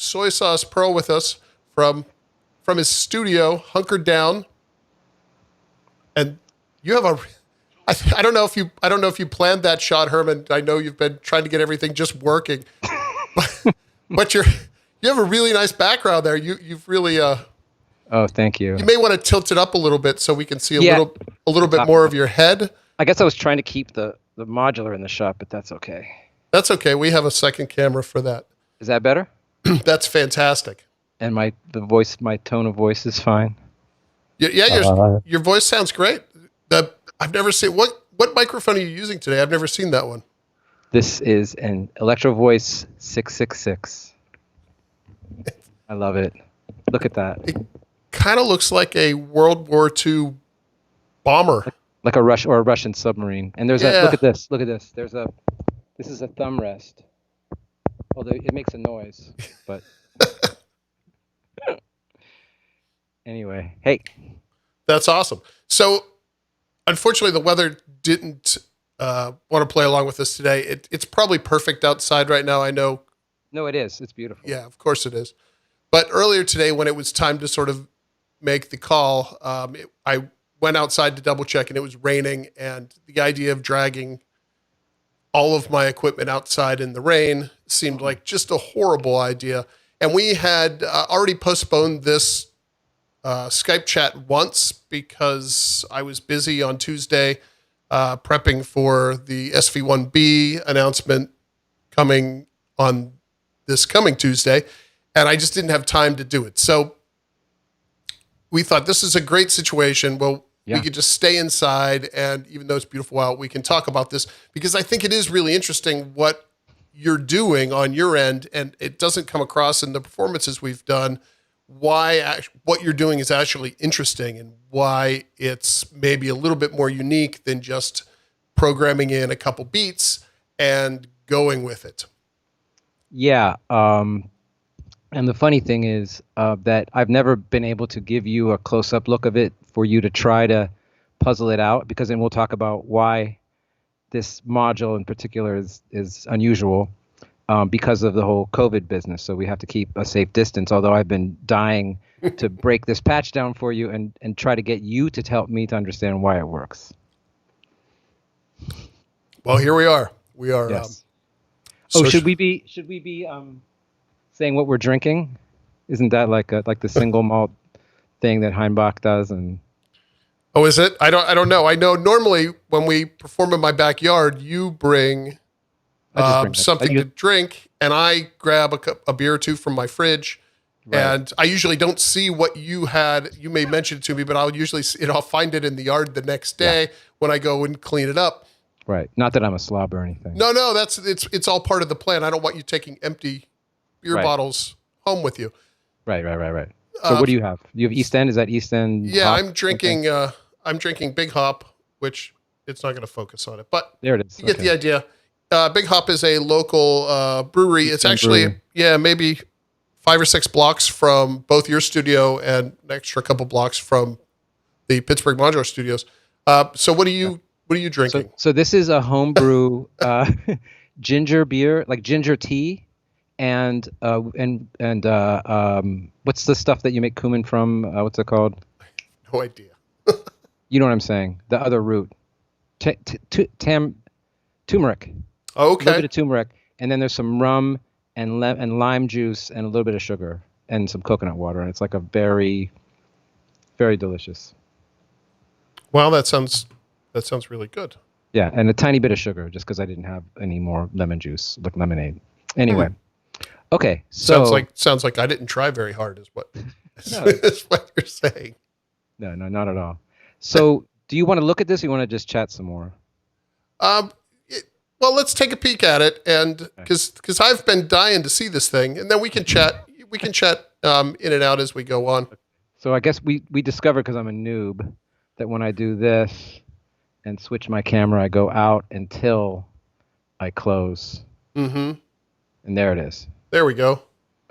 Soy Sauce Pearl with us from his studio, hunkered down. And you have a, I don't know if you planned that shot, Herman. I know you've been trying to get everything just working, but you have a really nice background there. You've really Oh, thank you. You may want to tilt it up a little bit so we can see a little bit more of your head. I guess I was trying to keep the modular in the shot, but that's okay. That's okay. We have a second camera for that. Is that better? That's fantastic. And my tone of voice is fine. Yeah, your voice sounds great. I've never seen what microphone are you using today? I've never seen that one. This is an Electro Voice 666. I love it. Look at that. It kind of looks like a World War II bomber, like a Russian submarine. And there's look at this. Look at this. This is a thumb rest. Although it makes a noise, but anyway, hey. That's awesome. So, unfortunately, the weather didn't want to play along with us today. It's probably perfect outside right now. I know. No, it is. It's beautiful. Yeah, of course it is. But earlier today, when it was time to sort of make the call, I went outside to double check, and it was raining. And the idea of dragging all of my equipment outside in the rain seemed like just a horrible idea. And we had already postponed this Skype chat once because I was busy on Tuesday prepping for the SV1B announcement coming on this coming Tuesday, and I just didn't have time to do it. So we thought this is a great situation. Well, we could just stay inside, and even though it's beautiful out, we can talk about this because I think it is really interesting what you're doing on your end, and it doesn't come across in the performances we've done why what you're doing is actually interesting and why it's maybe a little bit more unique than just programming in a couple beats and going with it. Yeah. And the funny thing is that I've never been able to give you a close-up look of it for you to try to puzzle it out, because then we'll talk about why this module in particular is unusual because of the whole COVID business. So we have to keep a safe distance, although I've been dying to break this patch down for you and try to get you to help me to understand why it works. Well, here we are. We are. Yes. Should we be saying what we're drinking? Isn't that like the single malt thing that Heimbach does? And oh, is it? I don't know. I know normally when we perform in my backyard, you bring something to drink, and I grab a beer or two from my fridge. Right. And I usually don't see what you had. You may mention it to me, but I'll find it in the yard the next day when I go and clean it up. Right. Not that I'm a slob or anything. No, it's all part of the plan. I don't want you taking empty beer bottles home with you. Right. So what do you have? You have East End? Is that East End? Yeah, hop? I'm drinking Big Hop, which it's not going to focus on it, but there it is. You get the idea. Big Hop is a local brewery. It's actually maybe 5 or 6 blocks from both your studio and an extra couple blocks from the Pittsburgh Modular Studios. So what are you drinking? So this is a homebrew ginger beer, like ginger tea, and what's the stuff that you make cumin from? What's it called? No idea. You know what I'm saying? The other root, turmeric. Okay. A little bit of turmeric, and then there's some rum and lime juice and a little bit of sugar and some coconut water, and it's like a very, very delicious. Wow, that sounds really good. Yeah, and a tiny bit of sugar, just because I didn't have any more lemon juice, like lemonade. Anyway, okay. So sounds like I didn't try very hard, is what you're saying. No, not at all. So, do you want to look at this, or you want to just chat some more? Well, let's take a peek at it, and because I've been dying to see this thing, and then we can chat. We can chat in and out as we go on. So I guess we discovered, because I'm a noob, that when I do this and switch my camera, I go out until I close. Mm-hmm. And there it is. There we go.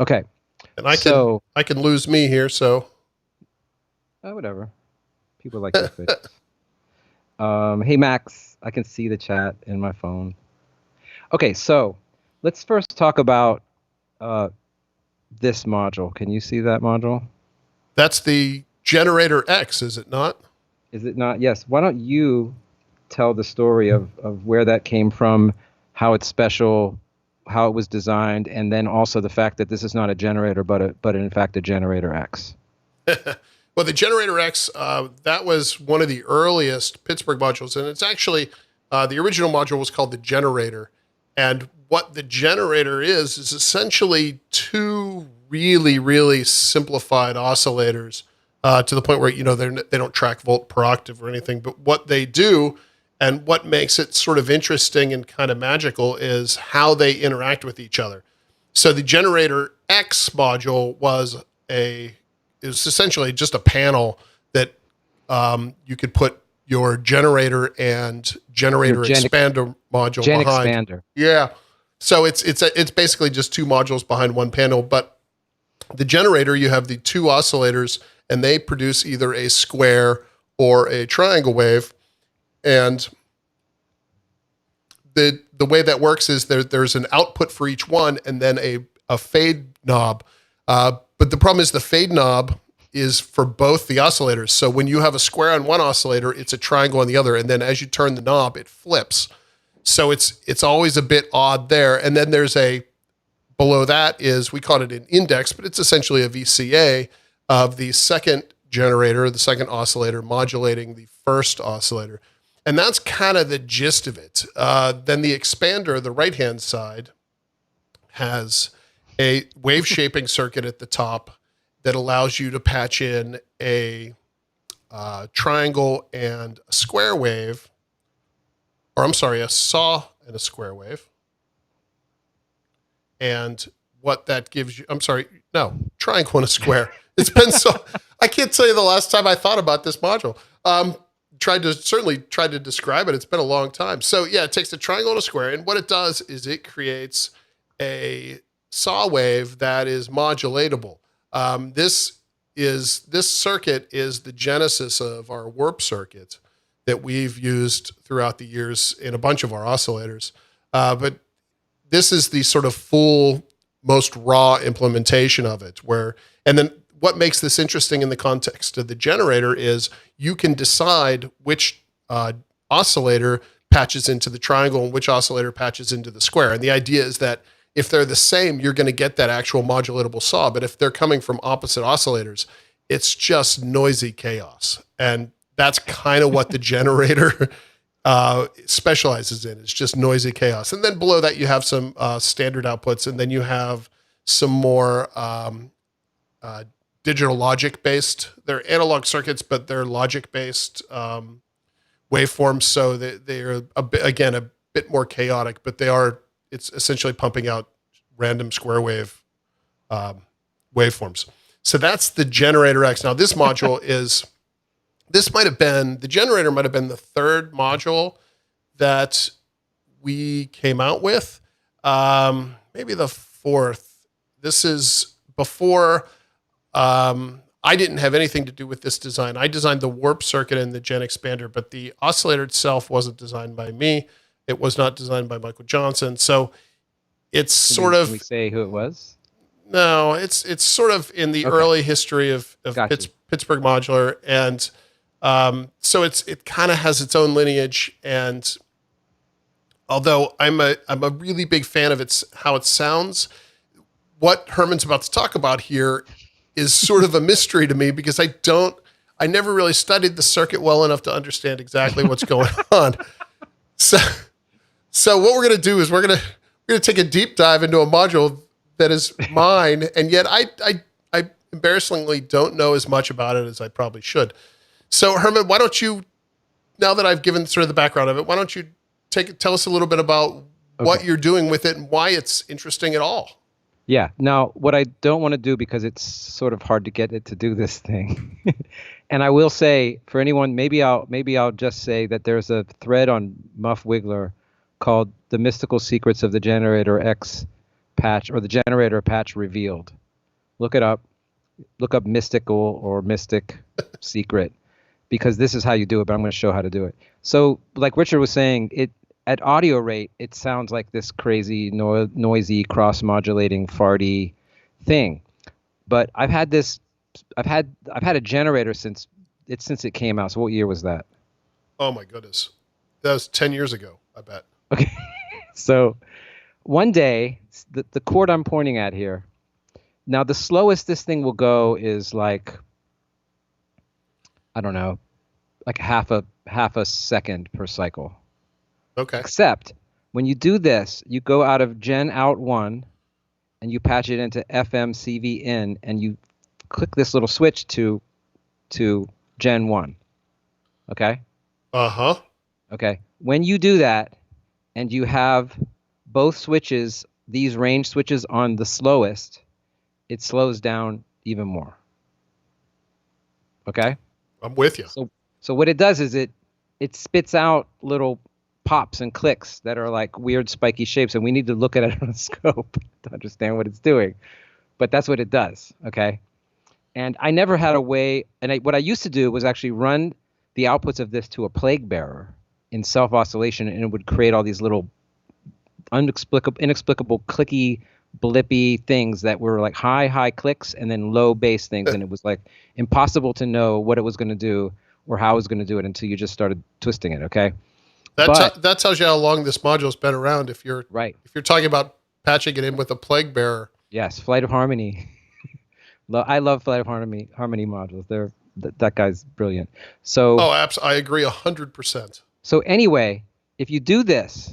Okay. And I can lose me here, so. Whatever. People like to fix. Hey, Max, I can see the chat in my phone. Okay, so let's first talk about this module. Can you see that module? That's the Generator X, is it not? Is it not? Yes. Why don't you tell the story of where that came from, how it's special, how it was designed, and then also the fact that this is not a generator, but in fact a Generator X. Well, the Generator X, that was one of the earliest Pittsburgh modules, and it's actually the original module was called the Generator. And what the Generator is essentially two really, really simplified oscillators to the point where they don't track volt per octave or anything. But what they do, and what makes it sort of interesting and kind of magical, is how they interact with each other. So the Generator X module is essentially just a panel that you could put your generator and generator expander module Gen behind. expander. Yeah. So it's basically just two modules behind one panel. But the generator, you have the two oscillators, and they produce either a square or a triangle wave. And the way that works is there's an output for each one, and then a fade knob. But the problem is the fade knob is for both the oscillators. So when you have a square on one oscillator, it's a triangle on the other. And then as you turn the knob, it flips. So it's always a bit odd there. And then below that is, we call it an index, but it's essentially a VCA of the second generator, the second oscillator modulating the first oscillator. And that's kind of the gist of it. Then the expander, the right-hand side, has a wave shaping circuit at the top that allows you to patch in a triangle and a square wave, or I'm sorry, a saw and a square wave. And what that gives you, triangle and a square. It's been I can't tell you the last time I thought about this module. Tried to describe it. It's been a long time. So yeah, it takes a triangle and a square, and what it does is it creates a saw wave that is modulatable. This circuit is the genesis of our warp circuit that we've used throughout the years in a bunch of our oscillators. But this is the sort of full, most raw implementation of it. And then what makes this interesting in the context of the generator is you can decide which oscillator patches into the triangle and which oscillator patches into the square. And the idea is that if they're the same, you're going to get that actual modulatable saw. But if they're coming from opposite oscillators, it's just noisy chaos. And that's kind of what the generator specializes in. It's just noisy chaos. And then below that, you have some standard outputs. And then you have some more digital logic-based. They're analog circuits, but they're logic-based waveforms. So they're, a bit more chaotic, but it's essentially pumping out random square wave waveforms. So that's the Generator X. Now this module the generator might have been the third module that we came out with. Maybe the fourth. This is before, I didn't have anything to do with this design. I designed the warp circuit and the gen expander, but the oscillator itself wasn't designed by me. It was not designed by Michael Johnson. So it's Can we say who it was? No, it's sort of in the early history of Pittsburgh Modular. And so it kind of has its own lineage. And although I'm a really big fan of how it sounds, what Herman's about to talk about here is sort of a mystery to me, because I never really studied the circuit well enough to understand exactly what's going on. So what we're going to do is we're going to take a deep dive into a module that is mine, and yet I embarrassingly don't know as much about it as I probably should. So Herman, why don't you, now that I've given sort of the background of it, why don't you tell us a little bit about what you're doing with it and why it's interesting at all? Yeah. Now, what I don't want to do, because it's sort of hard to get it to do this thing, and I will say for anyone, maybe I'll just say that there's a thread on Muff Wiggler called "The Mystical Secrets of the Generator X Patch" or the Generator Patch Revealed. Look it up. Look up mystical or mystic secret, because this is how you do it. But I'm going to show how to do it. So, like Richard was saying, at audio rate, it sounds like this crazy, noisy, cross-modulating, farty thing. But I've had a generator since it came out. So what year was that? Oh my goodness. That was 10 years ago, I bet. Okay. So one day, the chord I'm pointing at here. Now the slowest this thing will go is like, I don't know, like half a second per cycle. Okay. Except when you do this, you go out of Gen Out 1 and you patch it into FM CV in, and you click this little switch to Gen 1. Okay? Uh-huh. Okay. When you do that and you have both switches, these range switches on the slowest, it slows down even more. Okay? I'm with you. So what it does is it spits out little pops and clicks that are like weird spiky shapes, and we need to look at it on a scope to understand what it's doing. But that's what it does, okay? And I never had a way, and what I used to do was actually run the outputs of this to a plague bearer in self-oscillation, and it would create all these little inexplicable clicky, blippy things that were like high clicks and then low bass things, and it was like impossible to know what it was going to do or how it was going to do it until you just started twisting it, okay? That tells you how long this module's been around. If you're talking about patching it in with a plague bearer. Yes, Flight of Harmony. I love Flight of Harmony modules. That guy's brilliant. So I agree 100%. So anyway, if you do this,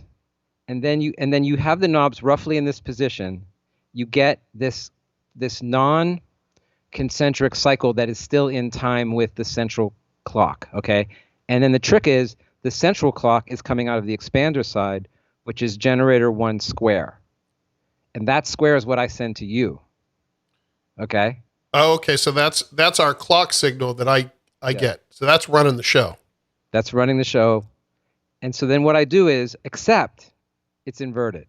and then you have the knobs roughly in this position, you get this non-concentric cycle that is still in time with the central clock. Okay, and then the trick is the central clock is coming out of the expander side, which is generator 1 square, and that square is what I send to you. Okay. Oh, okay. So that's our clock signal that I get. So that's running the show. That's running the show. And so then what I do is, except it's inverted.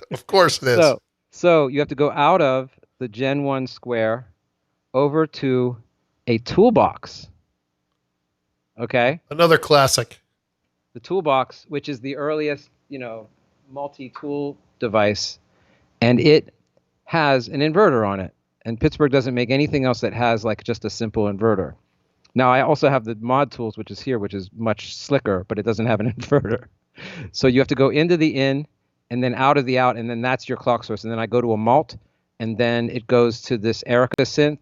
Of course it is. So you have to go out of the Gen 1 square over to a toolbox. Okay? Another classic. The toolbox, which is the earliest, multi-tool device, and it has an inverter on it. And Pittsburgh doesn't make anything else that has like just a simple inverter. Now I also have the mod tools, which is here, which is much slicker, but it doesn't have an inverter. So you have to go into the in and then out of the out, and then that's your clock source. And then I go to a malt, and then it goes to this Erica synth,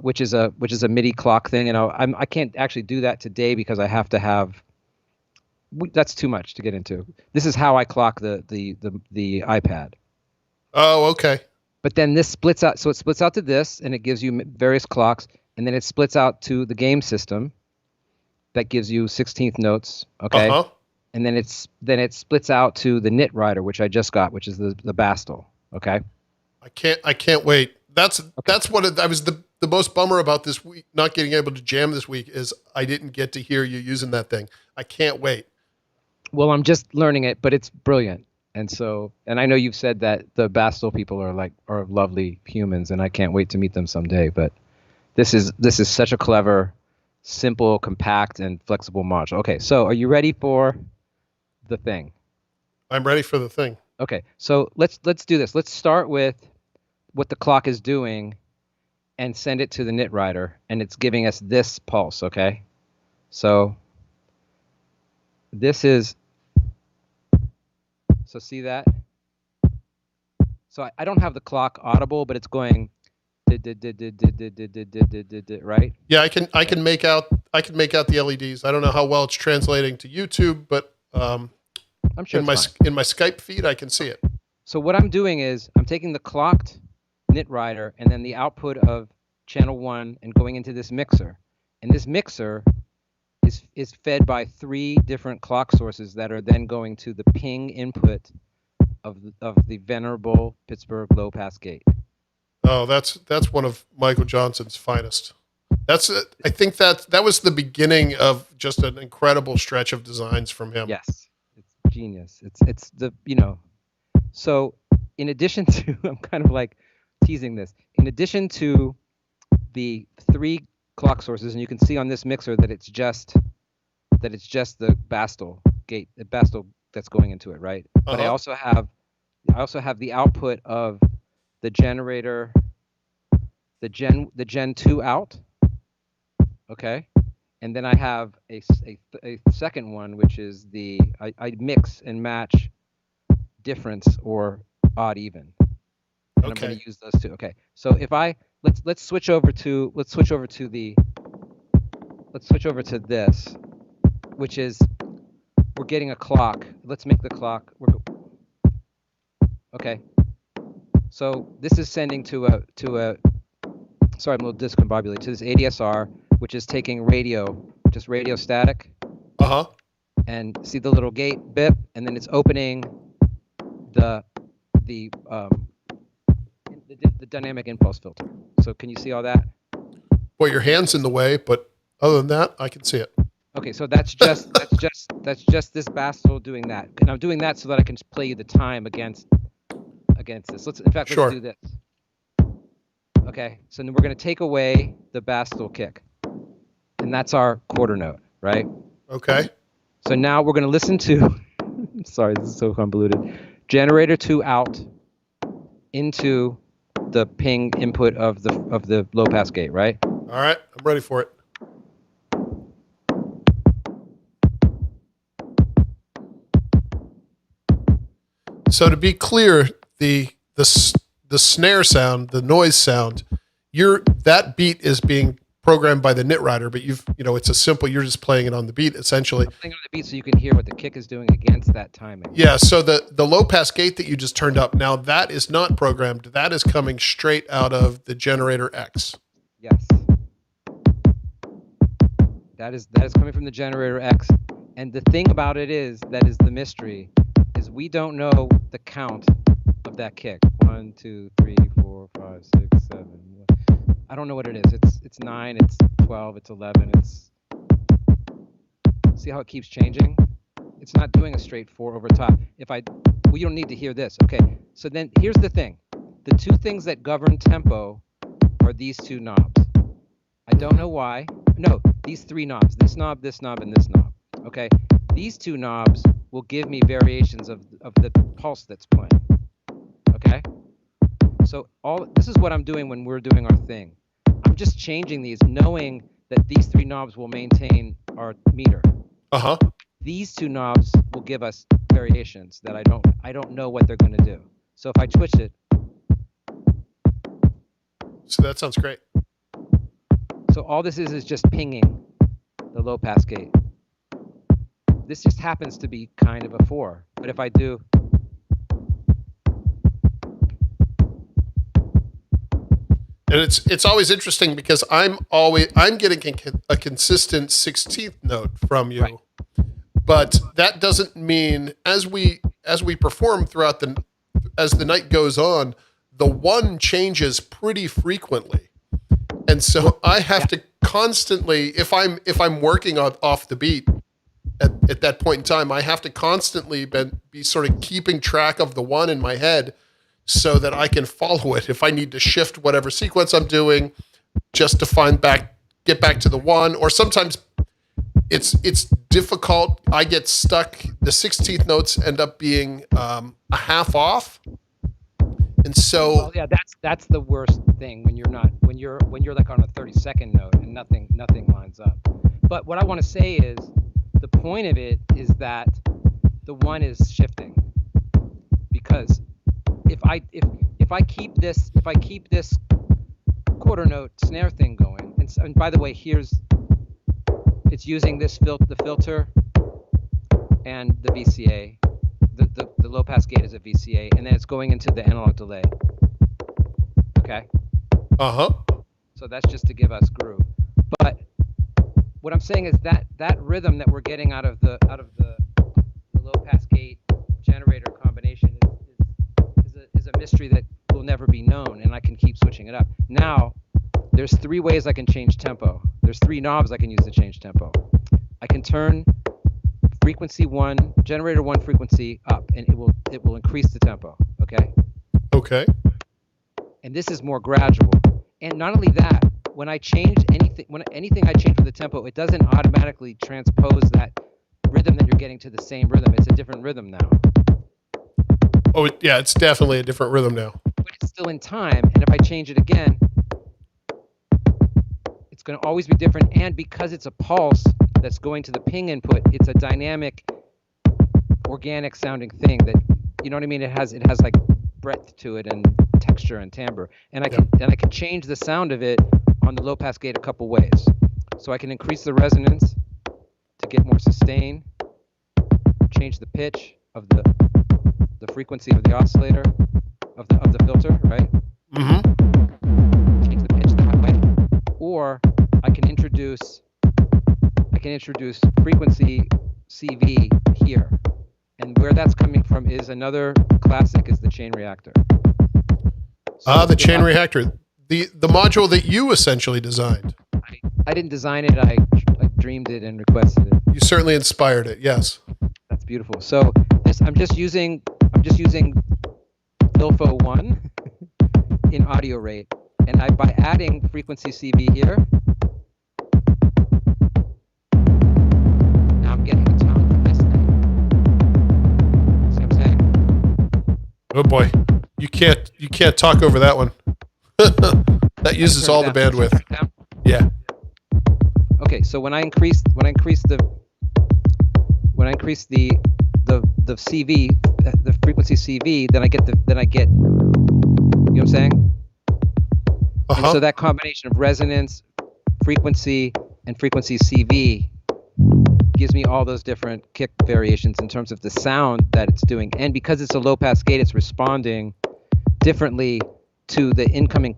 which is a MIDI clock thing. And I can't actually do that today because I have to have. That's too much to get into. This is how I clock the iPad. Oh, okay. But then this splits out. So it splits out to this, and it gives you various clocks. And then it splits out to the game system that gives you 16th notes. Okay. Uh-huh. And then it splits out to the knit rider, which I just got, which is the Bastel. Okay. I can't wait. That's what I was the most bummer about this week, not getting able to jam this week, is I didn't get to hear you using that thing. I can't wait. Well, I'm just learning it, but it's brilliant. And I know you've said that the Bastel people are lovely humans, and I can't wait to meet them someday. But this is such a clever, simple, compact, and flexible module. Okay, so are you ready for the thing? I'm ready for the thing. Okay, so let's do this. Let's start with what the clock is doing, and send it to the knit rider, and it's giving us this pulse. Okay, so this is. So see that? So I don't have the clock audible, but it's going right? Yeah, I can make out the LEDs. I don't know how well it's translating to YouTube, but I'm sure in my Skype feed I can see it. So what I'm doing is I'm taking the clocked knit rider and then the output of channel 1 and going into this mixer. And this mixer is fed by 3 different clock sources that are then going to the ping input of the venerable Pittsburgh low pass gate. Oh, that's one of Michael Johnson's finest. I think that was the beginning of just an incredible stretch of designs from him. Yes, it's genius. It's the So in addition to, I'm kind of like teasing this. In addition to the 3 clock sources, and you can see on this mixer that it's just the Bastel gate, the Bastel that's going into it, right? Uh-huh. But I also have the output of the generator the Gen 2 out, okay? And then I have a second one, which is I mix and match difference or odd even. And I'm going to use those two. Okay. So if let's switch over to this, which is we're getting a clock. Let's make the clock. Okay. So this is sending to a sorry, I'm a little discombobulated, to this ADSR, which is taking just radio static. And see the little gate bip, and then it's opening the dynamic impulse filter. So can you see all that? Well, your hand's in the way, but other than that, I can see it. Okay, so that's just this Bastel doing that, and I'm doing that so that I can play you the time against this. Let's do this. Okay, so then we're going to take away the Bastel kick, and that's our quarter note, right? Okay. So now we're going to listen to. Sorry, this is so convoluted. Generator 2 out into the ping input of the low pass gate, right? All right, I'm ready for it. So to be clear, the snare sound, the noise sound, that beat is being programmed by the nit writer, but it's a simple. You're just playing it on the beat essentially. I'm playing on the beat so you can hear what the kick is doing against that timing. Yeah. So the low pass gate that you just turned up, now that is not programmed. That is coming straight out of the generator X. Yes. That is coming from the generator X. And the thing about it is the mystery is we don't know the count of that kick. 1, 2, 3, 4, 5, 6, 7. I don't know what it is. It's 9, it's 12, it's 11, see how it keeps changing? It's not doing a straight 4 over top. You don't need to hear this. Okay, so then here's the thing. The two things that govern tempo are these two knobs. I don't know why. No, these three knobs, this knob, and this knob. Okay, these two knobs will give me variations of the pulse that's playing. Okay, so this is what I'm doing when we're doing our thing. I'm just changing these, knowing that these three knobs will maintain our meter. These two knobs will give us variations that I don't know what they're going to do. So if I twitch it. So that sounds great. So all this is just pinging the low pass gate. This just happens to be kind of a 4. But if I do. And it's always interesting because I'm getting a consistent 16th note from you. Right. But that doesn't mean as we perform as the night goes on, the 1 changes pretty frequently. And so I have to constantly, if I'm working off the beat at that point in time, I have to constantly be sort of keeping track of the 1 in my head so that I can follow it. If I need to shift whatever sequence I'm doing just to get back to the 1, or sometimes it's difficult. I get stuck. The 16th notes end up being a half off. And so that's the worst thing when you're like on a 32nd note and nothing lines up. But what I want to say is the point of it is that the 1 is shifting, because if I keep this quarter note snare thing going, and by the way, it's using the filter and the VCA. The low pass gate is a VCA, and then it's going into the analog delay. Okay. So that's just to give us groove. But what I'm saying is that rhythm that we're getting out of the low pass gate generator combination is a mystery that will never be known, and I can keep switching it up. Now, there's 3 ways I can change tempo. There's 3 knobs I can use to change tempo. I can turn frequency 1, generator 1 frequency up, and it will increase the tempo. Okay. And this is more gradual. And not only that, when I change anything I change with the tempo, it doesn't automatically transpose that rhythm that you're getting to the same rhythm. It's a different rhythm now. Oh yeah, it's definitely a different rhythm now. But it's still in time, and if I change it again, It's going to always be different, and because it's a pulse that's going to the ping input, it's a dynamic, organic sounding thing that, you know what I mean? It has like breadth to it and texture and timbre, and I can change the sound of it on the low pass gate a couple ways. So I can increase the resonance to get more sustain, change the pitch of the frequency of the oscillator of the filter, right? Mm-hmm. Change the pitch that way, or I can introduce frequency CV here, and where that's coming from is another classic is the chain reactor. So the chain reactor, the module that you essentially designed. I didn't design it. I dreamed it and requested it. You certainly inspired it. Yes. That's beautiful. So this I'm just using Filfo 1 in audio rate, and by adding frequency CV here, now I'm getting the tone from this thing. See what I'm saying? Oh boy, you can't talk over that one. That uses all the bandwidth. Yeah. Okay, so when I increase the CV, the frequency CV, then I get you know what I'm saying? And so that combination of resonance, frequency, and frequency CV gives me all those different kick variations in terms of the sound that it's doing. And because it's a low pass gate, it's responding differently to the incoming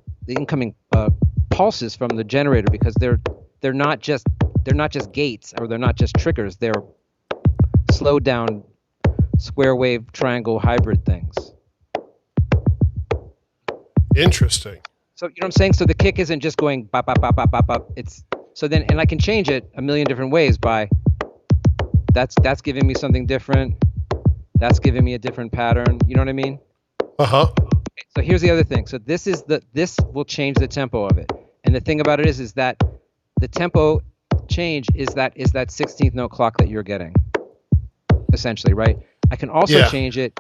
pulses from the generator, because they're not just gates, or they're not just triggers. They're slowed down square wave triangle hybrid things. Interesting. So you know what I'm saying? So the kick isn't just going bop bop bop bop bop bop. It's so then, and I can change it a million different ways by that's giving me something different. That's giving me a different pattern. You know what I mean? Okay, so here's the other thing. So this will change the tempo of it. And the thing about it is that the tempo change is that 16th note clock that you're getting, essentially, right? I can also change it.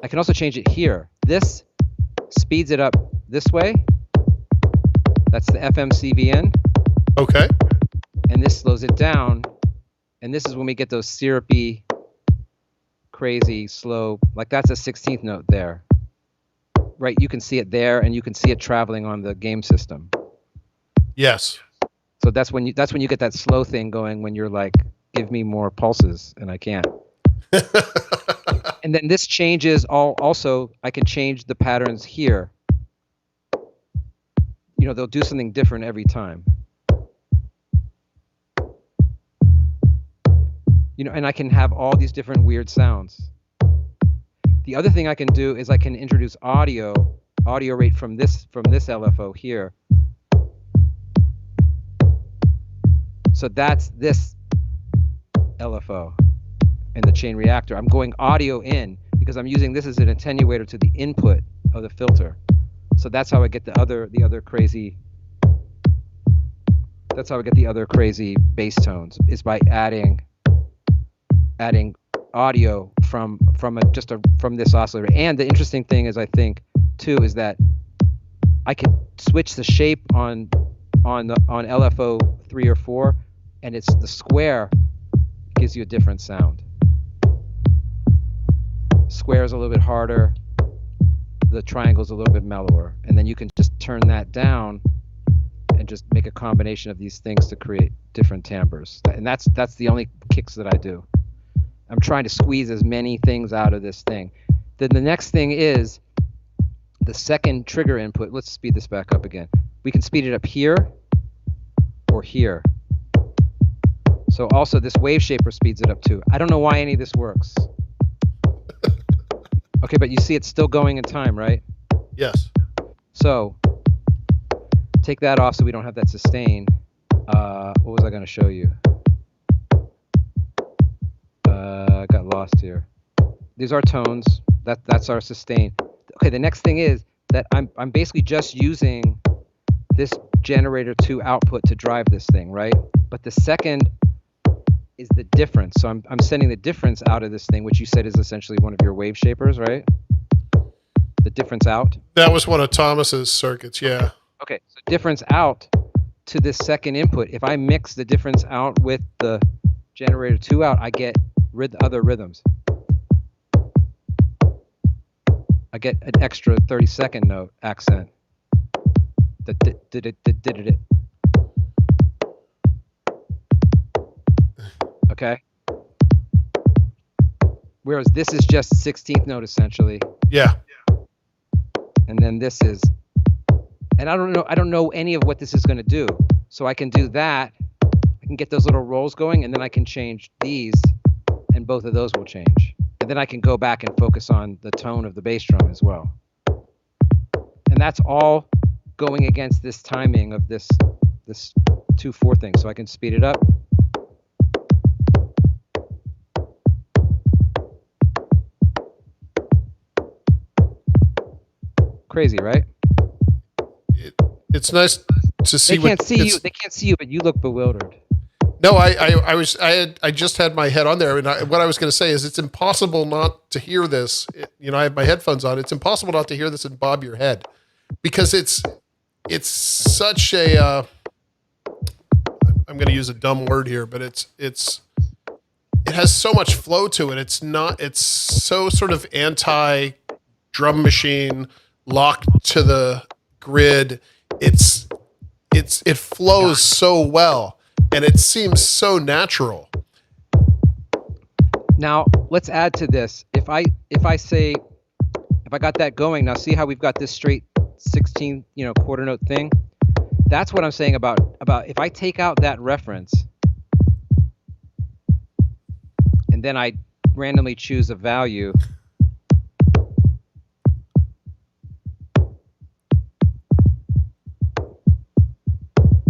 I can also change it here. This speeds it up this way. That's the FM CVN. Okay. And this slows it down. And this is when we get those syrupy, crazy, slow, like that's a 16th note there. Right? You can see it there, and you can see it traveling on the game system. Yes. So that's when you get that slow thing going, when you're like, give me more pulses, and I can't. And then this changes also, I can change the patterns here. You know, they'll do something different every time. You know, and I can have all these different weird sounds. The other thing I can do is I can introduce audio rate from this LFO here. So that's this LFO in the chain reactor. I'm going audio in because I'm using this as an attenuator to the input of the filter. So that's how I get the other crazy. That's how I get the other crazy bass tones, is by adding audio from this oscillator. And the interesting thing is, I think too, is that I could switch the shape on LFO 3 or 4, and it's the square gives you a different sound. Square is a little bit harder, the triangle is a little bit mellower, and then you can just turn that down and just make a combination of these things to create different timbres. And that's the only kicks that I do. I'm trying to squeeze as many things out of this thing. Then the next thing is the second trigger input. Let's speed this back up again. We can speed it up here or here. So also this wave shaper speeds it up too. I don't know why any of this works. Okay, but you see it's still going in time, right? Yes. So take that off so we don't have that sustain. What was I going to show you? I got lost here. These are tones. That's our sustain. Okay, the next thing is that I'm basically just using this generator 2 output to drive this thing, right? But the second is the difference. So I'm sending the difference out of this thing, which you said is essentially one of your wave shapers, right? The difference out. That was one of Thomas's circuits, yeah. Okay, so difference out to this second input, if I mix the difference out with the generator 2 out, I get other rhythms. I get an extra 30-second note accent. Okay. Whereas this is just 16th note essentially. Yeah. And then this is, and I don't know any of what this is going to do. So I can do that. I can get those little rolls going, and then I can change these, and both of those will change. And then I can go back and focus on the tone of the bass drum as well. And that's all going against this timing of this 2/4 thing. So I can speed it up. Crazy, right? It's nice to see. They can't see you. They can't see you, but you look bewildered. No, I just had my head on there, and what I was going to say is it's impossible not to hear this. I have my headphones on. It's impossible not to hear this and bob your head, because it's such a. I'm going to use a dumb word here, but it has so much flow to it. It's so sort of anti drum machine, locked to the grid. It flows so well, and it seems so natural. Now let's add to this. If I got that going, now see how we've got this straight 16 quarter note thing. That's what I'm saying about if I take out that reference and then I randomly choose a value.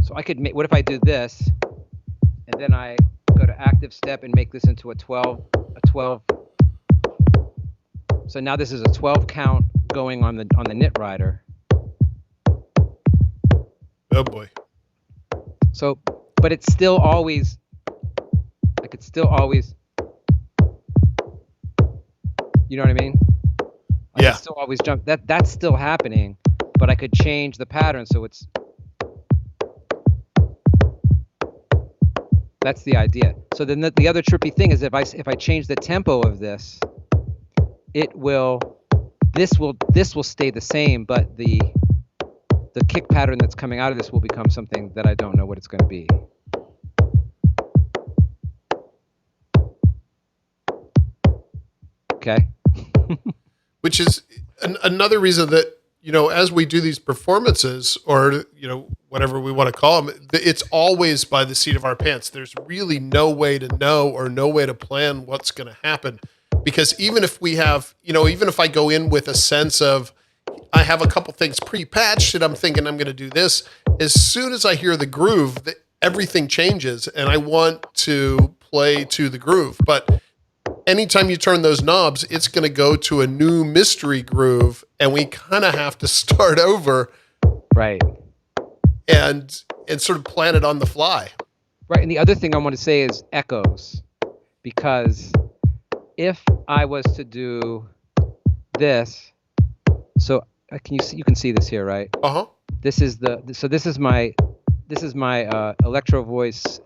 So I could make, what if I do this, and then I go to active step and make this into a 12. So now this is a 12 count going on the knit rider. Oh boy. So, but it's still always, I could still always, you know what I mean? I Yeah. could still always jump. That's still happening, but I could change the pattern so it's. That's the idea. So then the other trippy thing is if I change the tempo of this, this will stay the same, but the kick pattern that's coming out of this will become something that I don't know what it's going to be. Okay. Which is another reason that, as we do these performances, or, whatever we want to call them, it's always by the seat of our pants. There's really no way to know or no way to plan what's going to happen. Because even if we have, even if I go in with a sense of, I have a couple things pre-patched and I'm thinking I'm going to do this, as soon as I hear the groove, everything changes and I want to play to the groove. But anytime you turn those knobs, it's going to go to a new mystery groove, and we kind of have to start over. Right. And sort of plan it on the fly. Right. And the other thing I want to say is echoes, because if I was to do this, so you can see this here, right? Uh-huh. This is my electro voice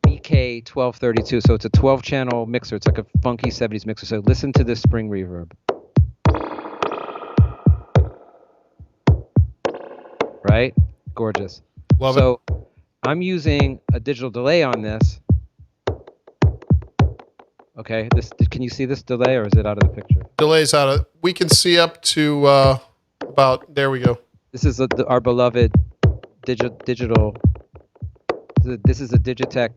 BK 1232. So it's a 12 channel mixer. It's like a funky 70s mixer. So listen to this spring reverb. Right? Gorgeous. Love it. I'm using a digital delay on this. Okay, can you see this delay, or is it out of the picture? Delay's out of. We can see up to about. There we go. This is our beloved digital. This is a Digitech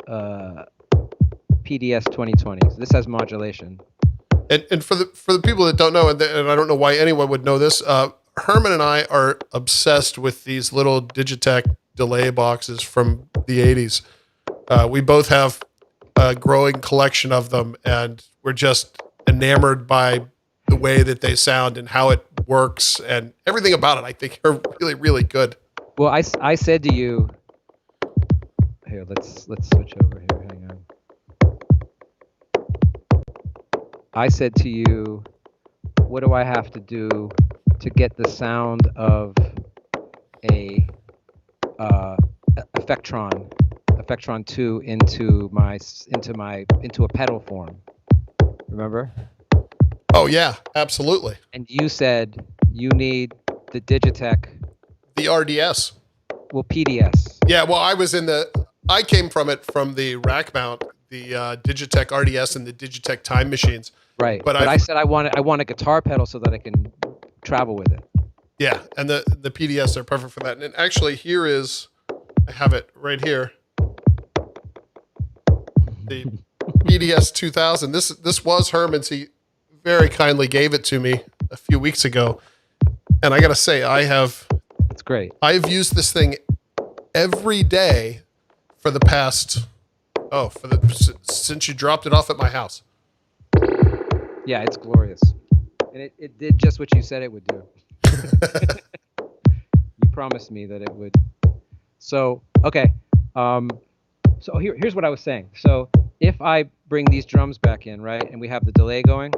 PDS 2020. So this has modulation. And for the people that don't know, and I don't know why anyone would know this, Herman and I are obsessed with these little Digitech delay boxes from the 80s. We both have a growing collection of them, and we're just enamored by the way that they sound and how it works, and everything about it I think are really, really good. Well, I said to you, here, let's switch over here. Hang on. I said to you, what do I have to do to get the sound of a Effectron 2 into a pedal form. Remember? Oh yeah, absolutely. And you said you need the Digitech, The RDS. well, PDS. Yeah, well, I came from the rack mount, the Digitech RDS and the Digitech Time Machines. Right. But I said I want a guitar pedal so that I can travel with it. Yeah, and the PDS are perfect for that. And actually, I have it right here. The PDS 2000. This was Herman's. He very kindly gave it to me a few weeks ago, and I got to say, It's great. I've used this thing every day for the past since you dropped it off at my house. Yeah, it's glorious, and it did just what you said it would do. You promised me that it would. So okay, so here's what I was saying. So if I bring these drums back in, right, and we have the delay going,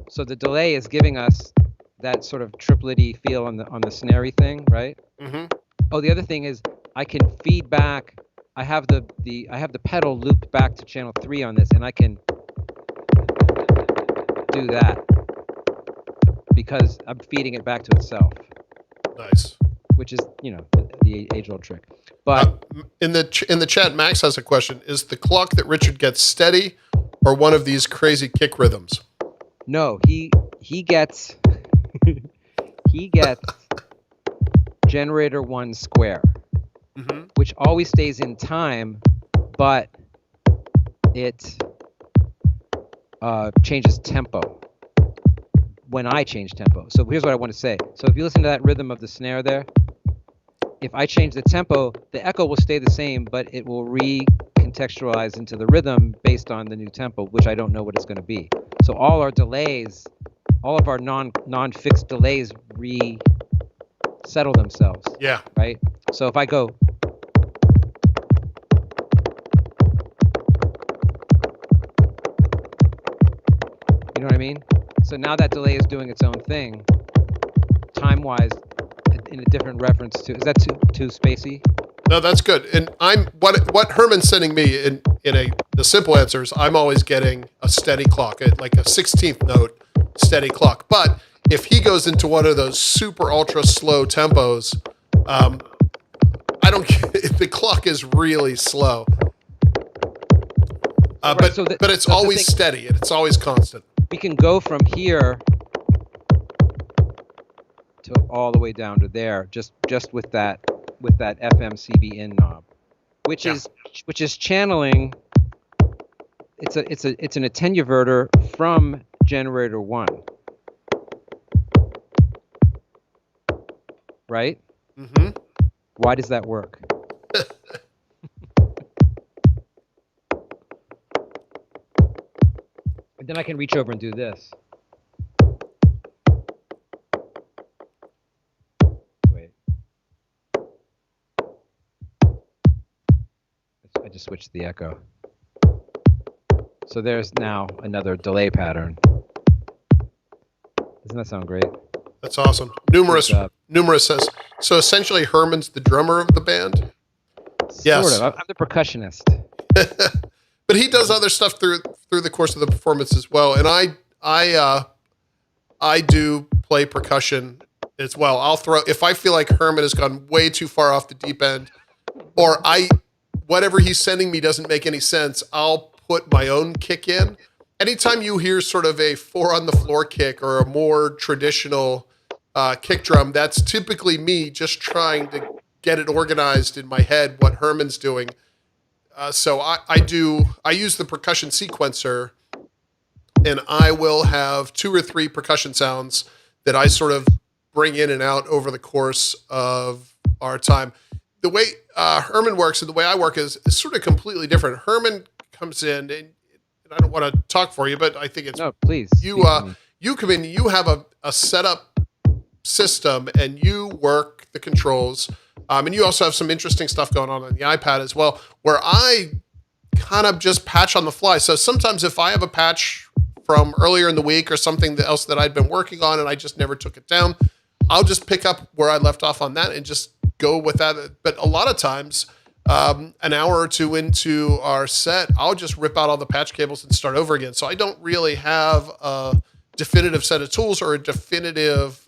so the delay is giving us that sort of triplety feel on the snare-y thing, right? Mm-hmm. Oh, the other thing is I can feed back. I have the pedal looped back to channel 3 on this, and I can do that because I'm feeding it back to itself. Nice. Which is, the age-old trick. But in the chat, Max has a question: is the clock that Richard gets steady, or one of these crazy kick rhythms? No, he gets generator 1 square, mm-hmm. which always stays in time, but it changes tempo when I change tempo. So here's what I want to say. So if you listen to that rhythm of the snare there, if I change the tempo, the echo will stay the same, but it will recontextualize into the rhythm based on the new tempo, which I don't know what it's going to be. So all our delays, all of our non-fixed delays resettle themselves. Yeah. Right? So if I go, you know what I mean? So now that delay is doing its own thing, time-wise, in a different reference to. Is that too spacey? No, that's good. And what Herman's sending me in the simple answer is I'm always getting a steady clock, like a 16th note steady clock. But if he goes into one of those super ultra slow tempos, the clock is really slow. Right, but it's always steady and it's always constant. We can go from here to all the way down to there, just with that FM CB in knob, which is channeling. It's an attenuverter from generator 1, right? Mm-hmm. Why does that work? And then I can reach over and do this. Wait. I just switched the echo. So there's now another delay pattern. Doesn't that sound great? That's awesome. Numerous says, so essentially Herman's the drummer of the band? Yes. Sort of. I'm the percussionist. But he does other stuff through the course of the performance as well. And I do play percussion as well. I'll throw, if I feel like Herman has gone way too far off the deep end, or whatever he's sending me doesn't make any sense, I'll put my own kick in. Anytime you hear sort of a 4 on the floor kick or a more traditional kick drum, that's typically me just trying to get it organized in my head what Herman's doing. So I use the percussion sequencer, and I will have 2 or 3 percussion sounds that I sort of bring in and out over the course of our time. The way Herman works and the way I work is sort of completely different. Herman comes in, and I don't want to talk for you, but I think it's... No, please. You come in, you have a setup system, and you work the controls. And you also have some interesting stuff going on the iPad as well, where I kind of just patch on the fly. So sometimes if I have a patch from earlier in the week or something else that I'd been working on and I just never took it down, I'll just pick up where I left off on that and just go with that. But a lot of times, an hour or two into our set, I'll just rip out all the patch cables and start over again. So I don't really have a definitive set of tools or a definitive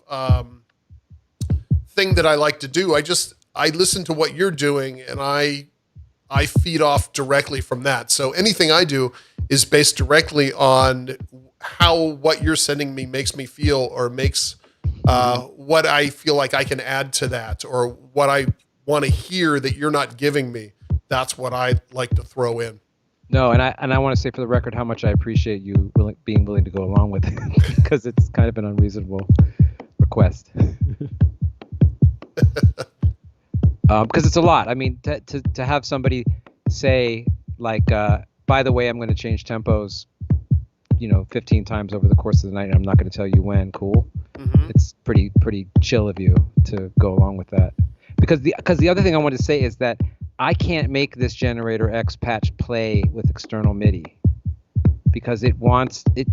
thing that I like to do. I listen to what you're doing and I feed off directly from that. So anything I do is based directly on how what you're sending me makes me feel, or makes what I feel like I can add to that, or what I want to hear that you're not giving me. That's what I like to throw in. No, and I want to say for the record how much I appreciate you being willing to go along with it, because it's kind of an unreasonable request. Because it's a lot. I mean, to have somebody say, like, by the way, I'm going to change tempos, 15 times over the course of the night, and I'm not going to tell you when. Cool. Mm-hmm. It's pretty chill of you to go along with that. Because the other thing I want to say is that I can't make this generator X patch play with external MIDI, because it wants it.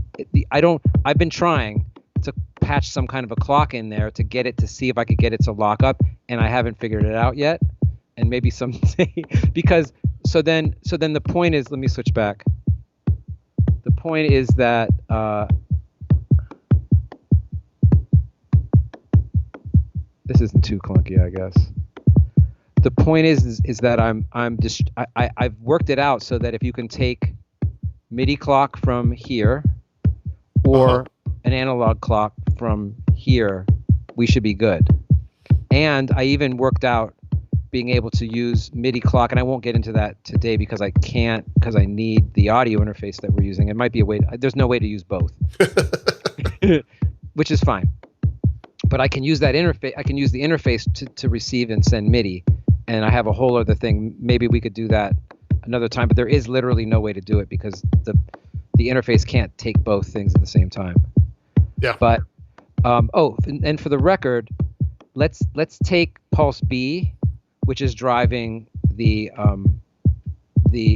I've been trying to patch some kind of a clock in there to get it to see if I could get it to lock up, and I haven't figured it out yet. And maybe someday, because so then the point is, let me switch back. The point is that this isn't too clunky, I guess. The point is that I've worked it out so that if you can take MIDI clock from here or an analog clock from here, we should be good. And I even worked out being able to use MIDI clock, and I won't get into that today because I can't, because I need the audio interface that we're using. It might be a way, there's no way to use both, which is fine. But I can use that interface, I can use the interface to receive and send MIDI, and I have a whole other thing. Maybe we could do that another time, but there is literally no way to do it because the interface can't take both things at the same time. Yeah. But, and for the record, let's take pulse B, which is driving the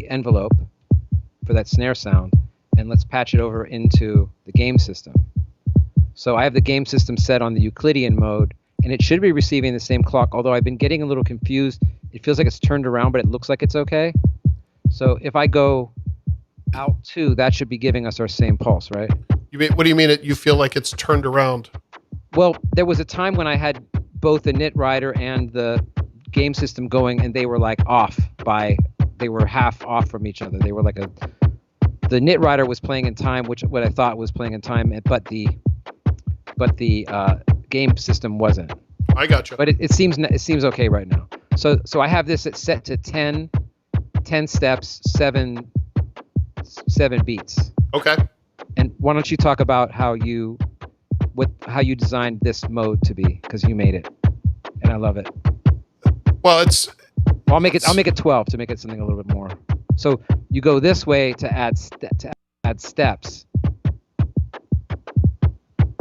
envelope for that snare sound, and let's patch it over into the game system. So I have the game system set on the Euclidean mode, and it should be receiving the same clock, although I've been getting a little confused. It feels like it's turned around, but it looks like it's okay. So if I go out 2, that should be giving us our same pulse, right? What do you mean you feel like it's turned around? Well, there was a time when I had both the Nit Rider and the game system going, and they were like they were half off from each other. They were like the Nit Rider was playing in time, what I thought was playing in time, but the game system wasn't. I gotcha. But it seems okay right now. So I have this set to 10 steps, 7 beats. Okay. And why don't you talk about how you designed this mode to be, because you made it, and I love it. Well, I'll make it 12 to make it something a little bit more. So you go this way to add steps,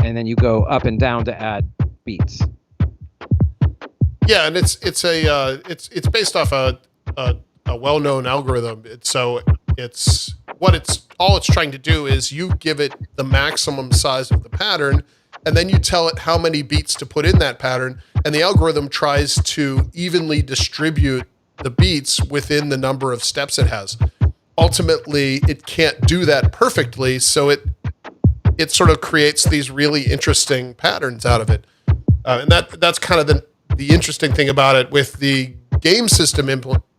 and then you go up and down to add beats. Yeah, and it's based off a well-known algorithm. All it's trying to do is you give it the maximum size of the pattern, and then you tell it how many beats to put in that pattern, and the algorithm tries to evenly distribute the beats within the number of steps it has. Ultimately, it can't do that perfectly, so it sort of creates these really interesting patterns out of it. And that's kind of the interesting thing about it. With the game system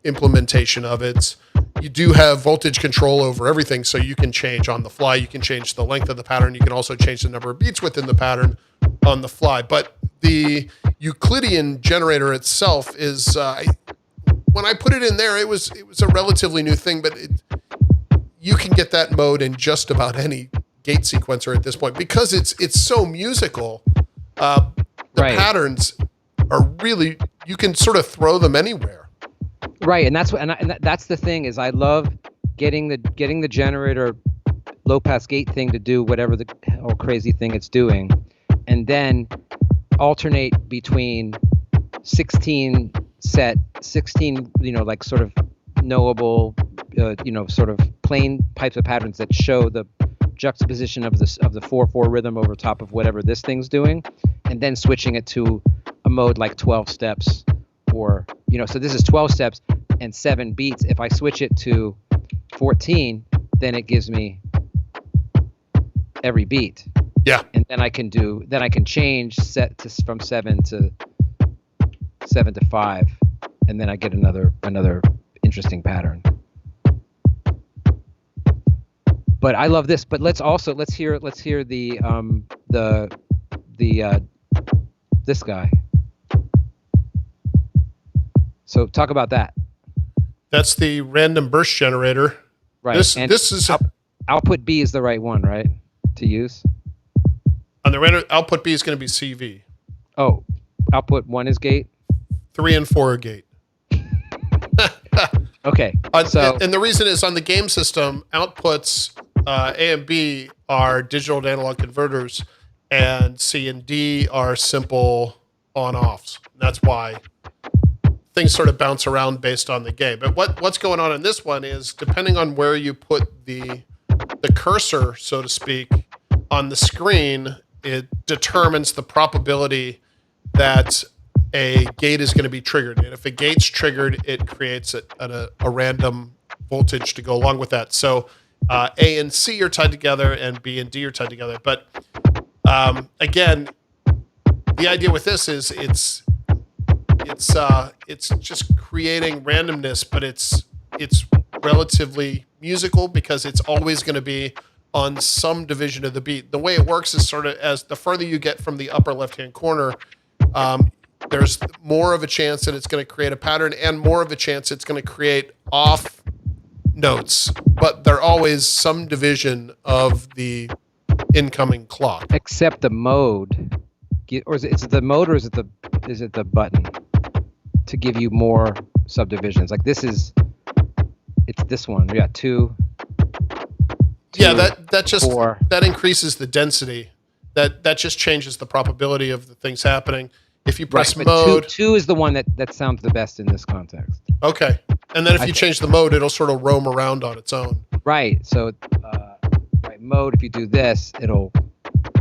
implementation of it, you do have voltage control over everything, so you can change on the fly. You can change the length of the pattern. You can also change the number of beats within the pattern on the fly. But the Euclidean generator itself is, when I put it in there, it was a relatively new thing, but you can get that mode in just about any gate sequencer at this point because it's so musical. The right. Patterns are really, you can sort of throw them anywhere. Right, and that's the thing is I love getting the generator low pass gate thing to do whatever the hell crazy thing it's doing, and then alternate between 16 like sort of knowable sort of plain types of patterns that show the juxtaposition of the 4/4 rhythm over top of whatever this thing's doing, and then switching it to a mode like 12 steps, or so this is 12 steps and 7 beats. If I switch it to 14, then it gives me every beat. Yeah. And then I can change from 7 to 5, and then I get another interesting pattern. But I love this. But let's hear the this guy. So talk about that. That's the random burst generator. Right. This is output B is the right one, right, to use? On the random output B is going to be CV. Oh, output 1 is gate. 3 and 4 are gate. Okay. And the reason is on the game system, outputs A and B are digital to analog converters, and C and D are simple on-offs. That's why things sort of bounce around based on the game. But what's going on in this one is, depending on where you put the cursor, so to speak, on the screen, it determines the probability that a gate is going to be triggered. And if a gate's triggered, it creates a random voltage to go along with that. So A and C are tied together, and B and D are tied together. But again, the idea with this is it's just creating randomness, but it's relatively musical because it's always going to be on some division of the beat. The way it works is sort of, as the further you get from the upper left-hand corner, there's more of a chance that it's going to create a pattern, and more of a chance it's going to create off notes, but they're always some division of the incoming clock. Except the mode, or is it the mode, or is it the button to give you more subdivisions? Like it's this one. Yeah, two. Yeah, that just 4. That increases the density. That just changes the probability of the things happening. If you press mode, two is the one that sounds the best in this context. Okay, and then if you change the mode, it'll sort of roam around on its own. Right. So, mode. If you do this, it'll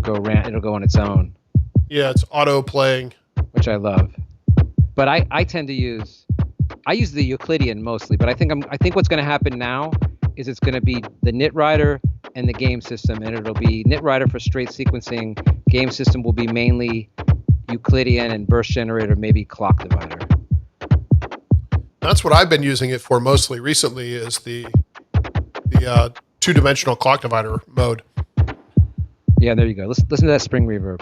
go on its own. Yeah, it's auto playing, which I love. But I tend to use the Euclidean mostly. But I think what's going to happen now is it's going to be the Nit Rider and the game system, and it'll be Nit Rider for straight sequencing. Game system will be mainly Euclidean and burst generator, maybe clock divider. That's what I've been using it for mostly recently, is the two-dimensional clock divider mode. Yeah, there you go. Listen to that spring reverb.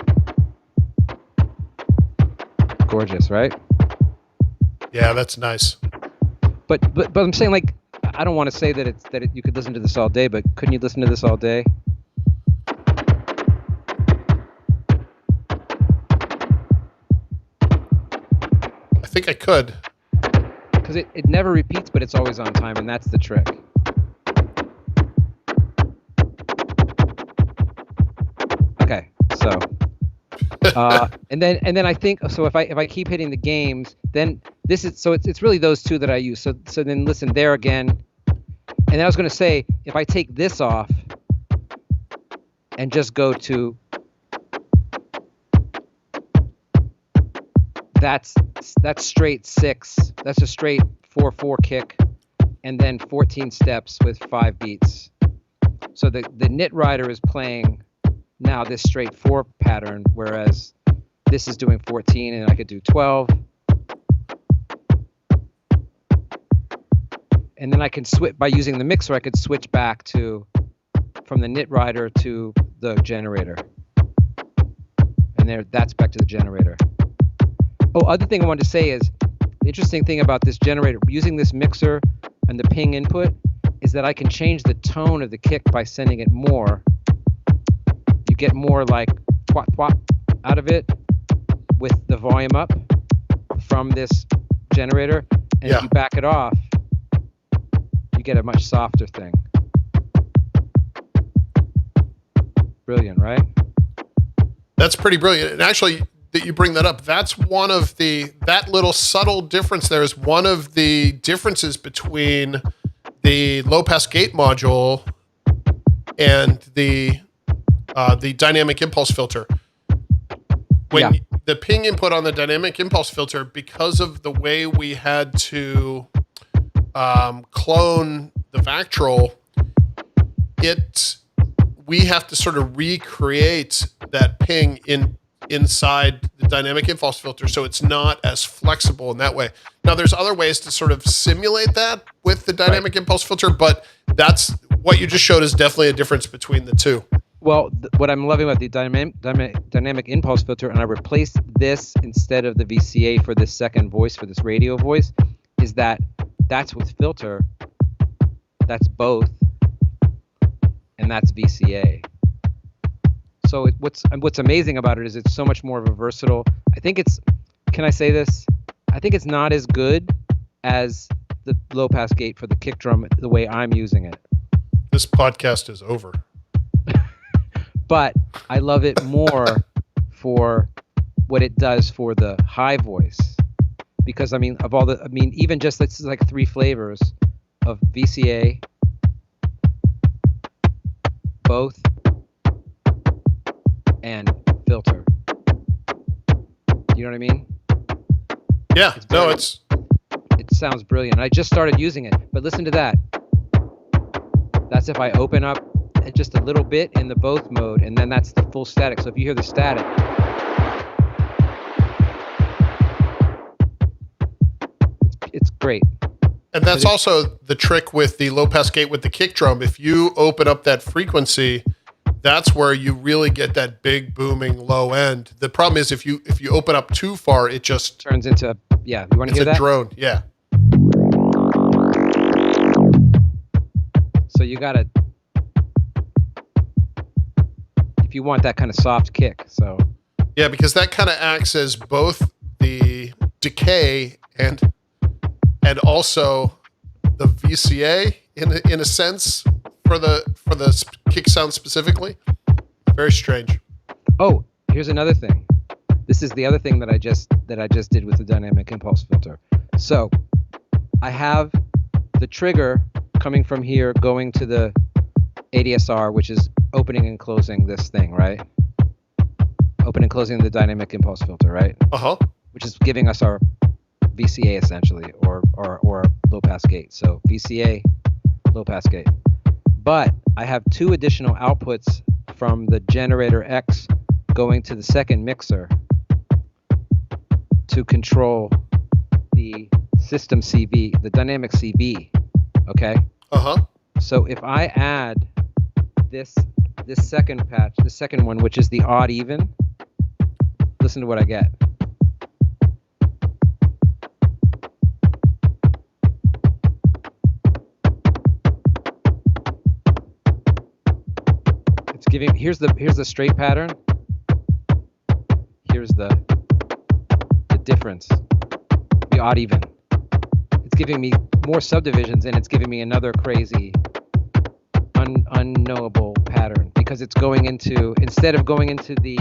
Gorgeous, right? Yeah, that's nice. But I'm saying, like, I don't want to say that you could listen to this all day, but couldn't you listen to this all day? I think I could. Because it never repeats, but it's always on time, and that's the trick. Okay, so and then I think so. If I keep hitting the games, then this is so it's really those two that I use. So then listen there again, and then I was going to say, if I take this off and just go to that's straight 6. That's a straight 4/4 kick, and then 14 steps with 5 beats. So the Nit Rider is playing now this straight 4 pattern, whereas this is doing 14, and I could do 12. And then I can switch by using the mixer. I could switch back from the Nit Rider to the generator, and that's back to the generator. Oh, other thing I wanted to say is, the interesting thing about this generator, using this mixer and the ping input, is that I can change the tone of the kick by sending it more. You get more like twat twat out of it with the volume up from this generator. And if you back it off, you get a much softer thing. Brilliant, right? That's pretty brilliant. And actually, that you bring that up, that's one of that little subtle difference there is one of the differences between the low pass gate module and the dynamic impulse filter. When the ping input on the dynamic impulse filter, because of the way we had to clone the Vactrol, we have to sort of recreate that ping inside the dynamic impulse filter, so it's not as flexible in that way. Now, there's other ways to sort of simulate that with the dynamic impulse filter, but that's what you just showed is definitely a difference between the two. Well, what I'm loving about the dynamic impulse filter, and I replaced this instead of the VCA for this second voice, for this radio voice, is that's with filter, that's both, and that's VCA. So what's amazing about it is it's so much more of a versatile. Can I say this? I think it's not as good as the low pass gate for the kick drum the way I'm using it. This podcast is over. But I love it more for what it does for the high voice. Because even just this is like 3 flavors of VCA, both, and filter. You know what I mean? Yeah. It sounds brilliant. I just started using it, but listen to that. That's if I open up just a little bit in the both mode, and then that's the full static. So if you hear the static, it's great. And that's also the trick with the low pass gate with the kick drum. If you open up that frequency, that's where you really get that big booming low end. The problem is if you open up too far, it just turns into you want to hear that? It's a drone, yeah. So you gotta, if you want that kind of soft kick, so yeah, because that kind of acts as both the decay and also the VCA in a sense for the kick sound specifically. Very strange. Oh, here's another thing. This is the other thing that I just did with the dynamic impulse filter. So I have the trigger coming from here going to the ADSR, which is opening and closing this thing, right? Opening and closing the dynamic impulse filter, right? Uh-huh. Which is giving us our VCA essentially, or low pass gate. So VCA, low pass gate. But I have 2 additional outputs from the generator X going to the second mixer to control the system CV, the dynamic CV. Okay? Uh-huh. So if I add this second patch, the second one, which is the odd even, listen to what I get. It's giving, here's the straight pattern. Here's the difference, the odd even. It's giving me more subdivisions, and it's giving me another crazy unknowable pattern, because it's going into, instead of going into the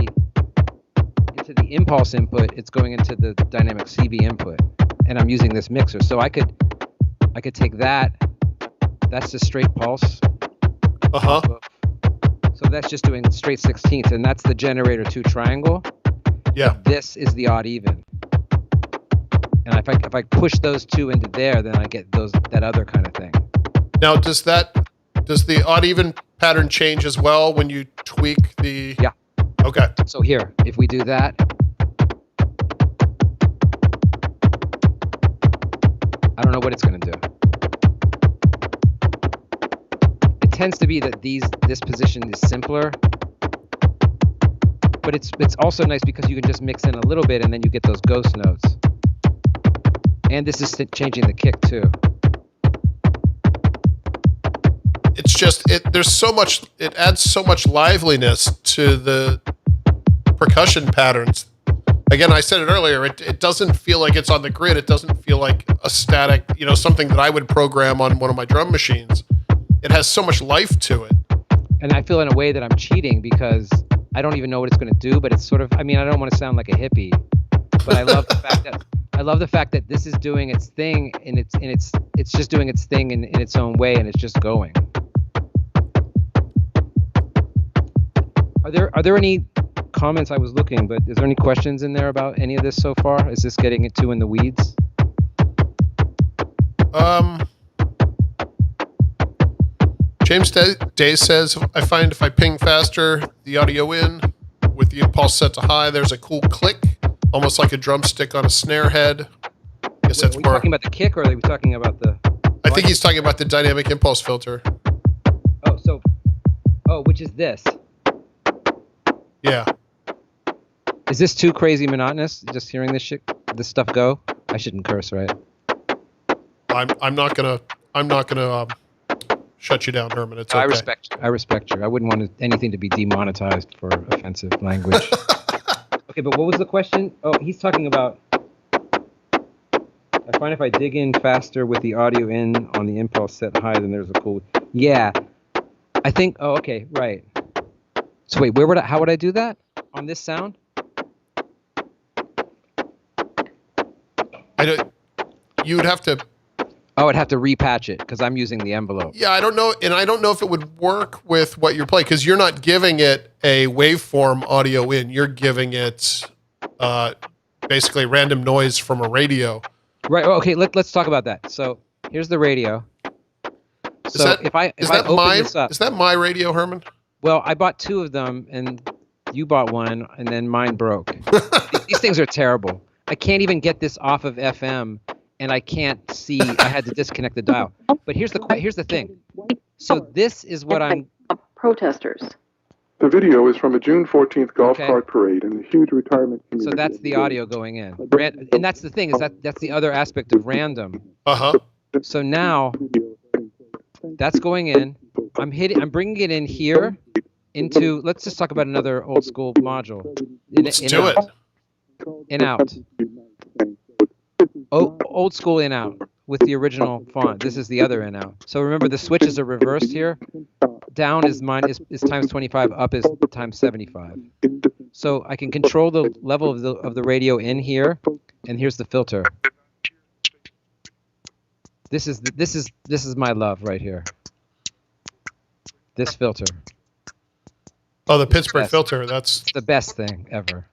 impulse input, it's going into the dynamic CV input, and I'm using this mixer. So I could take that's just straight pulse. Uh-huh. So that's just doing straight 16ths, and that's the generator 2 triangle. Yeah. This is the odd even. And if I push those 2 into there, then I get that other kind of thing. Now, does the odd even pattern change as well when you tweak the? Yeah. Okay. So here, if we do that, I don't know what it's going to do. It tends to be that this position is simpler, but it's also nice because you can just mix in a little bit and then you get those ghost notes. And this is changing the kick too. It's just there's so much, it adds so much liveliness to the percussion patterns. Again, I said it earlier, it doesn't feel like it's on the grid. It doesn't feel like a static, something that I would program on one of my drum machines. It has so much life to it. And I feel in a way that I'm cheating because I don't even know what it's going to do, but it's sort of, I don't want to sound like a hippie, but I love the fact that this is doing its thing, and it's just doing its thing in its own way, and it's just going. Are there any comments? I was looking, but is there any questions in there about any of this so far? Is this getting it too in the weeds? James Day says, I find if I ping faster the audio in with the impulse set to high, there's a cool click, almost like a drumstick on a snare head. Guess that's Are we more. talking about the kick, or are we talking about the? I think he's talking about the dynamic impulse filter. Which is this? Yeah. Is this too crazy monotonous? Just hearing this stuff go? I shouldn't curse, right? I'm not gonna shut you down, Herman. It's okay. I respect you. I wouldn't want anything to be demonetized for offensive language. Okay, but what was the question? Oh, he's talking about. I find if I dig in faster with the audio in on the impulse set high, then there's a cool. Yeah, I think. Oh, okay, right. So wait, how would I do that on this sound? You'd have to. Oh, I'd have to repatch it because I'm using the envelope. Yeah, I don't know, and I don't know if it would work with what you're playing because you're not giving it a waveform audio in. You're giving it basically random noise from a radio. Right. Okay. Let's talk about that. So here's the radio. So if I open this up, is that my radio, Herman? Well, I bought two of them, and you bought one, and then mine broke. These things are terrible. I can't even get this off of FM, and I can't see. I had to disconnect the dial. But here's the thing. So this is what I'm. Protesters. The video is from a June 14th golf cart parade in the huge retirement community. So that's the audio going in. And that's the thing, is that's the other aspect of random. Uh-huh. So now that's going in. I'm bringing it in here into, let's just talk about another old school module. Let's do it. In out. Oh, old school in out with the original font. This is the other in out. So remember the switches are reversed here. Down is times 25, up is times 75. So I can control the level of the radio in here, and here's the filter. This is my love right here. This filter. Oh, the Pittsburgh filter. That's the best thing ever.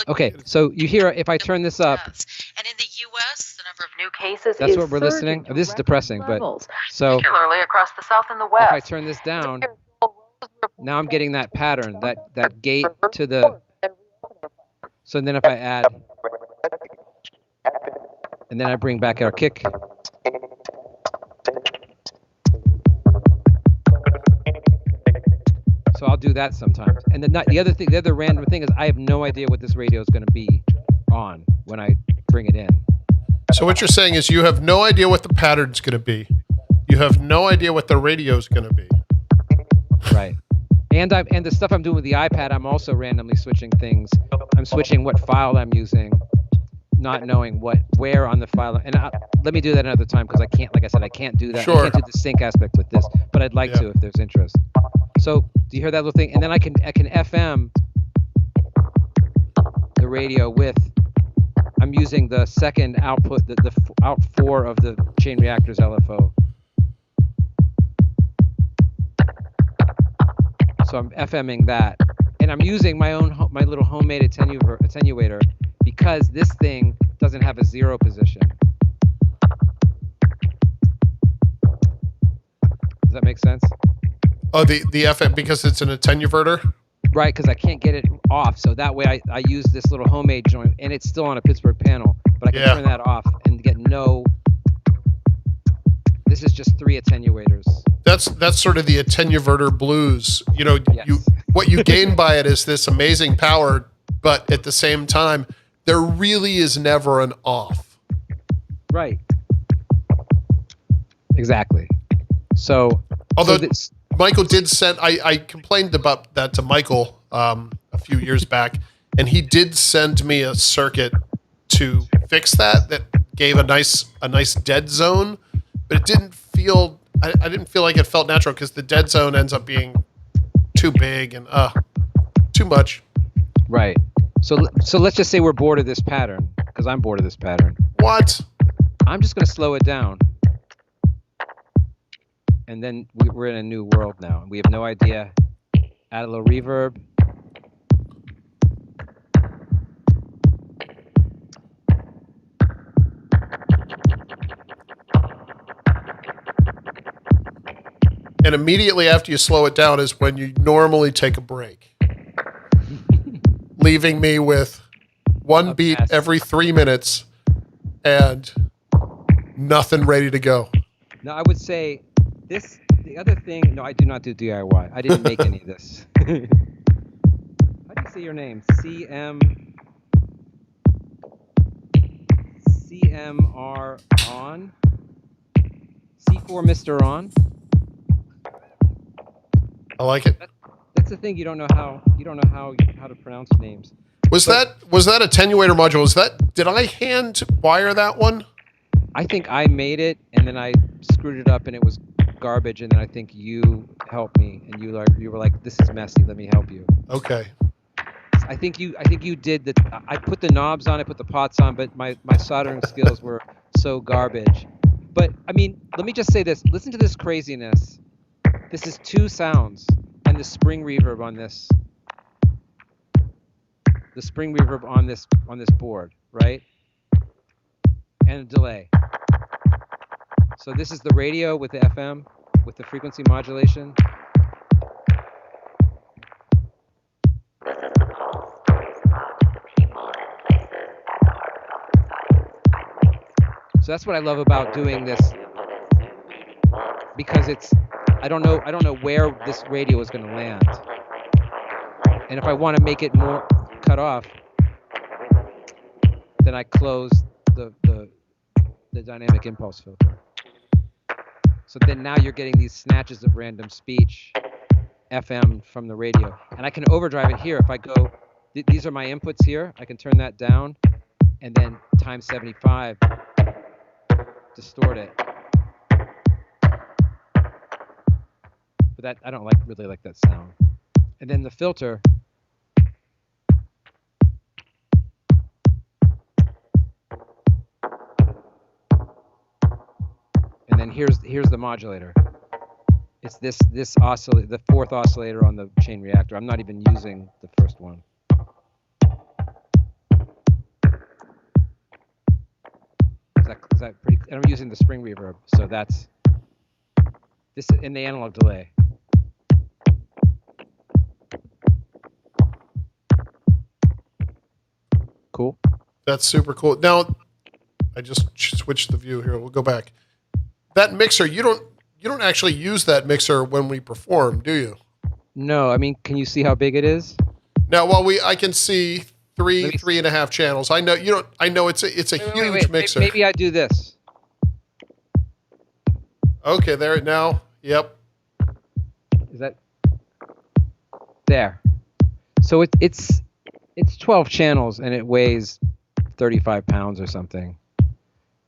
Okay, so you hear if I turn this up. And in the U.S., the number of new cases that's what we're listening. This is depressing, but so particularly across the South and the West. If I turn this down, now I'm getting that pattern, that gate to the. So then if I add, and then I bring back our kick. So I'll do that sometimes. And then the other random thing is I have no idea what this radio is going to be on when I bring it in. So what you're saying is you have no idea what the pattern's going to be. You have no idea what the radio's going to be. Right. And the stuff I'm doing with the iPad, I'm also randomly switching things. I'm switching what file I'm using, not knowing where on the file. And let me do that another time because I can't, like I said, I can't do that. Sure. I can't do the sync aspect with this, but I'd like to if there's interest. So do you hear that little thing? And then I can FM the radio with. I'm using the second output, the out 4 of the chain reactors LFO. So I'm FMing that, and I'm using my little homemade attenuator because this thing doesn't have a 0 position. Does that make sense? Oh, the FM because it's an attenuverter? Right, because I can't get it off. So that way I use this little homemade joint, and it's still on a Pittsburgh panel, but I can turn that off and get no. This is just 3 attenuators. That's sort of the attenuverter blues. You know, yes. What you gain by it is this amazing power, but at the same time, there really is never an off. Right. Exactly. So, although Michael did send, I complained about that to Michael a few years back, and he did send me a circuit to fix that gave a nice dead zone, but it didn't feel. I didn't feel like it felt natural because the dead zone ends up being too big and too much. Right. So let's just say we're bored of this pattern because I'm bored of this pattern. What? I'm just going to slow it down. And then we're in a new world now. We have no idea Add a little reverb. And immediately after you slow it down is when you normally take a break, leaving me with one beat every 3 minutes and nothing ready to go. No, I would say this. The other thing. No, I do not do DIY. I didn't make any of this. How do you say your name? CMR on. C4 Mr. On. I like it. That's the thing. You don't know how to pronounce names. Was that attenuator module? Did I hand wire that one? I think I made it and then I screwed it up and it was garbage, and then I think you helped me and you were like, this is messy, let me help you. Okay. I think you did the. I put the knobs on, I put the pots on, but my soldering skills were so garbage. But I mean, let me just say this. Listen to this craziness. This is 2 sounds and the spring reverb on this. The spring reverb on this board, right? And a delay. So this is the radio with the FM, with the frequency modulation. So that's what I love about doing this, because I don't know where this radio is going to land. And if I want to make it more cut off, then I close the dynamic impulse filter. So then now you're getting these snatches of random speech, FM from the radio. And I can overdrive it here. If I go, these are my inputs here. I can turn that down and then times 75, distort it. But that I don't really like that sound. And then the filter. And then here's the modulator. It's this oscillator, the 4th oscillator on the chain reactor. I'm not even using the first one. Is that pretty? And I'm using the spring reverb, so that's this in the analog delay. Cool. That's super cool. Now, I just switched the view here. We'll go back. That mixer, you don't actually use that mixer when we perform, do you? No, I mean, can you see how big it is? Now, I can see 3.5 channels. I know you don't. I know it's a huge mixer. Maybe I do this. Okay, there now. Yep. Is that there? So it's 12 channels and it weighs 35 pounds or something.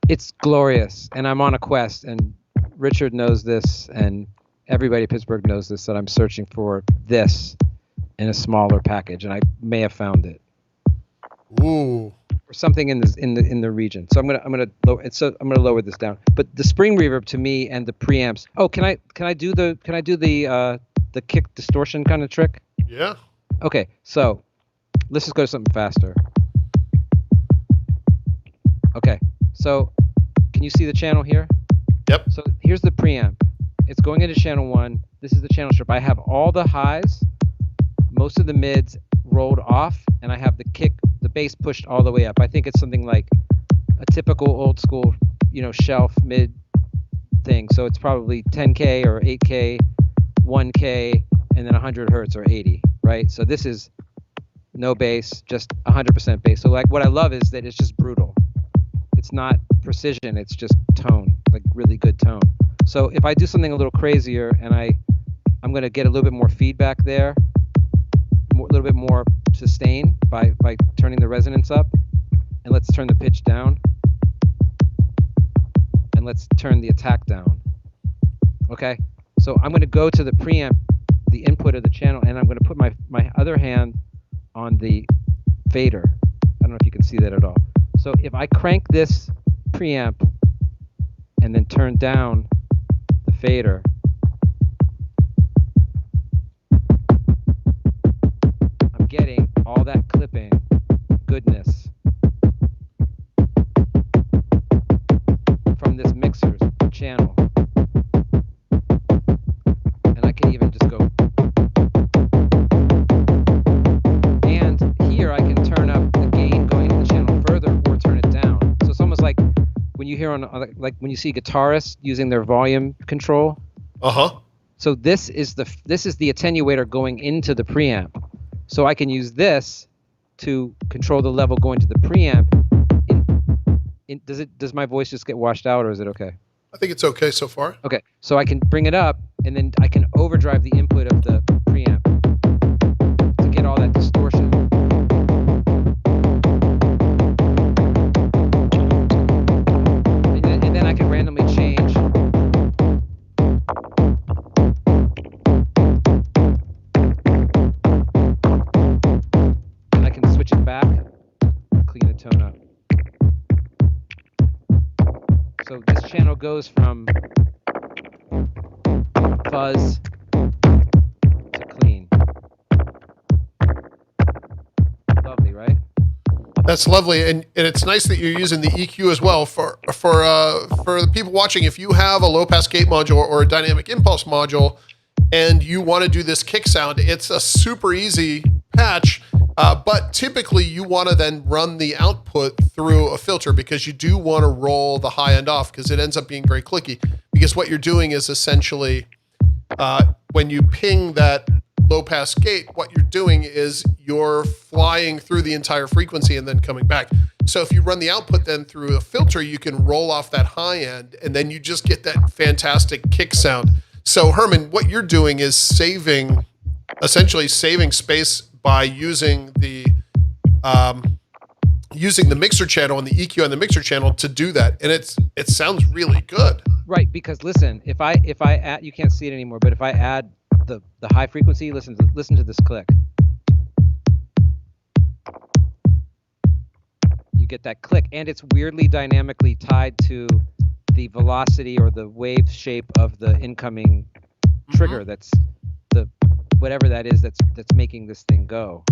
It's glorious, and I'm on a quest, and Richard knows this, and everybody in Pittsburgh knows this, that I'm searching for this in a smaller package, and I may have found it. Ooh. Or something in the region. So I'm gonna lower this down. But the spring reverb to me and the preamps. Oh, can I do the kick distortion kind of trick? Yeah. Okay, so let's just go to something faster. Okay, so can you see the channel here? Yep. So here's the preamp. It's going into channel 1. This is the channel strip. I have all the highs, most of the mids rolled off, and I have the bass pushed all the way up. I think it's something like a typical old school, shelf mid thing. So it's probably 10K or 8K, 1K, and then 100 hertz or 80, right? So this is no bass, just 100% bass. So like what I love is that it's just brutal. It's not precision, it's just tone, like really good tone. So if I do something a little crazier and I'm going to get a little bit more feedback there, a little bit more sustain by turning the resonance up, and let's turn the pitch down, and let's turn the attack down. Okay, so I'm going to go to the preamp, the input of the channel, and I'm going to put my other hand on the fader. I don't know if you can see that at all. So if I crank this preamp and then turn down the fader, preamping goodness from this mixer's channel. And I can even just go. And here I can turn up the gain going into the channel further or turn it down. So it's almost like when you hear like when you see guitarists using their volume control. Uh-huh. So this is the attenuator going into the preamp. So I can use this to control the level going to the preamp. Does my voice just get washed out, or is it okay? I think it's okay so far. Okay, so I can bring it up, and then I can overdrive the input of the preamp to get all that distortion. And then I can randomly change. And I can switch it back, clean the tone up. So this channel goes from fuzz to clean. Lovely, right? That's lovely, and it's nice that you're using the EQ as well. For the people watching, if you have a low pass gate module or a dynamic impulse module, and you want to do this kick sound, it's a super easy patch. But typically, you want to then run the output through a filter because you do want to roll the high end off because it ends up being very clicky. Because what you're doing is essentially when you ping that low pass gate, what you're doing is you're flying through the entire frequency and then coming back. So if you run the output then through a filter, you can roll off that high end and then you just get that fantastic kick sound. So Herman, what you're doing is essentially saving space by using the mixer channel and the EQ on the mixer channel to do that, and it sounds really good. Right, because listen, if I add, you can't see it anymore, but if I add the high frequency, listen to this click. You get that click, and it's weirdly dynamically tied to the velocity or the wave shape of the incoming trigger. That's the whatever that is that's making this thing go.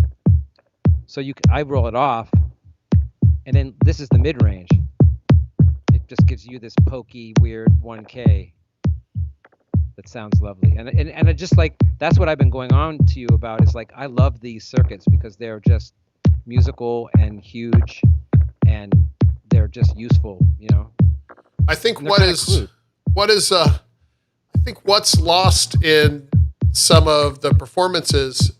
So I roll it off, and then this is the mid range. It just gives you this pokey, weird 1K that sounds lovely. And I just like, that's what I've been going on to you about, is like, I love these circuits because they're just musical and huge, and they're just useful, you know. I think what's lost in some of the performances,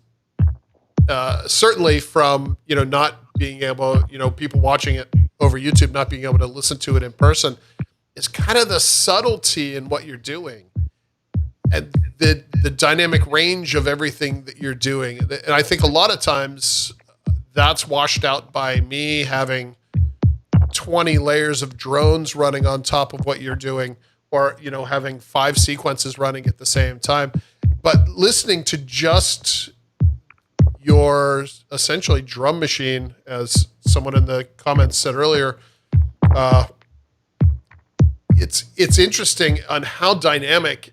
certainly from, not being able, people watching it over YouTube, not being able to listen to it in person, is kind of the subtlety in what you're doing and the dynamic range of everything that you're doing. And I think a lot of times that's washed out by me having 20 layers of drones running on top of what you're doing, or, having 5 sequences running at the same time. But listening to just your essentially drum machine, as someone in the comments said earlier, it's interesting on how dynamic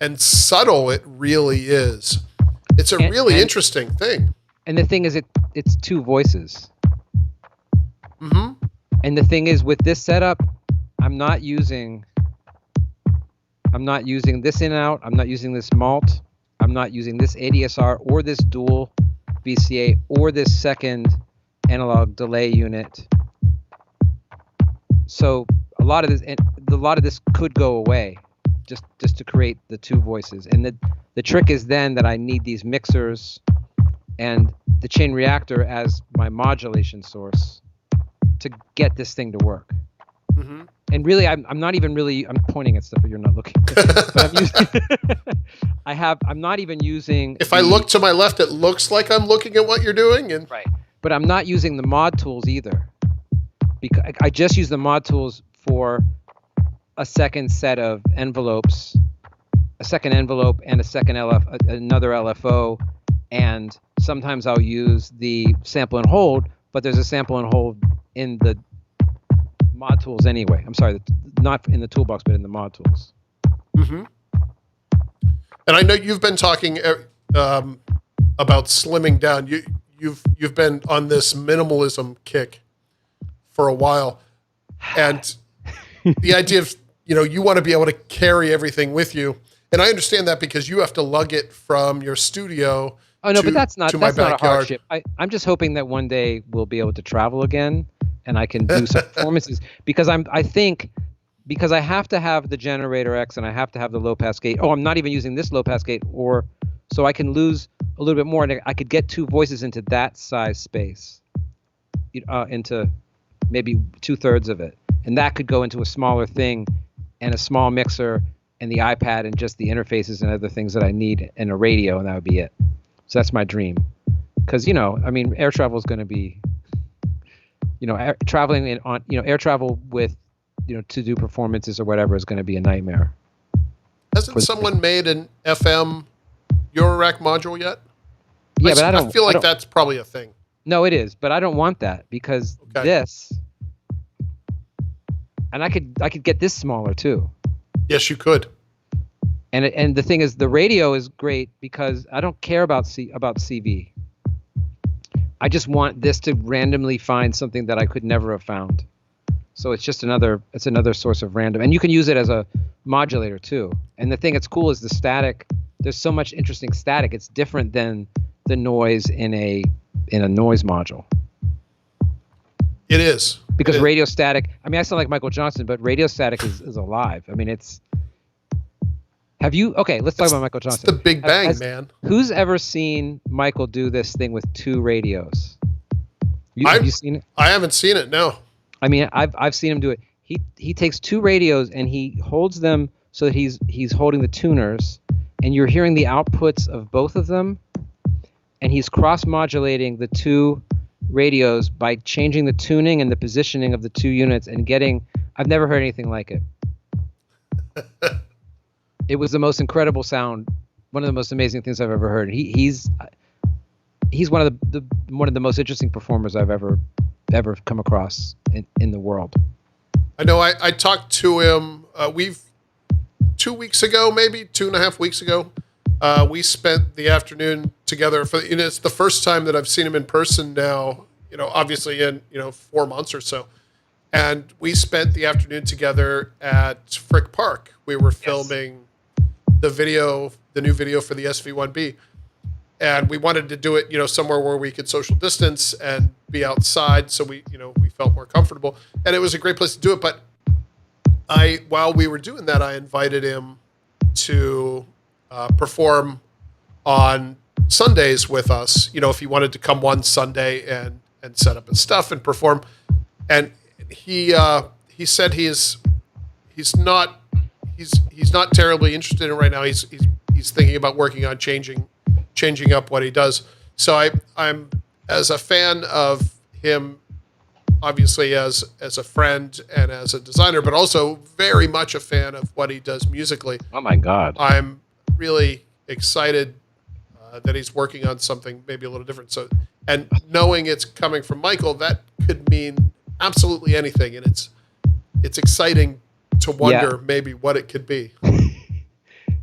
and subtle it really is. It's a really interesting thing. And the thing is, it's 2 voices. Mm-hmm. And the thing is, with this setup, I'm not using this in and out. I'm not using this malt. I'm not using this ADSR or this dual VCA or this second analog delay unit. So a lot of this could go away just to create the 2 voices. And the trick is then that I need these mixers and the chain reactor as my modulation source to get this thing to work. Mm-hmm. And really, I'm not even really, I'm pointing at stuff, but you're not looking. But I'm using, I'm not even using. If I look to my left, it looks like I'm looking at what you're doing. Right. But I'm not using the mod tools either. Because I just use the mod tools for a second set of envelopes, a second envelope and a second another LFO. And sometimes I'll use the sample and hold, but there's a sample and hold in the mod tools anyway. I'm sorry, not in the toolbox, but in the mod tools. Mm-hmm. And I know you've been talking about slimming down. you've been on this minimalism kick for a while, and the idea of you want to be able to carry everything with you, and I understand that because you have to lug it from your studio. Oh no, but that's not my not a backyard. hardship. I'm just hoping that one day we'll be able to travel again, and I can do some performances because I think because I have to have the generator X and I have to have the low pass gate. Oh, I'm not even using this low pass gate, or so I can lose a little bit more, and I could get two voices into that size space, into maybe 2/3 of it, and that could go into a smaller thing, and a small mixer, and the iPad, and just the interfaces and other things that I need, and a radio, and that would be it. So that's my dream, because air travel is going to be, traveling air travel with, to do performances or whatever is going to be a nightmare. Hasn't someone made an FM Eurorack module yet? Yeah, but I feel like that's probably a thing. No, it is, but I don't want that because this, and I could get this smaller too. Yes, you could. And the thing is, the radio is great because I don't care about CV. I just want this to randomly find something that I could never have found. So it's just another source of random, and you can use it as a modulator too. And the thing that's cool is the static. There's so much interesting static. It's different than the noise in a noise module. It is. Because radio static, I sound like Michael Johnson, but radio static is alive. Let's talk about Michael Johnson. It's the Big Bang, man. Who's ever seen Michael do this thing with two radios? Have you seen it? I haven't seen it, no. I've seen him do it. He takes two radios and he holds them so that he's holding the tuners, and you're hearing the outputs of both of them, and he's cross-modulating the two radios by changing the tuning and the positioning of the two units and getting. I've never heard anything like it. It was the most incredible sound, one of the most amazing things I've ever heard. He's one of the most interesting performers I've ever come across in the world. I know. I talked to him. 2 weeks ago, maybe 2.5 weeks ago. We spent the afternoon together. It's the first time that I've seen him in person now. Obviously in 4 months or so. And we spent the afternoon together at Frick Park. We were filming the new video for the SV1B. And we wanted to do it, somewhere where we could social distance and be outside. So we felt more comfortable, and it was a great place to do it. But while we were doing that, I invited him to perform on Sundays with us. If he wanted to come one Sunday and set up his stuff and perform. And he said he's not terribly interested in it right now. He's thinking about working on changing up what he does. So I'm as a fan of him, obviously as a friend and as a designer, but also very much a fan of what he does musically. Oh my God. I'm really excited that he's working on something maybe a little different. So, and knowing it's coming from Michael, that could mean absolutely anything. And it's exciting to wonder maybe what it could be.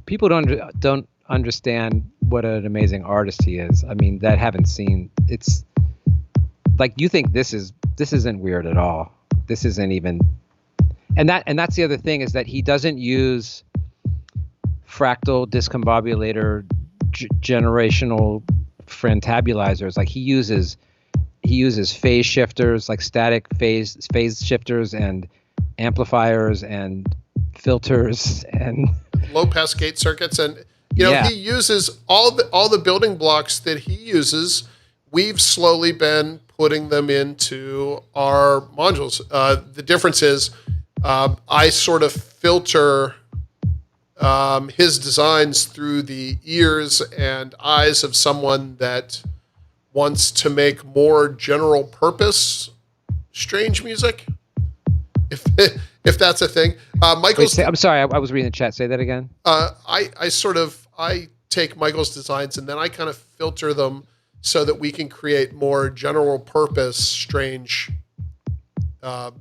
People don't understand what an amazing artist he is. That haven't seen. It's like you think this isn't weird at all. This isn't even, and that's the other thing is that he doesn't use fractal discombobulator generational fantabulizers. Like he uses phase shifters, like static phase shifters and amplifiers and filters and low pass gate circuits. And he uses all the building blocks that he uses. We've slowly been putting them into our modules. The difference is I sort of filter his designs through the ears and eyes of someone that wants to make more general purpose strange music, if that's a thing. Michael's. I'm sorry, I was reading the chat. Say that again. I take Michael's designs and then I kind of filter them so that we can create more general purpose strange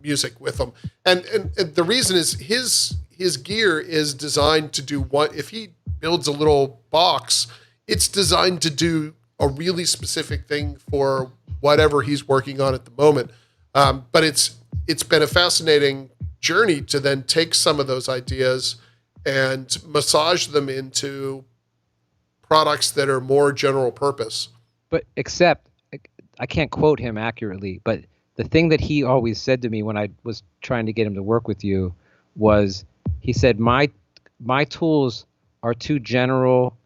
music with them. And the reason is his gear is designed to do what if he builds a little box, it's designed to do a really specific thing for whatever he's working on at the moment. But it's been a fascinating journey to then take some of those ideas and massage them into products that are more general purpose. But except, I can't quote him accurately, but the thing that he always said to me when I was trying to get him to work with you was, he said, my tools are too general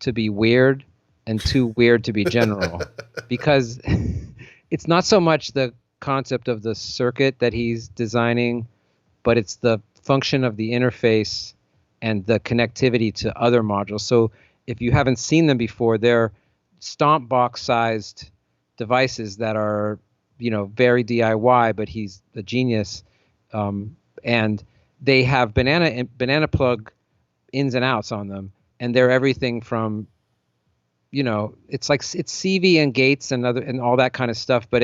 to be weird and too weird to be general. Because it's not so much the concept of the circuit that he's designing, but it's the function of the interface and the connectivity to other modules. So if you haven't seen them before, they're stomp box sized devices that are, very DIY, but he's a genius. And they have banana plug ins and outs on them. And they're everything from, it's CV and gates and all that kind of stuff, but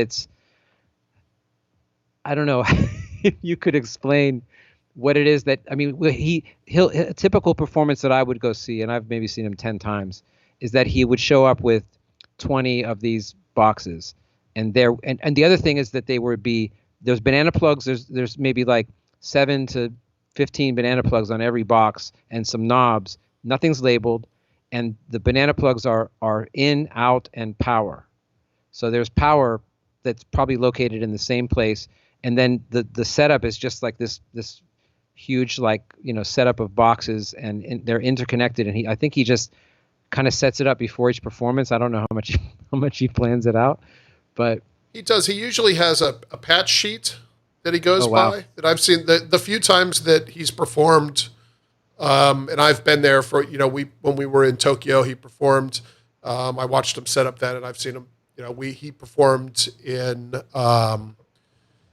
I don't know if you could explain what it is that, a typical performance that I would go see, and I've maybe seen him 10 times, is that he would show up with 20 of these boxes. And the other thing is that there's banana plugs. There's maybe like 7 to 15 banana plugs on every box and some knobs. Nothing's labeled. And the banana plugs are in, out, and power. So there's power that's probably located in the same place. And then the setup is just like this huge, setup of boxes, and they're interconnected. And I think he just kind of sets it up before each performance. I don't know how much he plans it out, but he does. He usually has a patch sheet that he goes by that I've seen. The few times that he's performed, and I've been there for, when we were in Tokyo, he performed. I watched him set up that, and I've seen him. He performed in.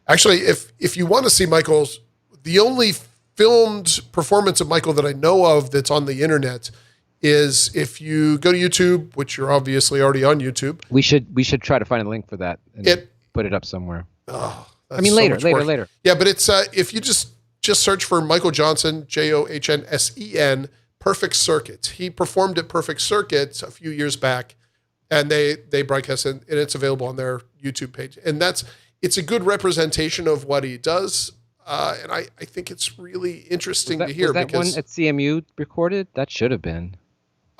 Actually, if you want to see Michael's, the only filmed performance of Michael that I know of that's on the internet is if you go to YouTube, which you're obviously already on YouTube. We should try to find a link for that and put it up somewhere. Oh, later. Yeah, but it's if you just search for Michael Johnson, Johnsen, Perfect Circuit. He performed at Perfect Circuit a few years back, and they broadcast it, and it's available on their YouTube page. And it's a good representation of what he does. And I think it's really interesting to hear. Was that because one at CMU recorded? That should have been.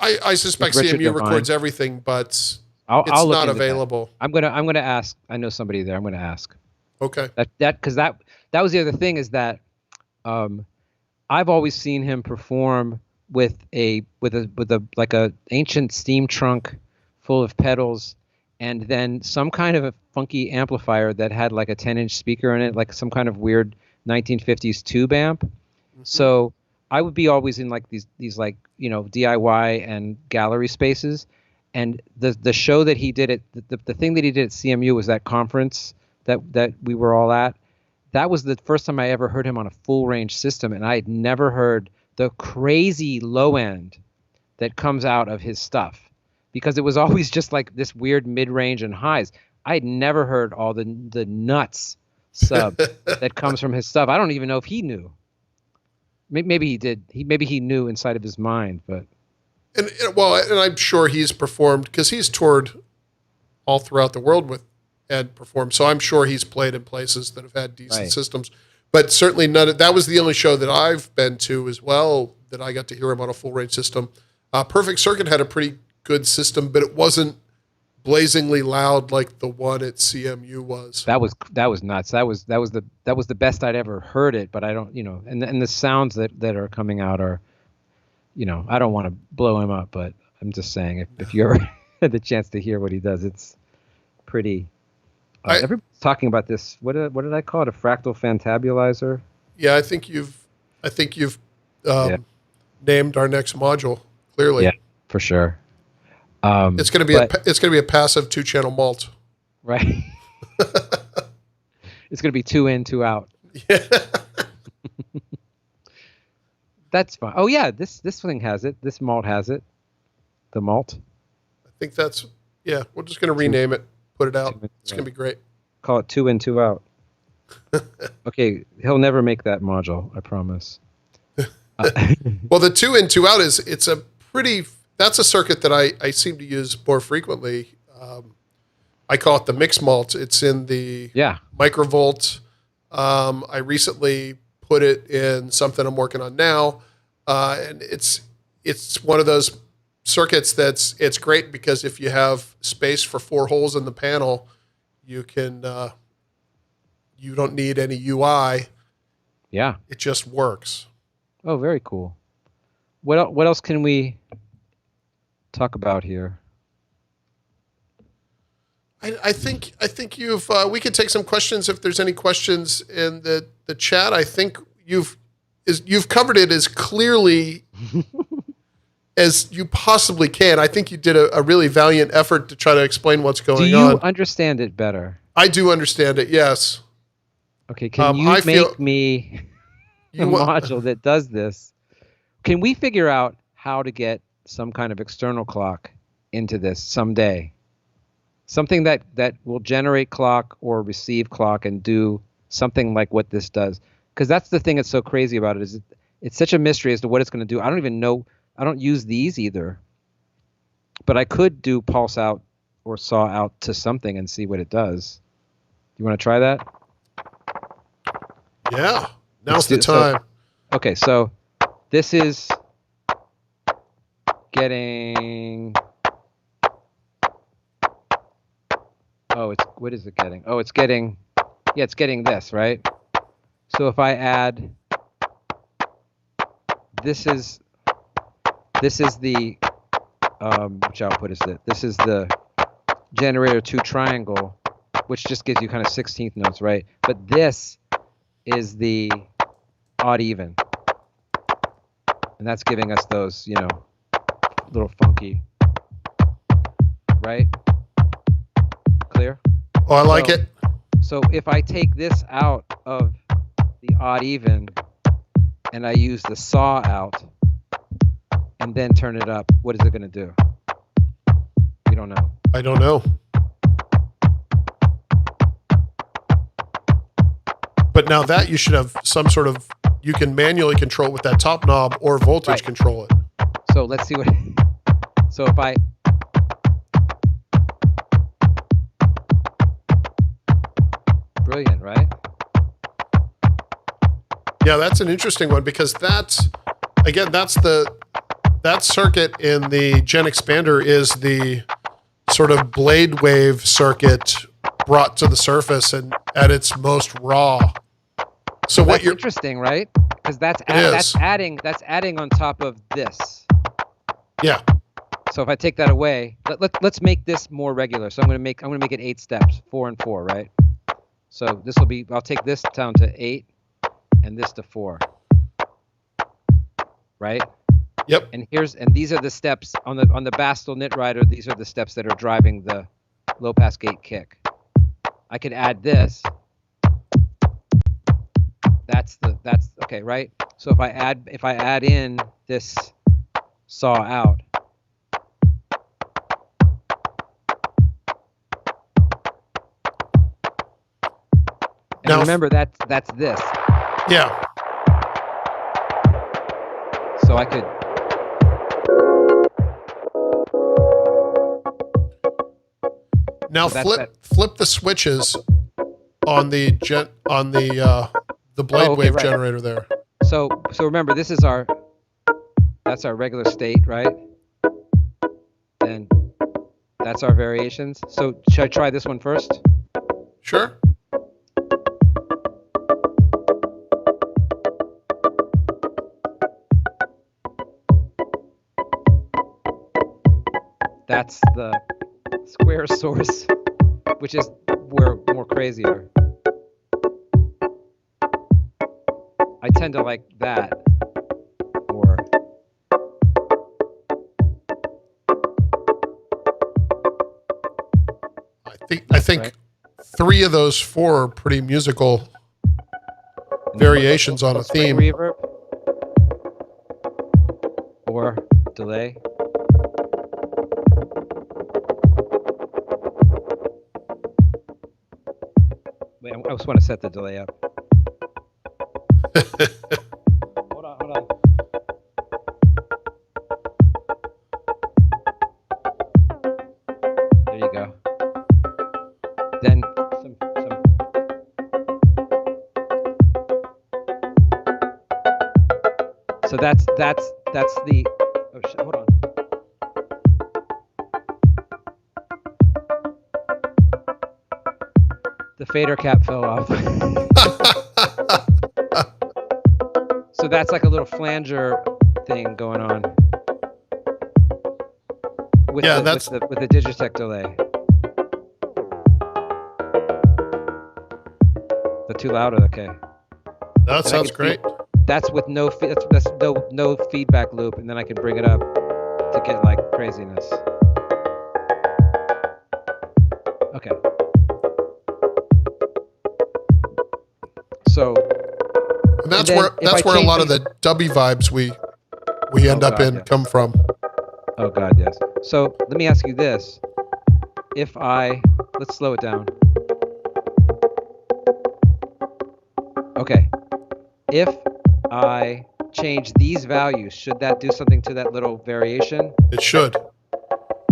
I suspect CMU records everything, but it's not available. I'm gonna ask. I know somebody there. I'm gonna ask. Okay. Because that was the other thing, is that I've always seen him perform with a like a ancient steam trunk full of pedals, and then some kind of a funky amplifier that had like a 10-inch speaker in it, like some kind of weird 1950s tube amp. Mm-hmm. So I would be always in like these like, DIY and gallery spaces. And the show that he did the thing that he did at CMU was that conference that we were all at. That was the first time I ever heard him on a full range system. And I had never heard the crazy low end that comes out of his stuff, because it was always just like this weird mid-range and highs. I had never heard all the nuts sub that comes from his stuff. I don't even know if he knew. Maybe he did. Maybe he knew inside of his mind, but. And I'm sure he's performed, because he's toured all throughout the world and performed. So I'm sure he's played in places that have had decent systems. But certainly that was the only show that I've been to as well that I got to hear him on a full range system. Perfect Circuit had a pretty good system, but it wasn't blazingly loud like the one at CMU was. That was nuts. That was the best I'd ever heard it. But I don't, and the sounds that are coming out are, I don't want to blow him up, but I'm just saying, if you ever had the chance to hear what he does, it's pretty. Everybody's talking about this. What did I call it? A fractal fantabulizer? Yeah, I think you've named our next module clearly. Yeah, for sure. It's going to be a passive 2-channel malt. Right. It's going to be 2 in, 2 out. Yeah. That's fine. Oh yeah, this thing has it. This malt has it. The malt. I think we're just going to rename it, put it out. It's going to be great. Call it 2 in, 2 out. Okay, he'll never make that module, I promise. Well, the 2 in, 2 out it's a pretty that's a circuit that I seem to use more frequently. I call it the mix malt. It's in the microvolt. I recently put it in something I'm working on now, and it's one of those circuits it's great because if you have space for 4 holes in the panel, you can you don't need any UI. Yeah, it just works. Oh, very cool. What else can we talk about here? I think you've we could take some questions if there's any questions in the chat. I think you've covered it as clearly as you possibly can. I think you did a really valiant effort to try to explain what's going on. Do you understand it better? I do understand it, yes. Okay, can you make me a module that does this? Can we figure out how to get some kind of external clock into this someday? Something that will generate clock or receive clock and do something like what this does. Because that's the thing that's so crazy about it, is it's such a mystery as to what it's going to do. I don't even know. I don't use these either. But I could do pulse out or saw out to something and see what it does. You want to try that? Yeah. Now's the time. Okay, so this is getting... Oh, what is it getting? Oh, it's getting this, right? So if I add, this is the, which output is it? This is the generator 2 triangle, which just gives you kind of 16th notes, right? But this is the odd even. And that's giving us those, little funky, right? Clear? Oh, I like it. So if I take this out of the odd even and I use the saw out and then turn it up, what is it going to do? We don't know. I don't know. But now that you should have some sort of, you can manually control with that top knob or voltage control it. So let's see what, so if I, brilliant, right? Yeah, that's an interesting one because that circuit in the Gen Expander is the sort of blade wave circuit brought to the surface and at its most raw. So that's interesting, right? Because that's adding on top of this. Yeah. So if I take that away, let's make this more regular. So I'm gonna make it 8 steps, 4 and 4, right? So this will be, I'll take this down to 8 and this to 4. Right? Yep. And these are the steps on the Bastel Knit Rider. These are the steps that are driving the low pass gate kick. I could add this. That's okay, right? So if I add in this saw out. And now, remember that's this. Yeah. So I could. Now flip the switches on the blade wave generator there. So remember, this is that's our regular state, right? And that's our variations. So should I try this one first? Sure. That's the square source, which is more crazier. I tend to like that more. I think 3 of those 4 are pretty musical variations on a theme. Reverb or delay. Wait, I just want to set the delay up. Hold on. So that's the. Oh shit! Hold on. The fader cap fell off. So that's like a little flanger thing going on. With Yeah, with the Digitech delay. The too loud? Okay. That sounds great. That's with no that's no feedback loop, and then I can bring it up to get like craziness. Okay. So. And that's where a lot of the dubby vibes we end up in come from. Oh God, yes. So let me ask you this: let's slow it down. Okay. If I change these values, should that do something to that little variation? It should.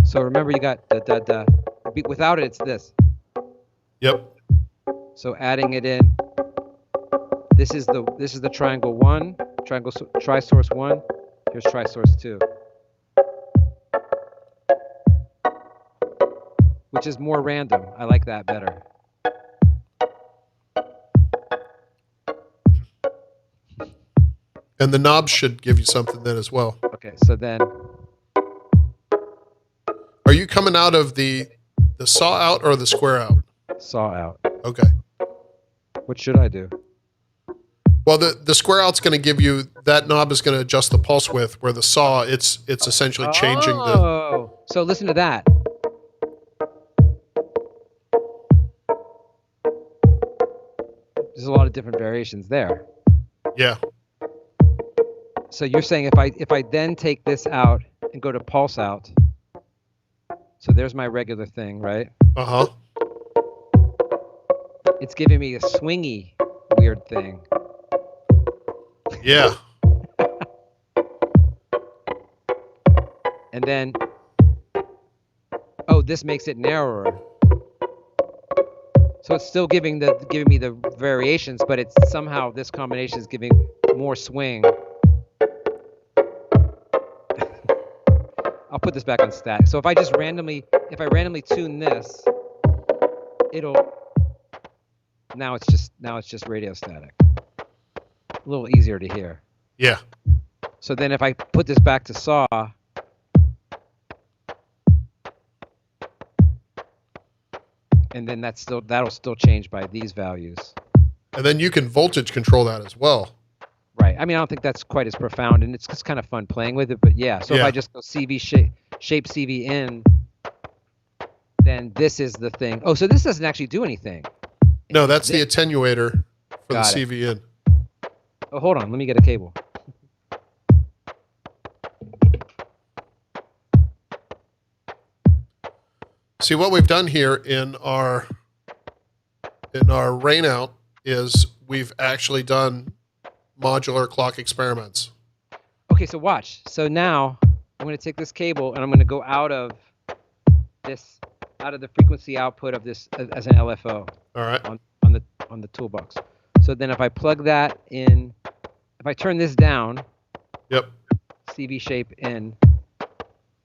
So remember, you got da da da. Without it, it's this. Yep. So adding it in. This is the triangle 1, tri-source 1. Here's tri-source 2. Which is more random. I like that better. And the knobs should give you something then as well. Okay, so then. Are you coming out of the saw out or the square out? Saw out. Okay. What should I do? Well, the square out's going to give you, that knob is going to adjust the pulse width, where the saw, it's essentially changing the... Oh, so listen to that. There's a lot of different variations there. Yeah. So you're saying if I then take this out and go to pulse out, so there's my regular thing, right? Uh-huh. It's giving me a swingy weird thing. Yeah. And then, oh, this makes it narrower. So it's still giving me the variations, but it's somehow this combination is giving more swing. I'll put this back on static. So if I randomly tune this, now it's just radio static. A little easier to hear. Yeah. So then if I put this back to saw, and then that'll still change by these values. And then you can voltage control that as well. Right. I mean, I don't think that's quite as profound, and it's just kind of fun playing with it. But yeah. So if I just go CV shape CV in, then this is the thing. Oh, so this doesn't actually do anything. No, that's the attenuator for the CV in. Oh, hold on. Let me get a cable. See, what we've done here in our rain out is we've actually done modular clock experiments. Okay, so watch. So now I'm going to take this cable and I'm going to go out of the frequency output of this as an LFO. All right. On the toolbox. So then if I plug that in, if I turn this down, yep, CV shape in,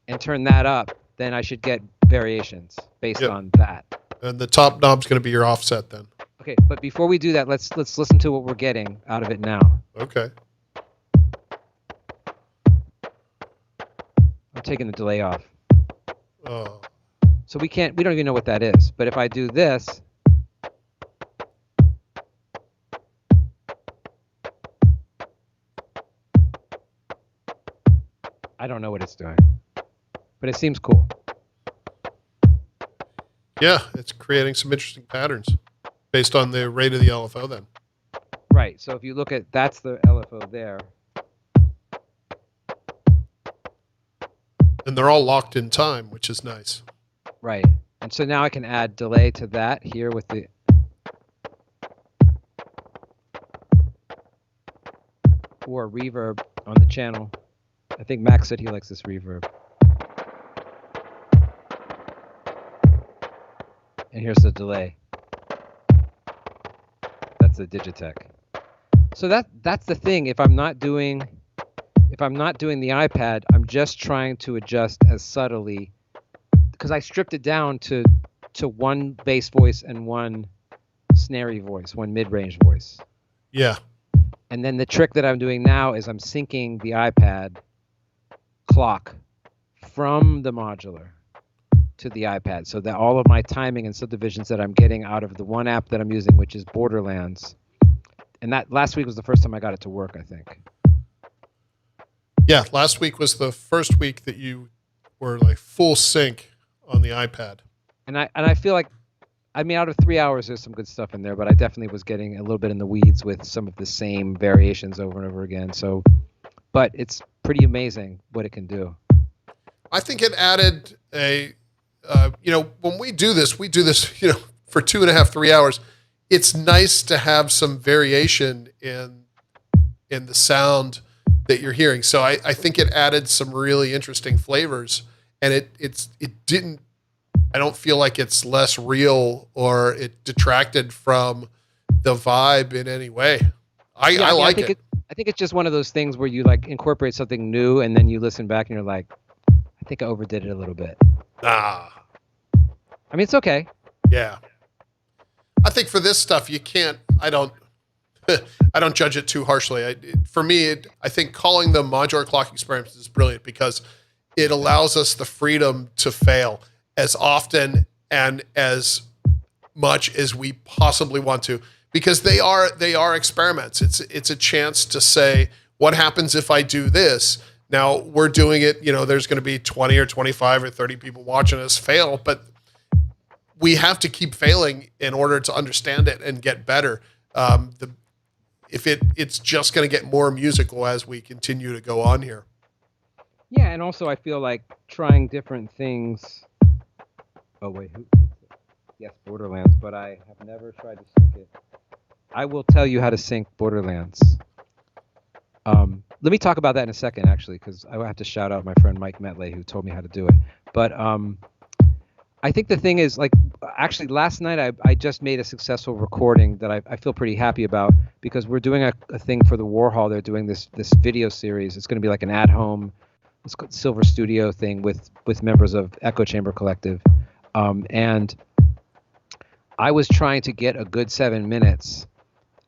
and turn that up, then I should get variations based on that. And the top knob's going to be your offset then. Okay, but before we do that, let's listen to what we're getting out of it now. Okay. I'm taking the delay off. Oh. So we don't even know what that is. But if I do this, I don't know what it's doing, but it seems cool. Yeah, it's creating some interesting patterns based on the rate of the LFO then. Right, so if you look at, that's the LFO there. And they're all locked in time, which is nice. Right, and so now I can add delay to that here with the... or reverb on the channel. I think Max said he likes this reverb. And here's the delay. That's the Digitech. So that's the thing. If I'm not doing, if I'm not doing the iPad, I'm just trying to adjust as subtly, because I stripped it down to one bass voice and one snarey voice, one mid-range voice. Yeah. And then the trick that I'm doing now is I'm syncing the iPad clock from the modular to the iPad, so that all of my timing and subdivisions that I'm getting out of the one app that I'm using, which is Borderlands, and that last week was the first time I got it to work, I think. Yeah, last week was the first week that you were like full sync on the iPad. And I feel like, I mean, out of 3 hours, there's some good stuff in there, but I definitely was getting a little bit in the weeds with some of the same variations over and over again. So, but it's pretty amazing what it can do. I think it added a, when we do this, for 2.5, 3 hours. It's nice to have some variation in the sound that you're hearing. So I think it added some really interesting flavors, and it didn't, I don't feel like it's less real or it detracted from the vibe in any way. I like it. I think it's just one of those things where you like incorporate something new and then you listen back and you're like, I think I overdid it a little bit. I mean, it's okay. Yeah. I think for this stuff, you can't, I don't judge it too harshly. For me, I think calling them modular clock experiments is brilliant because it allows us the freedom to fail as often and as much as we possibly want to, because they are experiments. It's a chance to say, what happens if I do this? Now we're doing it, there's going to be 20 or 25 or 30 people watching us fail, but we have to keep failing in order to understand it and get better. It's just going to get more musical as we continue to go on here. Yeah, and also I feel like trying different things. Oh wait, yes, Borderlands, but I have never tried to sync it. I will tell you how to sync Borderlands. Let me talk about that in a second, actually, because I have to shout out my friend Mike Metley, who told me how to do it. But I think the thing is, like, actually last night I just made a successful recording that I feel pretty happy about, because we're doing a thing for the Warhol. They're doing this video series. It's going to be like an at-home Silver Studio thing with members of Echo Chamber Collective. And I was trying to get a good 7 minutes,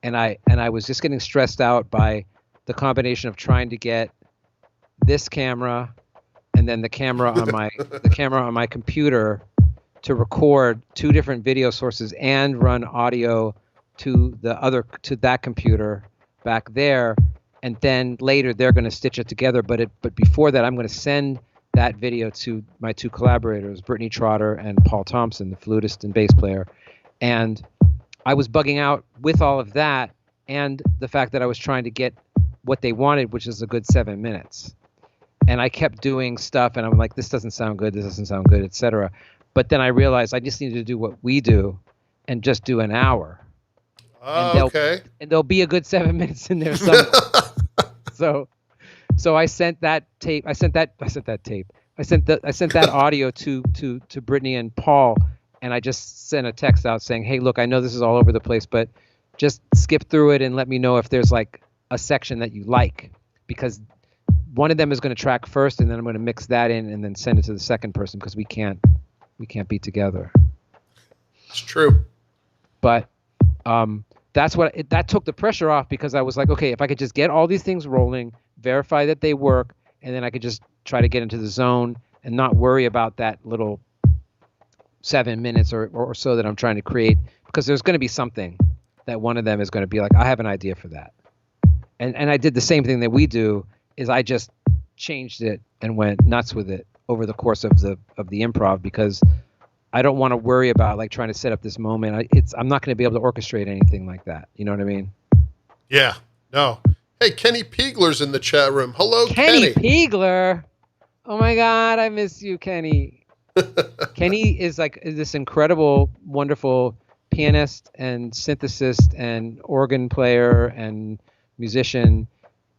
and I was just getting stressed out by the combination of trying to get this camera and then the camera on my computer to record two different video sources and run audio to that computer back there, and then later they're going to stitch it together. But before that, I'm going to send that video to my two collaborators, Brittany Trotter and Paul Thompson, the flutist and bass player. And I was bugging out with all of that and the fact that I was trying to get what they wanted, which is a good 7 minutes. And I kept doing stuff, and I'm like, this doesn't sound good, etc. But then I realized I just needed to do what we do and just do an hour. Okay. And there'll be a good 7 minutes in there somewhere. So I sent that tape. I sent that audio to Brittany and Paul, and I just sent a text out saying, hey, look, I know this is all over the place, but just skip through it and let me know if there's like a section that you like, because one of them is going to track first, and then I'm going to mix that in and then send it to the second person, because we can't be together. It's true. But that took the pressure off, because I was like, okay, if I could just get all these things rolling, verify that they work, and then I could just try to get into the zone and not worry about that little 7 minutes or so that I'm trying to create, because there's going to be something that one of them is going to be like, I have an idea for that. And I did the same thing that we do, is I just changed it and went nuts with it over the course of the improv, because I don't want to worry about like trying to set up this moment. I'm not going to be able to orchestrate anything like that. You know what I mean? Yeah. No. Hey, Kenny Piegler's in the chat room. Hello, Kenny. Kenny Piegler. Oh my God, I miss you, Kenny. Kenny is like this incredible, wonderful pianist and synthesist and organ player and musician.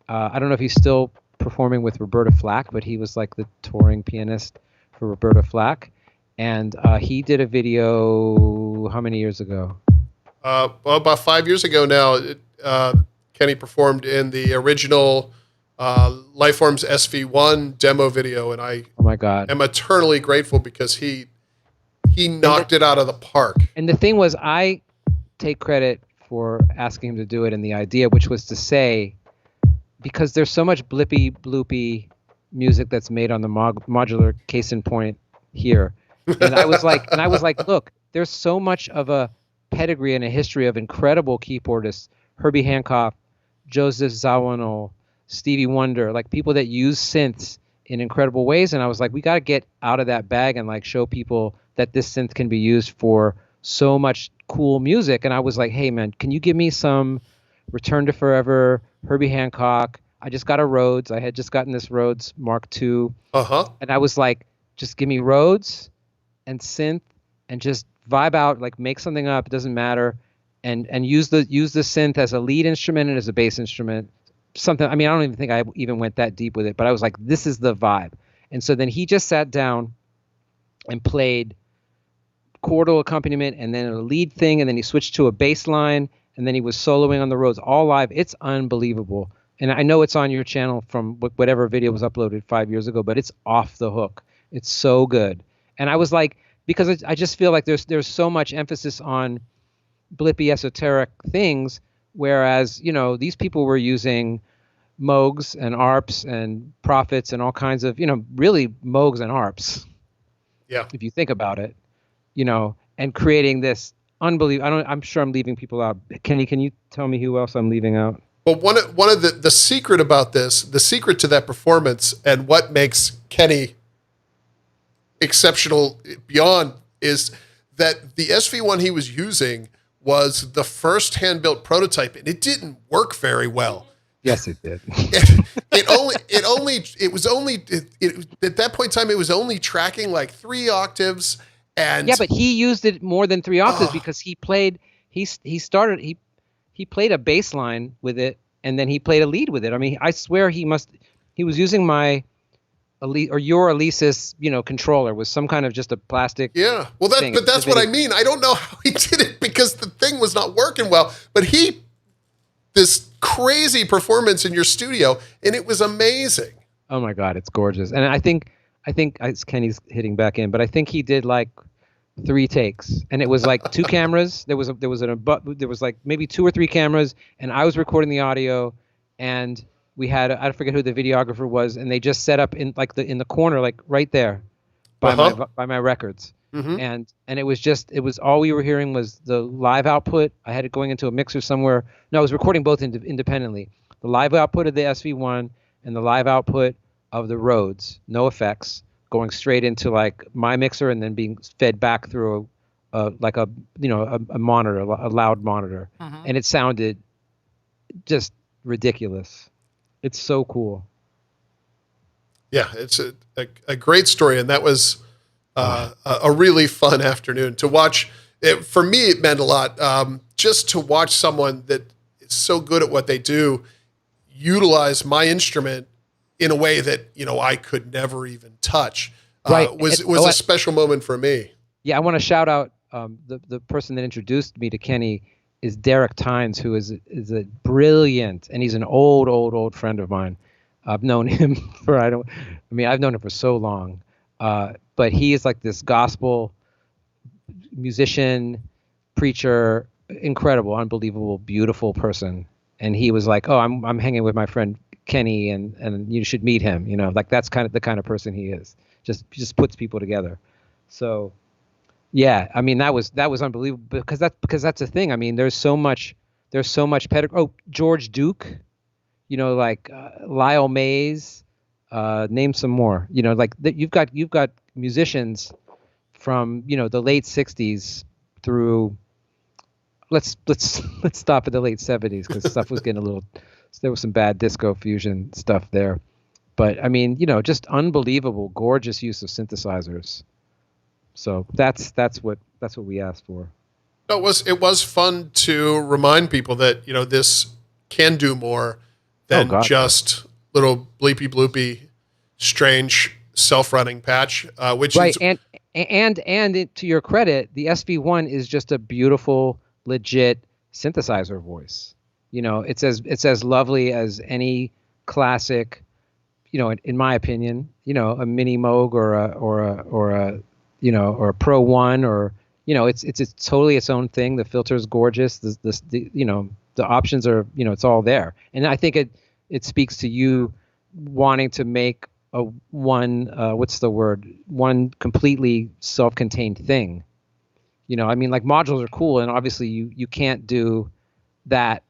I don't know if he's still performing with Roberta Flack, but he was like the touring pianist for Roberta Flack. And he did a video, how many years ago? Well, about 5 years ago now. Kenny performed in the original Lifeform's SV1 demo video, and I Oh my God. am eternally grateful because he knocked it out of the park. And the thing was, I take credit for asking him to do it, and the idea, which was to say, because there's so much blippy bloopy music that's made on the modular case in point here, and I was like, look, there's so much of a pedigree and a history of incredible keyboardists, Herbie Hancock, Joseph Zawinul, Stevie Wonder, like people that use synths in incredible ways. And I was like, we got to get out of that bag and like show people that this synth can be used for so much cool music. And I was like, hey man, can you give me some Return to Forever, Herbie Hancock? I just got a Rhodes. I had just gotten this Rhodes Mark II. And I was like, just give me Rhodes and synth and just vibe out, like make something up. It doesn't matter. And use the synth as a lead instrument and as a bass instrument. Something, I mean, I don't even think I even went that deep with it, but I was like, this is the vibe. And so then he just sat down and played chordal accompaniment and then a lead thing, and then he switched to a bass line, and then he was soloing on the Rhodes all live. It's unbelievable. And I know it's on your channel from whatever video was uploaded 5 years ago, but it's off the hook. It's so good. And I was like, because I just feel like there's so much emphasis on blippy esoteric things, whereas, you know, these people were using Moogs and ARPs and Prophets and all kinds of, you know, really Moogs and ARPs. Yeah. If you think about it, you know, and creating this unbelievable. I'm sure I'm leaving people out. Kenny, can you tell me who else I'm leaving out? Well, one of the secret about this, the secret to that performance and what makes Kenny exceptional beyond is that the SV1 he was using was the first hand-built prototype, and it didn't work very well. Yes, it did. It was only at that point in time, it was only tracking like 3 octaves. And yeah, but he used it more than 3 octaves because he played a bass line with it, and then he played a lead with it. I mean, I swear he was using my your Alesis, you know, controller was some kind of just a plastic. Yeah. Well, that's what I mean. I don't know how he did it because the thing was not working well, but this crazy performance in your studio, and it was amazing. Oh my God, it's gorgeous. And I think Kenny's hitting back in, but I think he did like 3 takes, and it was like 2 cameras. There was like maybe 2 or 3 cameras, and I was recording the audio, and we had I forget who the videographer was, and they just set up in the corner, like right there by my records. Mm-hmm. And it was all we were hearing was the live output. I had it going into a mixer somewhere. No, I was recording both independently. The live output of the SV1 and the live output of the Rhodes, no effects, going straight into like my mixer and then being fed back through a monitor, a loud monitor. Mm-hmm. And it sounded just ridiculous. It's so cool. Yeah, it's a great story, and that was a really fun afternoon to watch. For me, it meant a lot just to watch someone that is so good at what they do utilize my instrument in a way that, you know, I could never even touch. Right. Was a special moment for me. Yeah, I want to shout out the person that introduced me to Kenny is Derek Tynes, who is a brilliant, and he's an old friend of mine. I've known him I've known him for so long. But he is like this gospel musician, preacher, incredible, unbelievable, beautiful person. And he was like, "Oh, I'm hanging with my friend Kenny, and you should meet him." You know, like that's kind of the kind of person he is. Just puts people together. So, yeah, I mean that was unbelievable because that's the thing. I mean, there's so much pedigree. Oh, George Duke, you know, like Lyle Mays. Name some more. You know, like you've got musicians from, you know, the late 60s through. Let's stop at the late 70s because stuff was getting a little. There was some bad disco fusion stuff there, but I mean, you know, just unbelievable, gorgeous use of synthesizers. So that's what we asked for. It was fun to remind people that, you know, this can do more than just little bleepy bloopy, strange self-running patch, which right. is And to your credit, the SV1 is just a beautiful, legit synthesizer voice. You know, it's as lovely as any classic, in my opinion, a mini Moog or a Pro One, or it's totally its own thing. The filter is gorgeous. The options are, it's all there. And I think it speaks to you wanting to make one completely self-contained thing. Like modules are cool, and obviously you can't do that.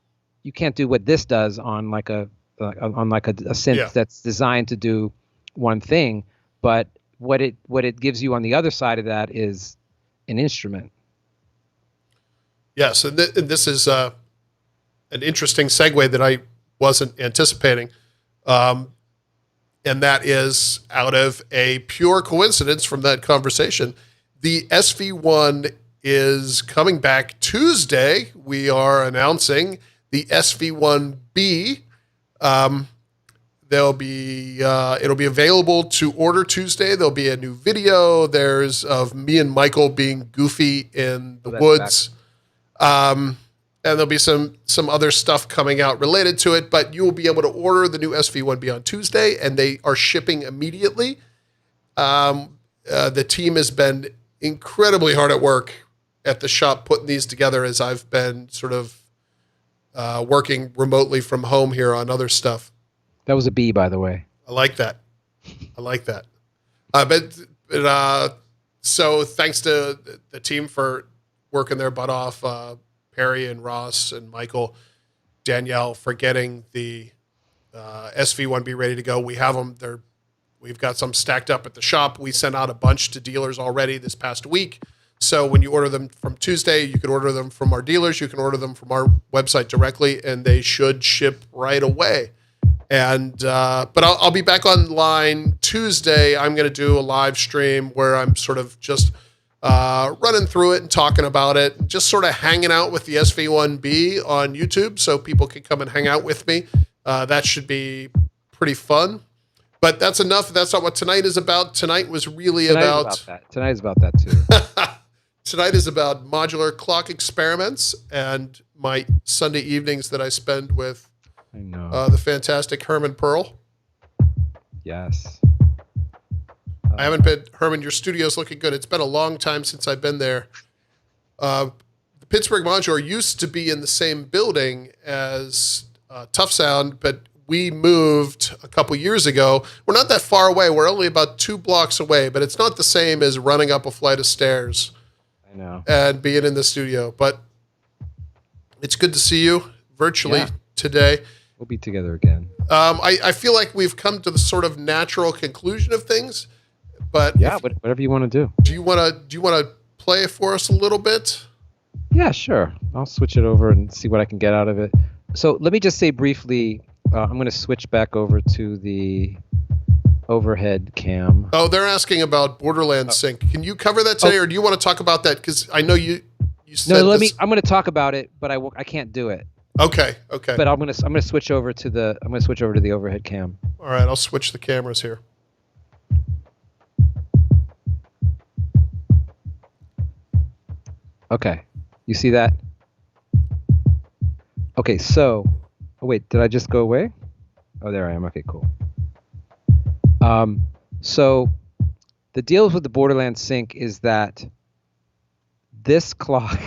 You can't do what this does on like a synth that's designed to do one thing. But what it gives you on the other side of that is an instrument. Yes, and this is an interesting segue that I wasn't anticipating. And that is, out of a pure coincidence from that conversation, the SV1 is coming back Tuesday. We are announcing the SV1B. It'll be available to order Tuesday. There'll be a new video. There's of me and Michael being goofy in the woods. And there'll be some other stuff coming out related to it, but you will be able to order the new SV1B on Tuesday, and they are shipping immediately. The team has been incredibly hard at work at the shop putting these together, as I've been sort of working remotely from home here on other stuff. That was a B, by the way. I like that. So thanks to the team for working their butt off, Perry and Ross and Michael, Danielle, for getting the SV1B ready to go. We have them. We've got some stacked up at the shop. We sent out a bunch to dealers already this past week. So when you order them from Tuesday, you can order them from our dealers. You can order them from our website directly, and they should ship right away. And but I'll be back online Tuesday. I'm going to do a live stream where I'm sort of just running through it and talking about it, just sort of hanging out with the SV1B on YouTube, so people can come and hang out with me. That should be pretty fun. But that's enough. That's not what tonight is about. Tonight was really about that. Tonight is about that too. Tonight is about modular clock experiments and my Sunday evenings that I spend with the fantastic Herman Pearl. Yes. I haven't been. Herman, your studio's looking good. It's been a long time since I've been there. The Pittsburgh Modular used to be in the same building as Tough Sound, but we moved a couple years ago. We're not that far away. We're only about 2 blocks away, but it's not the same as running up a flight of stairs. I know. And being in the studio. But it's good to see you virtually today. We'll be together again. I feel like we've come to the sort of natural conclusion of things. But whatever you want to do. Do you want to play for us a little bit? Yeah, sure. I'll switch it over and see what I can get out of it. So let me just say briefly, I'm going to switch back over to the overhead cam. Oh, they're asking about Borderland Sync. Can you cover that today, or do you want to talk about that? Because I know you said I'm going to talk about it, but I can't do it. Okay. But I'm going to switch over to the overhead cam. All right, I'll switch the cameras here. Okay, you see that? Okay, so, wait, did I just go away? Oh, there I am. Okay, cool. So the deal with the Borderland Sync is that this clock,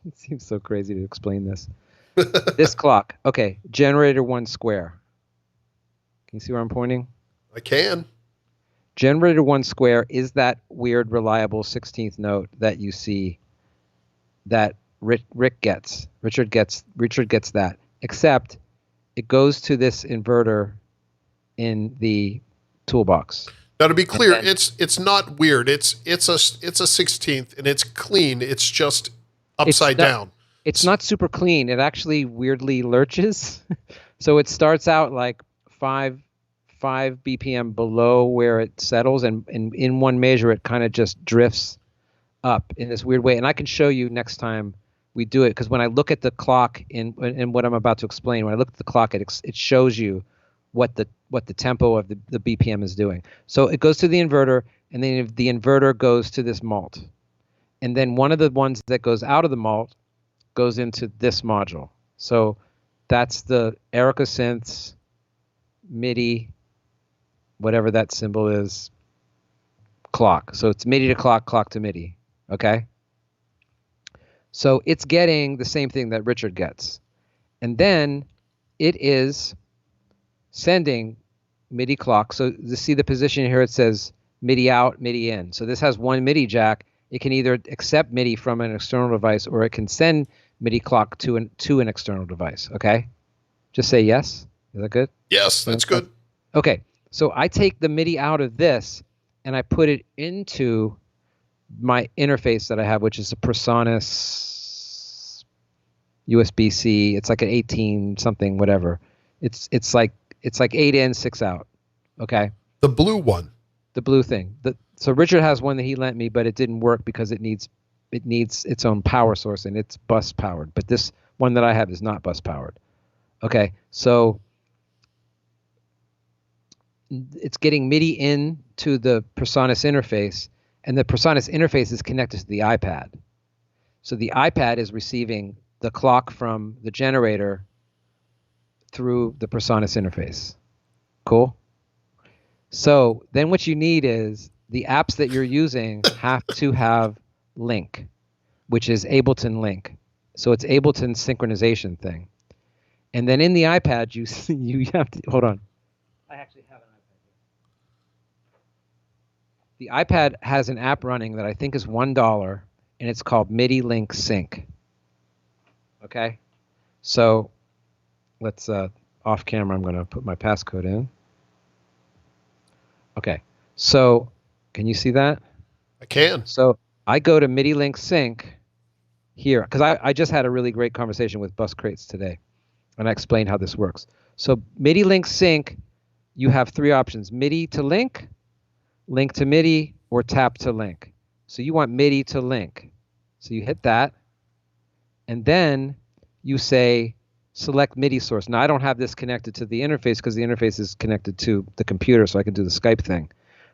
it seems so crazy to explain this. This clock, okay, generator 1 square. Can you see where I'm pointing? I can. Generator 1 square is that weird, reliable 16th note that you see that Richard gets that, except it goes to this inverter in the toolbox. Now, to be clear, it's not weird. It's a 16th, and it's clean. It's just upside down. It's not super clean. It actually weirdly lurches. So it starts out like 5 BPM below where it settles, and in one measure it kind of just drifts up in this weird way. And I can show you next time we do it, because when I look at the clock in what I'm about to explain, when I look at the clock, it shows you what the tempo of the BPM is doing. So it goes to the inverter, and then the inverter goes to this mult, and then one of the ones that goes out of the mult goes into this module. So that's the Erica Synths MIDI, whatever that symbol is, clock. So it's MIDI to clock, clock to MIDI. Okay? So it's getting the same thing that Richard gets. And then it is sending MIDI clock. So you see the position here, it says MIDI out, MIDI in. So this has one MIDI jack. It can either accept MIDI from an external device or it can send MIDI clock to an external device. Okay? Just say yes. Is that good? Yes, that's good. Okay. So I take the MIDI out of this and I put it into my interface that I have, which is a PreSonus USB-C. It's like an 18 something, whatever. It's like 8 in, 6 out. Okay. The blue one. The blue thing. So Richard has one that he lent me, but it didn't work because it needs its own power source and it's bus powered. But this one that I have is not bus powered. Okay. So it's getting MIDI in to the PreSonus interface, and the PreSonus interface is connected to the iPad. So the iPad is receiving the clock from the generator through the PreSonus interface. Cool? So then what you need is the apps that you're using have to have Link, which is Ableton Link. So it's Ableton synchronization thing. And then in the iPad, you have to, hold on. I actually have an iPad here. The iPad has an app running that I think is $1, and it's called MIDI Link Sync. Okay? So let's, off camera, I'm going to put my passcode in. Okay. So can you see that? I can. So I go to MIDI Link Sync here, because I just had a really great conversation with Bus Crates today, and I explained how this works. So MIDI Link Sync, you have 3 options: MIDI to link, link to MIDI, or tap to link. So you want MIDI to link. So you hit that, and then you say select MIDI source. Now I don't have this connected to the interface because the interface is connected to the computer, so I can do the Skype thing.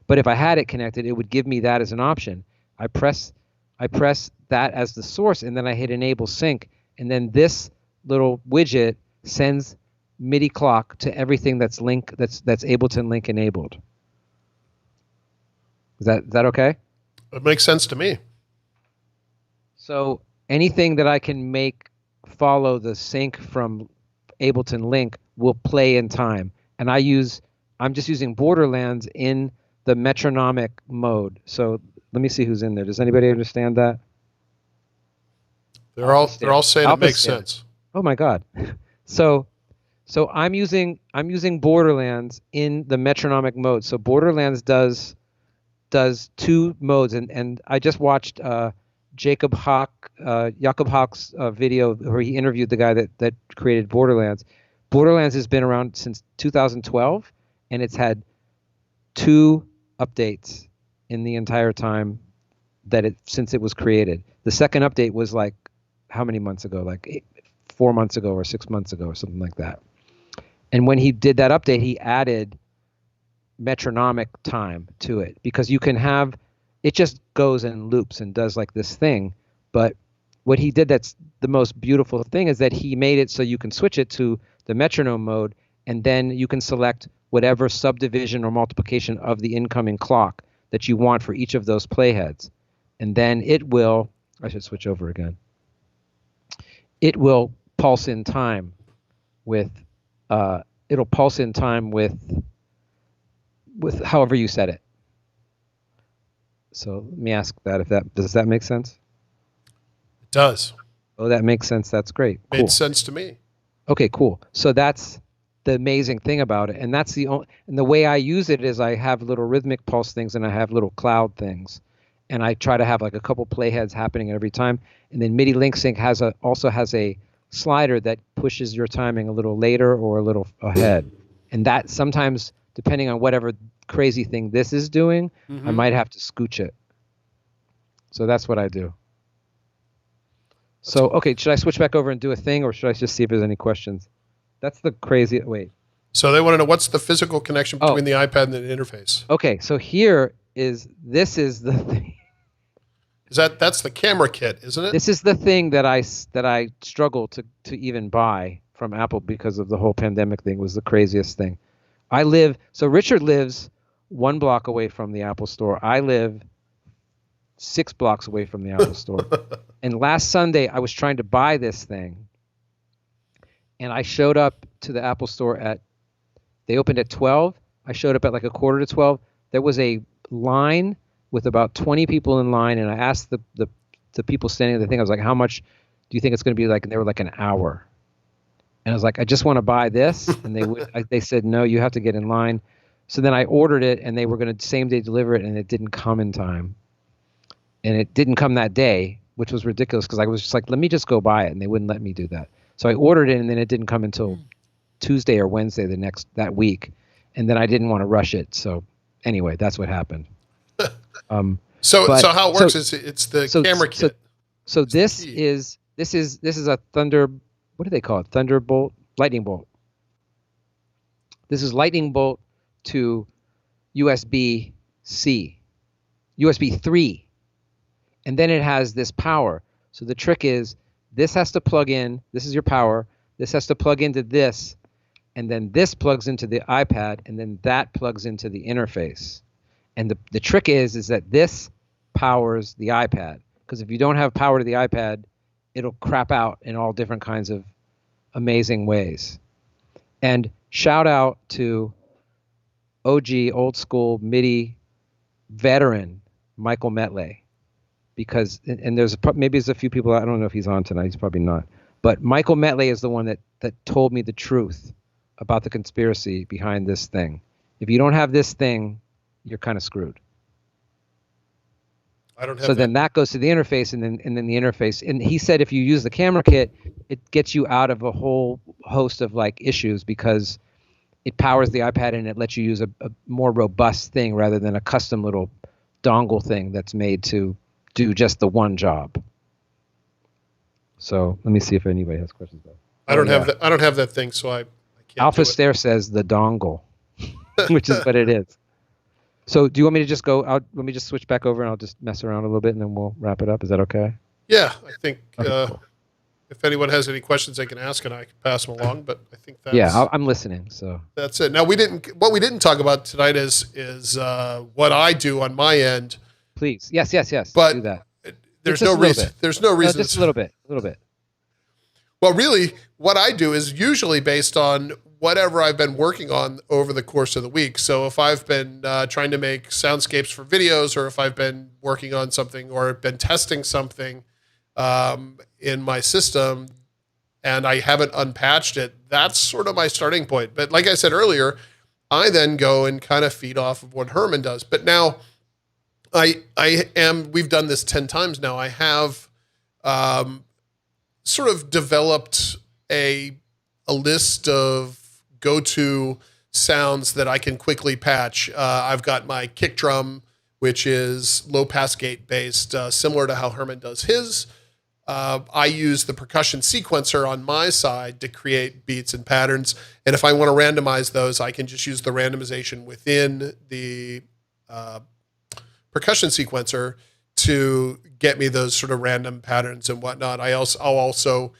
But if I had it connected, it would give me that as an option. I press that as the source, and then I hit enable sync, and then this little widget sends MIDI clock to everything that's Ableton Link enabled. Is that okay? It makes sense to me. So anything that I can make follow the sync from Ableton Link will play in time. And I'm just using Borderlands in the metronomic mode. So let me see who's in there. Does anybody understand that? They're all saying it makes sense. Oh my God. So I'm using Borderlands in the metronomic mode. So Borderlands does 2 modes, and I just watched Jacob Hock's video where he interviewed the guy that created Borderlands. Borderlands has been around since 2012, and it's had 2 updates in the entire time since it was created. The second update was like how many months ago? Like 4 months ago or 6 months ago or something like that. And when he did that update, he added metronomic time to it, because you can have it just goes in loops and does like this thing. But what he did that's the most beautiful thing is that he made it so you can switch it to the metronome mode, and then you can select whatever subdivision or multiplication of the incoming clock that you want for each of those playheads. And then I should switch over again. It will pulse in time with however you set it. So let me ask does that make sense? It does. Oh, that makes sense. That's great. Cool. Made sense to me. Okay, cool. So that's the amazing thing about it. And that's and the way I use it is I have little rhythmic pulse things and I have little cloud things. And I try to have like a couple playheads happening every time. And then MIDI Link Sync also has a slider that pushes your timing a little later or a little ahead. And that sometimes, depending on whatever crazy thing this is doing, I might have to scooch it. So that's what I do. So, okay, should I switch back over and do a thing, or should I just see if there's any questions? That's the crazy, wait. So they want to know what's the physical connection between the iPad and the interface. Okay, so this is the thing. That's the camera kit, isn't it? This is the thing that I struggle to even buy from Apple because of the whole pandemic thing. Was the craziest thing. So Richard lives 1 block away from the Apple store. I live 6 blocks away from the Apple store. And last Sunday, I was trying to buy this thing. And I showed up to the Apple store they opened at 12. I showed up at like 11:45. There was a line with about 20 people in line. And I asked the people standing at the thing, I was like, how much do you think it's going to be like? And they were like an hour. And I was like, I just want to buy this. And they said, no, you have to get in line. So then I ordered it, and they were going to same day deliver it, and it didn't come in time. And it didn't come that day, which was ridiculous because I was just like, let me just go buy it. And they wouldn't let me do that. So I ordered it, and then it didn't come until Tuesday or Wednesday that week. And then I didn't want to rush it. So anyway, that's what happened. So how it works is it's the camera kit. So this is a what do they call it? Thunderbolt, lightning bolt. This is lightning bolt to USB-C, USB 3. And then it has this power. So the trick is this has to plug in. This is your power. This has to plug into this. And then this plugs into the iPad. And then that plugs into the interface. And the trick is that this powers the iPad. Because if you don't have power to the iPad, it'll crap out in all different kinds of amazing ways. And shout out to OG, old school MIDI veteran, Michael Metley. Because, and maybe there's a few people, I don't know if he's on tonight, he's probably not. But Michael Metley is the one that told me the truth about the conspiracy behind this thing. If you don't have this thing, you're kind of screwed. I don't have so then that goes to the interface, and then the interface. And he said if you use the camera kit, it gets you out of a whole host of like issues because it powers the iPad and it lets you use a more robust thing rather than a custom little dongle thing that's made to do just the one job. So let me see if anybody has questions about it. I don't have that thing, so I can't. Alpha Stare says the dongle, which is what it is. So do you want me to just go out? Let me just switch back over and I'll just mess around a little bit and then we'll wrap it up. Is that okay? Yeah, I think Cool. If anyone has any questions they can ask and I can pass them along, but I think that's... Yeah, I'm listening, so... That's it. Now, what we didn't talk about tonight is what I do on my end. Please. Yes. But do that. There's no reason. There's no reason. Just a little bit. Well, really, what I do is usually based on whatever I've been working on over the course of the week. So if I've been trying to make soundscapes for videos, or if I've been working on something or been testing something in my system and I haven't unpatched it, that's sort of my starting point. But like I said earlier, I then go and kind of feed off of what Herman does. But now we've done this 10 times now. I have sort of developed a list of go-to sounds that I can quickly patch. I've got my kick drum, which is low pass gate based, similar to how Herman does his. I use the percussion sequencer on my side to create beats and patterns. And if I want to randomize those, I can just use the randomization within the percussion sequencer to get me those sort of random patterns and whatnot. I'll also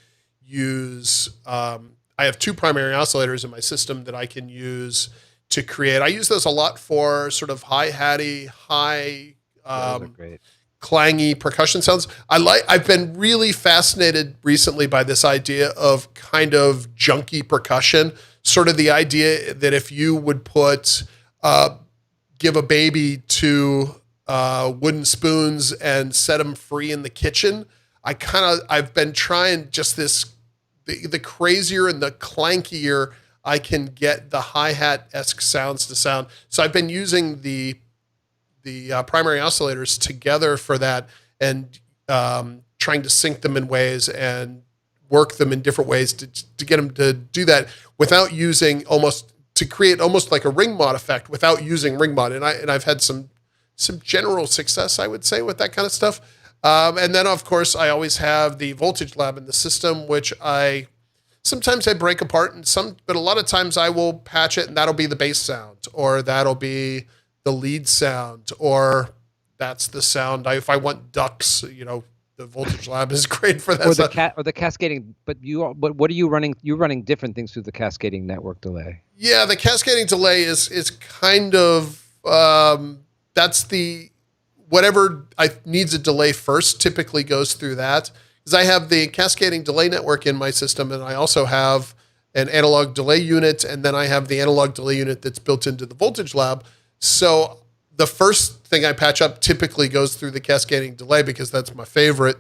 use, I have 2 primary oscillators in my system that I can use to create. I use those a lot for sort of hi-hatty, clangy percussion sounds. I've been really fascinated recently by this idea of kind of junky percussion, sort of the idea that if you would give a baby 2 wooden spoons and set them free in the kitchen, I've been trying just this, the crazier and the clankier I can get the hi-hat-esque sounds to sound. So I've been using the primary oscillators together for that and trying to sync them in ways and work them in different ways to get them to do that without using to create almost like a ring mod effect without using ring mod. And I've had some general success, I would say, with that kind of stuff. And then, of course, I always have the voltage lab in the system, which sometimes I break apart, but a lot of times I will patch it, and that'll be the bass sound, or that'll be the lead sound, or that's the sound. If I want ducks, the the voltage lab is great for that. Or the cascading. But what are you running? You're running different things through the cascading network delay. Yeah, the cascading delay is kind of that's the whatever needs a delay first typically goes through that, because I have the cascading delay network in my system, and I also have an analog delay unit, and then I have the analog delay unit that's built into the voltage lab. So the first thing I patch up typically goes through the cascading delay because that's my favorite,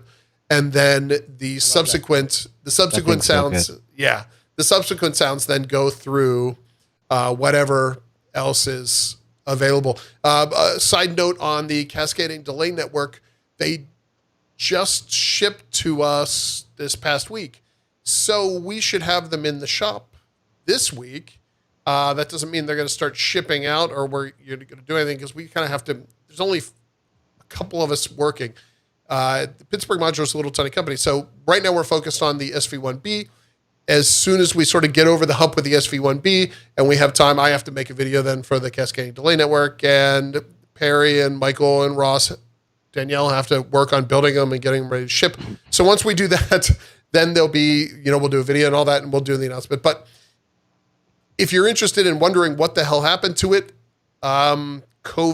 and then the subsequent sounds, the subsequent sounds then go through whatever else is available. Side note on the cascading delay network, they just shipped to us this past week, so we should have them in the shop this week. That doesn't mean they're going to start shipping out or you're going to do anything, because we kind of have to. There's only a couple of us working. The Pittsburgh Modular is a little tiny company, so right now we're focused on the SV1B. As soon as we sort of get over the hump with the SV1B and we have time, I have to make a video then for the cascading delay network, and Perry and Michael and Ross, Danielle have to work on building them and getting them ready to ship. So once we do that, then there'll be, we'll do a video and all that, and we'll do the announcement. But if you're interested in wondering what the hell happened to it,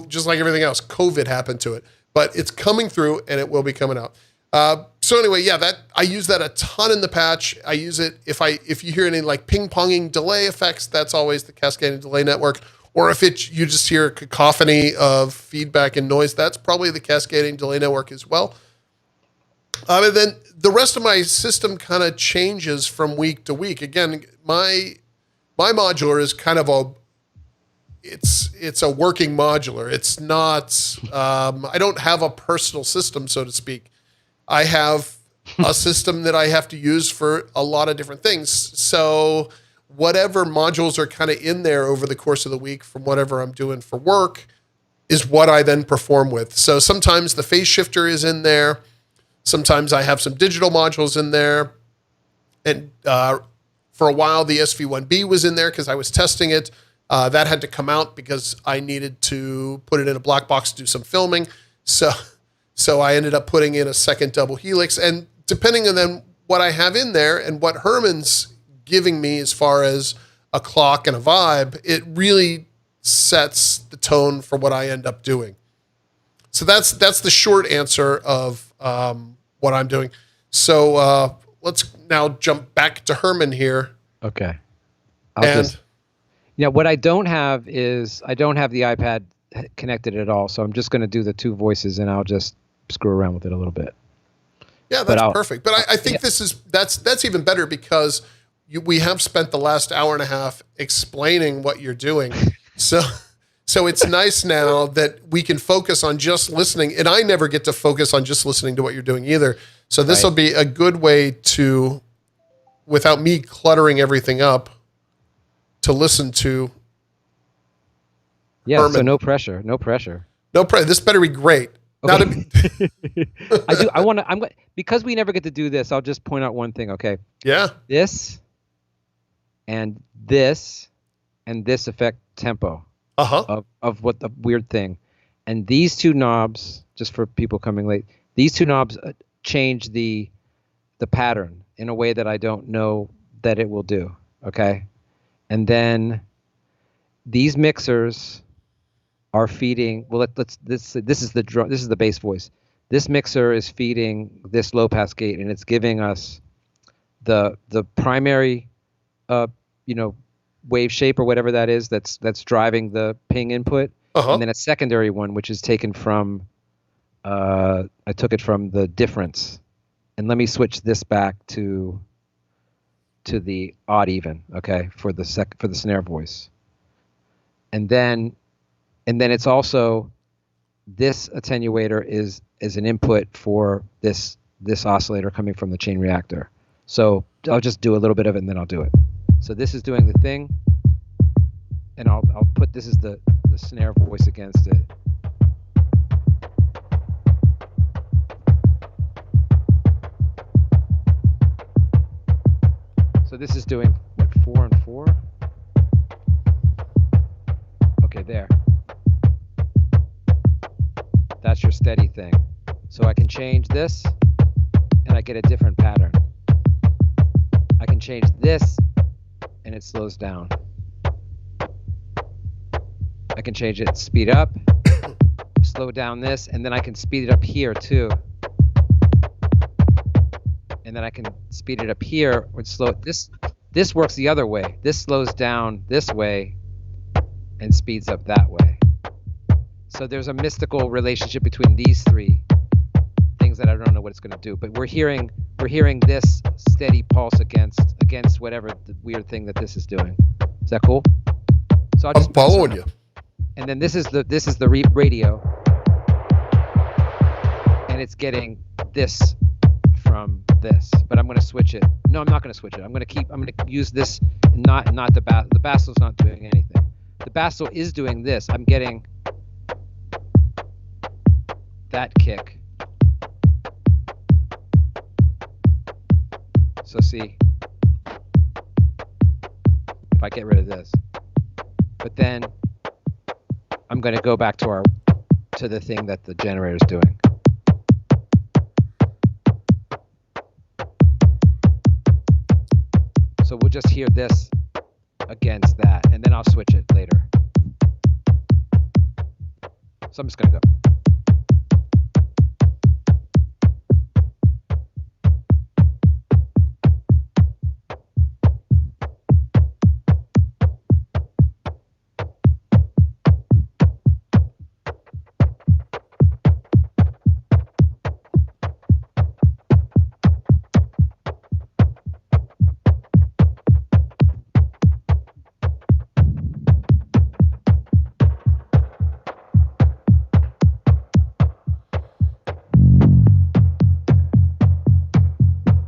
just like everything else, COVID happened to it. But it's coming through, and it will be coming out. So anyway, that I use that a ton in the patch. I use it if you hear any like ping-ponging delay effects, that's always the cascading delay network. Or if you just hear a cacophony of feedback and noise, that's probably the cascading delay network as well. And then the rest of my system kind of changes from week to week. Again, my modular is kind of it's a working modular. It's not, I don't have a personal system, so to speak. I have a system that I have to use for a lot of different things. So whatever modules are kind of in there over the course of the week from whatever I'm doing for work is what I then perform with. So sometimes the phase shifter is in there. Sometimes I have some digital modules in there. And for a while, the SV1B was in there because I was testing it. That had to come out because I needed to put it in a black box to do some filming. So I ended up putting in a second double helix. And depending on then what I have in there and what Herman's giving me as far as a clock and a vibe, it really sets the tone for what I end up doing. So that's the short answer of what I'm doing. So let's now jump back to Herman here. Okay. What I don't have is I don't have the iPad connected at all. So I'm just going to do the two voices, and I'll just screw around with it a little bit. Yeah, that's perfect. But I think that's even better because we have spent the last hour and a half explaining what you're doing. So it's nice now that we can focus on just listening. And I never get to focus on just listening to what you're doing either. So this will be a good way to, without me cluttering everything up, to listen to. Yeah, Herman. So no pressure. This better be great. Okay. Because we never get to do this, I'll just point out one thing, okay? Yeah. This and this affect tempo of what the weird thing. And these two knobs, just for people coming late, these two knobs change the pattern in a way that I don't know that it will do, okay? And then these mixers are feeding. Well, this is the drum. This is the bass voice. This mixer is feeding this low pass gate, and it's giving us the primary, wave shape or whatever that is. That's driving the ping input, and then a secondary one, which is taken from. I took it from the difference, and let me switch this back to the odd even, okay, for the snare voice, and then it's also this attenuator is an input for this oscillator coming from the chain reactor. So I'll just do a little bit of it and then I'll do it. So this is doing the thing, and I'll put this is the snare voice against it. So this is doing what, 4 and 4? Okay, there. That's your steady thing. So I can change this and I get a different pattern. I can change this, and it slows down. I can change it, speed up, slow down this, and then I can speed it up here too. And then I can speed it up here or slow it. This works the other way. This slows down this way and speeds up that way. So there's a mystical relationship between these three things that I don't know what it's going to do. But we're hearing this steady pulse against whatever the weird thing that this is doing. Is that cool? So I'm following you. And then this is the radio, and it's getting this from this. But I'm going to switch it. No, I'm not going to switch it. I'm going to use this. Not the bass. The bassel's not doing anything. The bassel is doing this. I'm getting that kick. So see, if I get rid of this, but then I'm going to go back to the thing that the generator's doing. So we'll just hear this against that, and then I'll switch it later. So I'm just going to go.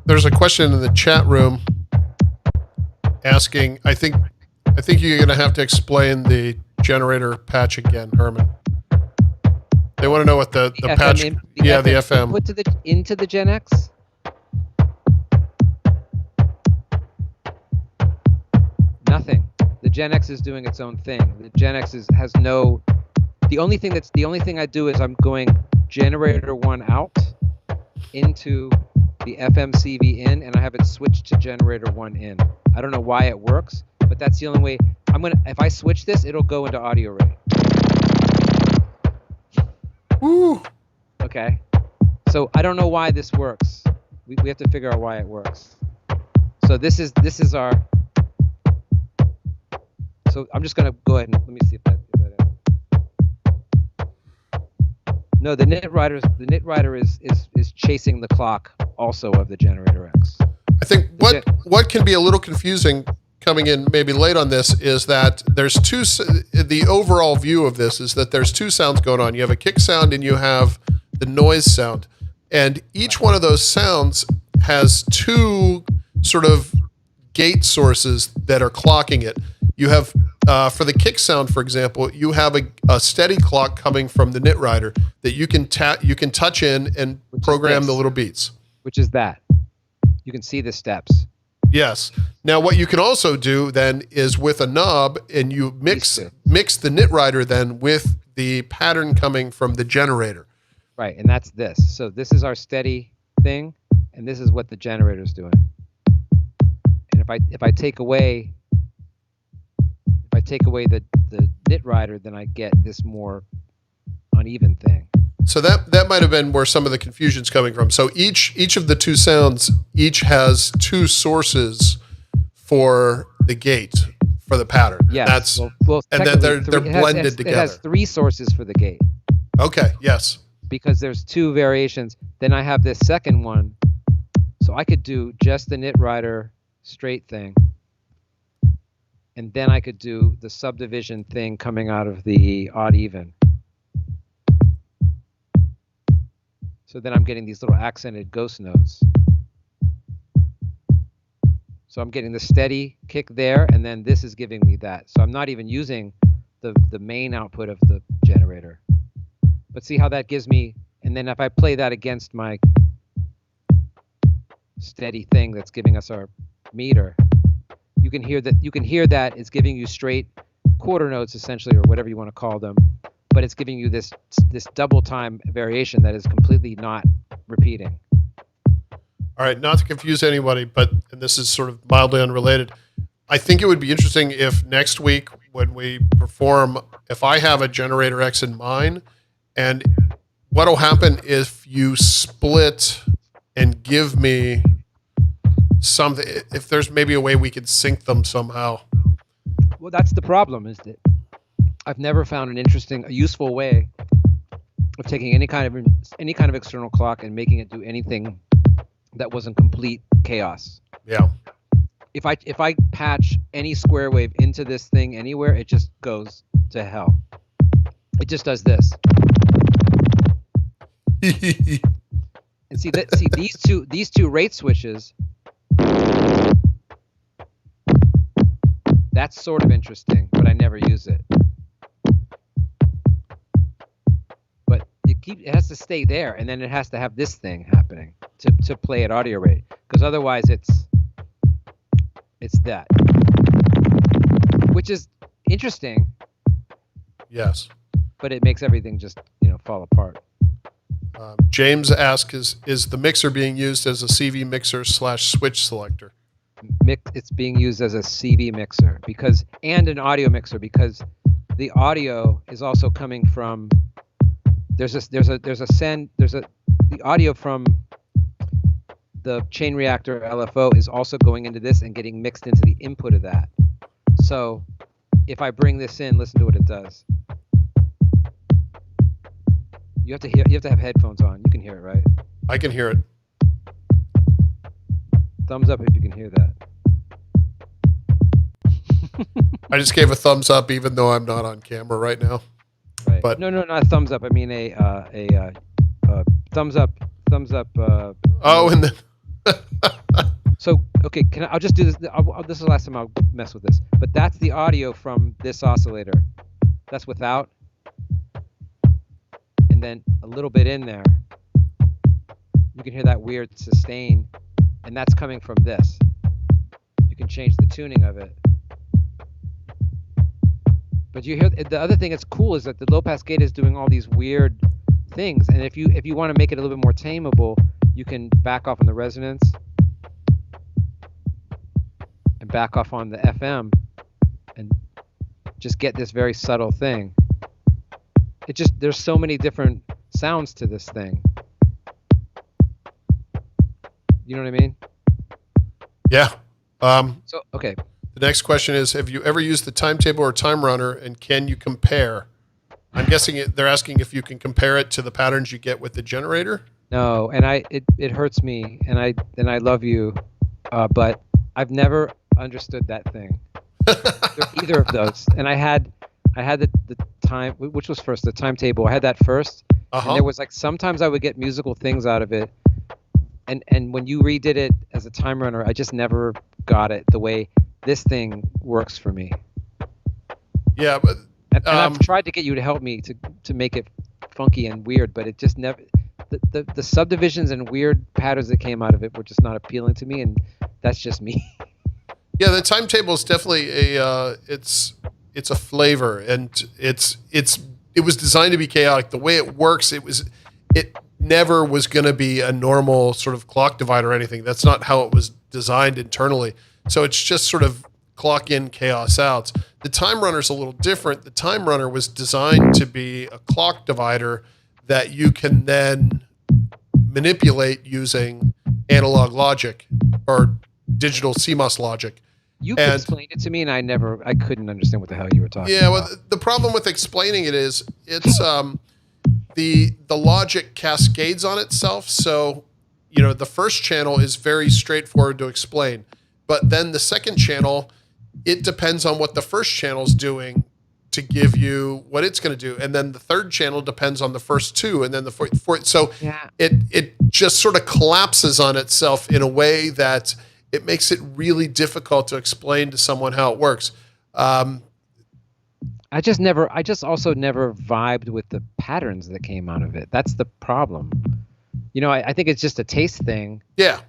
There's a question in the chat room asking, I think you're going to have to explain the generator patch again, Herman. They want to know what the patch, the FM. Put into the Gen X? Nothing. The Gen X is doing its own thing. The Gen X has no, the only thing I do is I'm going generator 1 out into the FMCV in, and I have it switched to generator 1 in. I don't know why it works, but that's the only way. If I switch this, it'll go into audio rate. Woo. Okay. So I don't know why this works. We have to figure out why it works. So this is our. So I'm just gonna go ahead and let me see if that. No, the knit rider is chasing the clock also of the generator X. I think what can be a little confusing coming in maybe late on this is that the overall view of this is that there's two sounds going on. You have a kick sound and you have the noise sound. And each one of those sounds has two sort of gate sources that are clocking it. You have, for the kick sound, for example, you have a steady clock coming from the knit rider that you can touch in and program the little beats. Which is that. You can see the steps. Yes. Now, what you can also do then is with a knob, and you mix the knit rider then with the pattern coming from the generator. Right, and that's this. So this is our steady thing, and this is what the generator's doing. And if I take away the knit rider, then I get this more uneven thing. So that might have been where some of the confusion's coming from. So each of the two sounds each has two sources for the gate for the pattern. Yes. And well, and then they're blended together. It has three sources for the gate. Okay. Yes. Because there's two variations. Then I have this second one, so I could do just the knit rider straight thing, and then I could do the subdivision thing coming out of the odd even. So then I'm getting these little accented ghost notes. So I'm getting the steady kick there, and then this is giving me that. So I'm not even using the main output of the generator. But see how that gives me, and then if I play that against my steady thing that's giving us our meter, you can hear that it's giving you straight quarter notes essentially, or whatever you want to call them. But it's giving you this double time variation that is completely not repeating. All right, not to confuse anybody, but and this is sort of mildly unrelated. I think it would be interesting if next week when we perform, if I have a Generator X in mine, and what'll happen if you split and give me something, if there's maybe a way we could sync them somehow. Well, that's the problem, is that I've never found a useful way of taking any kind of external clock and making it do anything that wasn't complete chaos. Yeah. If I patch any square wave into this thing anywhere, it just goes to hell. It just does this. And see these two rate switches. That's sort of interesting, but I never use it. But it has to stay there, and then it has to have this thing happening to play at audio rate, because otherwise it's that, which is interesting. Yes. But it makes everything just fall apart. James asks, is the mixer being used as a CV mixer / switch selector? It's being used as a CV mixer and an audio mixer, because the audio is also coming from the audio from the chain reactor LFO is also going into this and getting mixed into the input of that. So if I bring this in, listen to what it does. You have to have headphones on. You can hear it, right? I can hear it. Thumbs up if you can hear that. I just gave a thumbs up, even though I'm not on camera right now. Right. But no, not thumbs up. I mean a thumbs up. And then. So okay, I'll just do this. This is the last time I'll mess with this. But that's the audio from this oscillator. That's without, and then a little bit in there. You can hear that weird sustain, and that's coming from this. You can change the tuning of it. But you hear the other thing that's cool is that the low pass gate is doing all these weird things, and if you want to make it a little bit more tameable, you can back off on the resonance and back off on the FM and just get this very subtle thing. There's so many different sounds to this thing. You know what I mean? Yeah. So okay. The next question is, have you ever used the timetable or time runner, and can you compare? I'm guessing they're asking if you can compare it to the patterns you get with the generator. No, and it hurts me, and I love you, but I've never understood that thing. Either of those. And I had the time, which was first, the timetable. I had that first, and there was sometimes I would get musical things out of it, and when you redid it as a time runner, I just never got it the way this thing works for me. Yeah, but and I've tried to get you to help me to make it funky and weird, but it just never. The subdivisions and weird patterns that came out of it were just not appealing to me, and that's just me. Yeah, the timetable is definitely it's a flavor, and it was designed to be chaotic. The way it works, it never was going to be a normal sort of clock divider or anything. That's not how it was designed internally. So it's just sort of clock in, chaos out. The time runner is a little different. The time runner was designed to be a clock divider that you can then manipulate using analog logic or digital CMOS logic. You explained it to me, and I couldn't understand what the hell you were talking about. Yeah, well, the problem with explaining it is it's the logic cascades on itself. So, the first channel is very straightforward to explain, but then the second channel, it depends on what the first channel is doing to give you what it's going to do, and then the third channel depends on the first two, and then the fourth. So yeah. It just sort of collapses on itself in a way that it makes it really difficult to explain to someone how it works. I just also never vibed with the patterns that came out of it. That's the problem. I think it's just a taste thing. Yeah.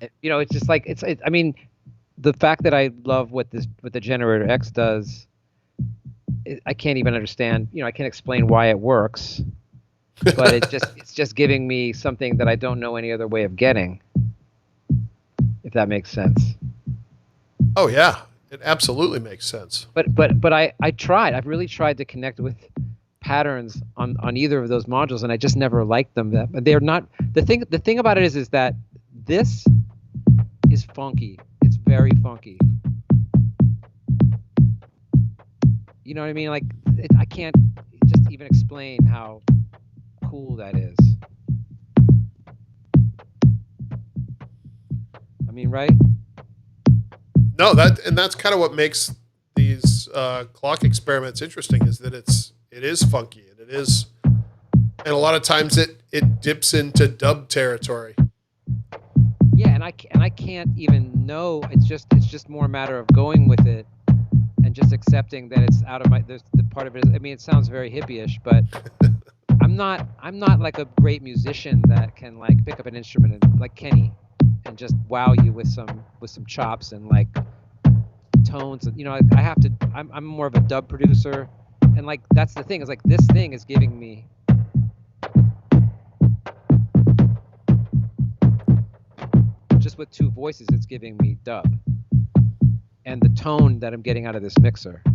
It's just I mean, the fact that I love what the Generator X does, I can't even understand. I can't explain why it works, but it's just giving me something that I don't know any other way of getting. if that makes sense. Oh yeah, it absolutely makes sense. But I tried. I've really tried to connect with patterns on either of those modules, and I just never liked them. They're not the thing about it is that this is funky. It's very funky. You know what I mean? Like I can't just even explain how cool that is. I mean, right? No, that's kind of what makes these clock experiments interesting, is that it is funky, and a lot of times it dips into dub territory. Yeah, and I can't even know. It's just more a matter of going with it and just accepting that it's out of my. There's the part of it. I mean, it sounds very hippie-ish, but I'm not like a great musician that can like pick up an instrument and like Kenny and just wow you with some chops and like tones. You know, I have to. I'm more of a dub producer, and like that's the thing. Is like this thing is giving me. Just with two voices, it's giving me dub. And the tone that I'm getting out of this mixer. I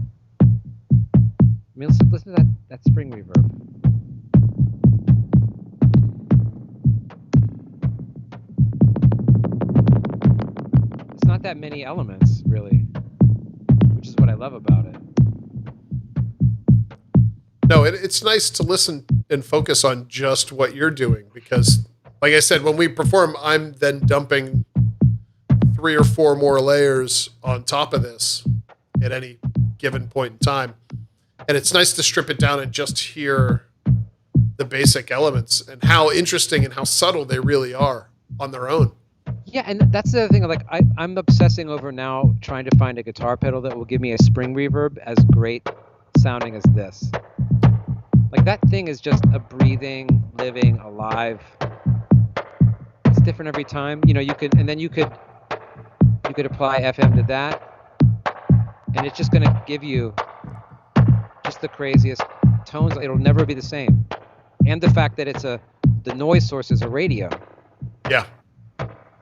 mean, listen to that spring reverb. It's not that many elements, really, which is what I love about it. No, it's nice to listen and focus on just what you're doing, because, like I said, when we perform, I'm then dumping 3 or 4 more layers on top of this at any given point in time. And it's nice to strip it down and just hear the basic elements and how interesting and how subtle they really are on their own. Yeah, and that's the other thing. Like I'm obsessing over now trying to find a guitar pedal that will give me a spring reverb as great sounding as this. Like that thing is just a breathing, living, alive. It's different every time. You know, you could apply FM to that, and it's just gonna give you just the craziest tones. It'll never be the same. And the fact that the noise source is a radio. Yeah.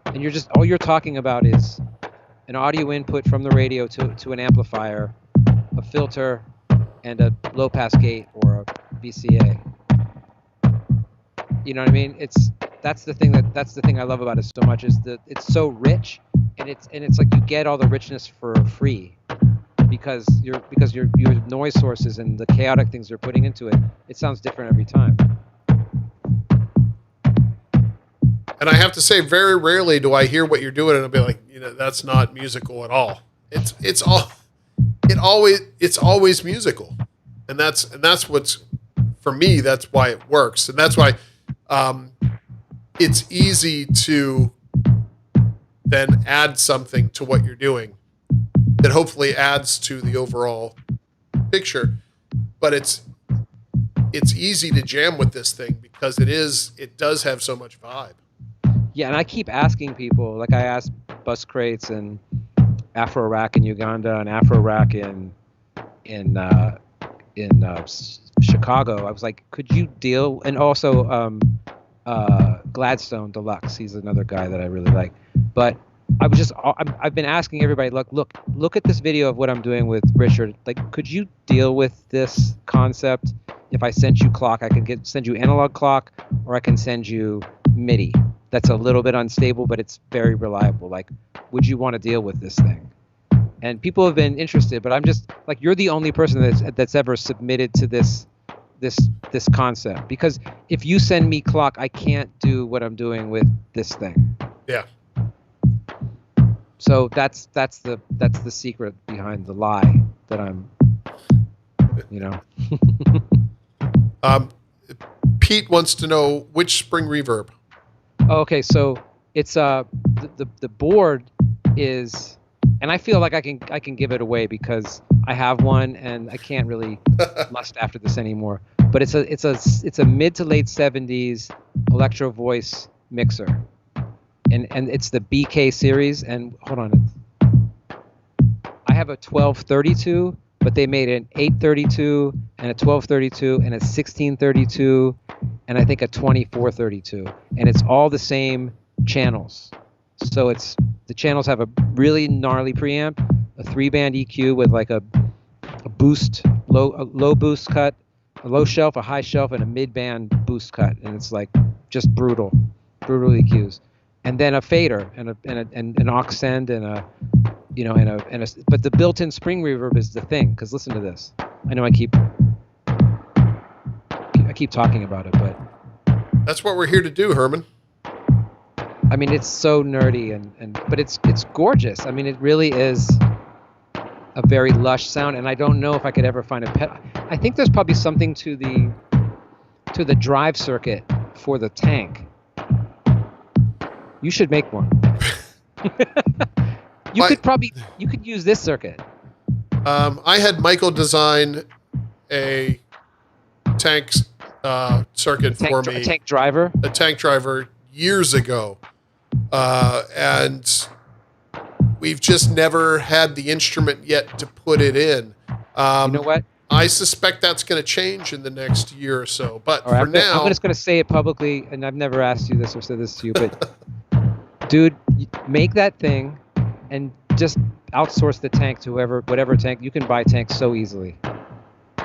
And all you're talking about is an audio input from the radio to an amplifier, a filter, and a low pass gate or a VCA. You know what I mean? That's the thing I love about it so much, is that it's so rich, and it's like you get all the richness for free because your noise sources and the chaotic things they're putting into it. It sounds different every time. And I have to say, very rarely do I hear what you're doing and I'll be like, you know, that's not musical at all. It's always musical, and that's what's, for me, that's why it works, and that's why it's easy to then add something to what you're doing that hopefully adds to the overall picture. But it's easy to jam with this thing because it does have so much vibe. Yeah, and I keep asking people, like I asked Bus Crates and Afro Rack in Uganda and Afro Rack in Chicago. I was like, could you deal, and also Gladstone Deluxe. He's another guy that I really like. But I've been asking everybody, look at this video of what I'm doing with Richard. Like, could you deal with this concept? If I sent you clock, I can send you analog clock, or I can send you MIDI. That's a little bit unstable, but it's very reliable. Like, would you want to deal with this thing? And people have been interested, but I'm just like, you're the only person that's ever submitted to this concept, because if you send me clock, I can't do what I'm doing with this thing. Yeah. So that's the secret behind the lie that I'm, you know. Pete wants to know which spring reverb. Oh, okay, so it's the board is, and I feel like I can give it away because I have one and I can't really lust after this anymore. But it's a mid to late 70s electro voice mixer, and it's the BK series. And hold on, I have a 1232, but they made an 832 and a 1232 and a 1632 and I think a 2432, and it's all the same channels. So the channels have a really gnarly preamp, a 3-band EQ with like a low boost cut, a low shelf, a high shelf, and a mid-band boost cut, and it's like just brutal EQs, and then a fader and an aux send and a but the built-in spring reverb is the thing. Because listen to this. I know I keep talking about it, but that's what we're here to do, Herman. I mean, it's so nerdy but it's gorgeous. I mean, it really is a very lush sound, and I don't know if I could ever find a pedal. I think there's probably something to the drive circuit for the tank. You should make one. You could use this circuit. I had Michael design a tank circuit for me. A tank driver? A tank driver years ago. And we've just never had the instrument yet to put it in. You know what? I suspect that's going to change in the next year or so. But right, now... I'm just going to say it publicly, and I've never asked you this or said this to you, but dude, make that thing and just outsource the tank to whatever tank. You can buy tanks so easily.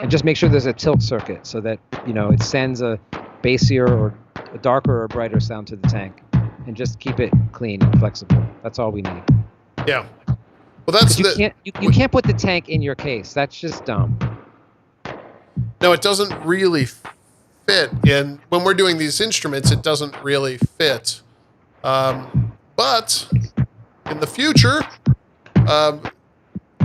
And just make sure there's a tilt circuit so that, it sends a bassier or a darker or brighter sound to the tank. And just keep it clean and flexible. That's all we need. Yeah. Well, that's you can't put the tank in your case. That's just dumb. No, it doesn't really fit. And when we're doing these instruments, it doesn't really fit. But in the future,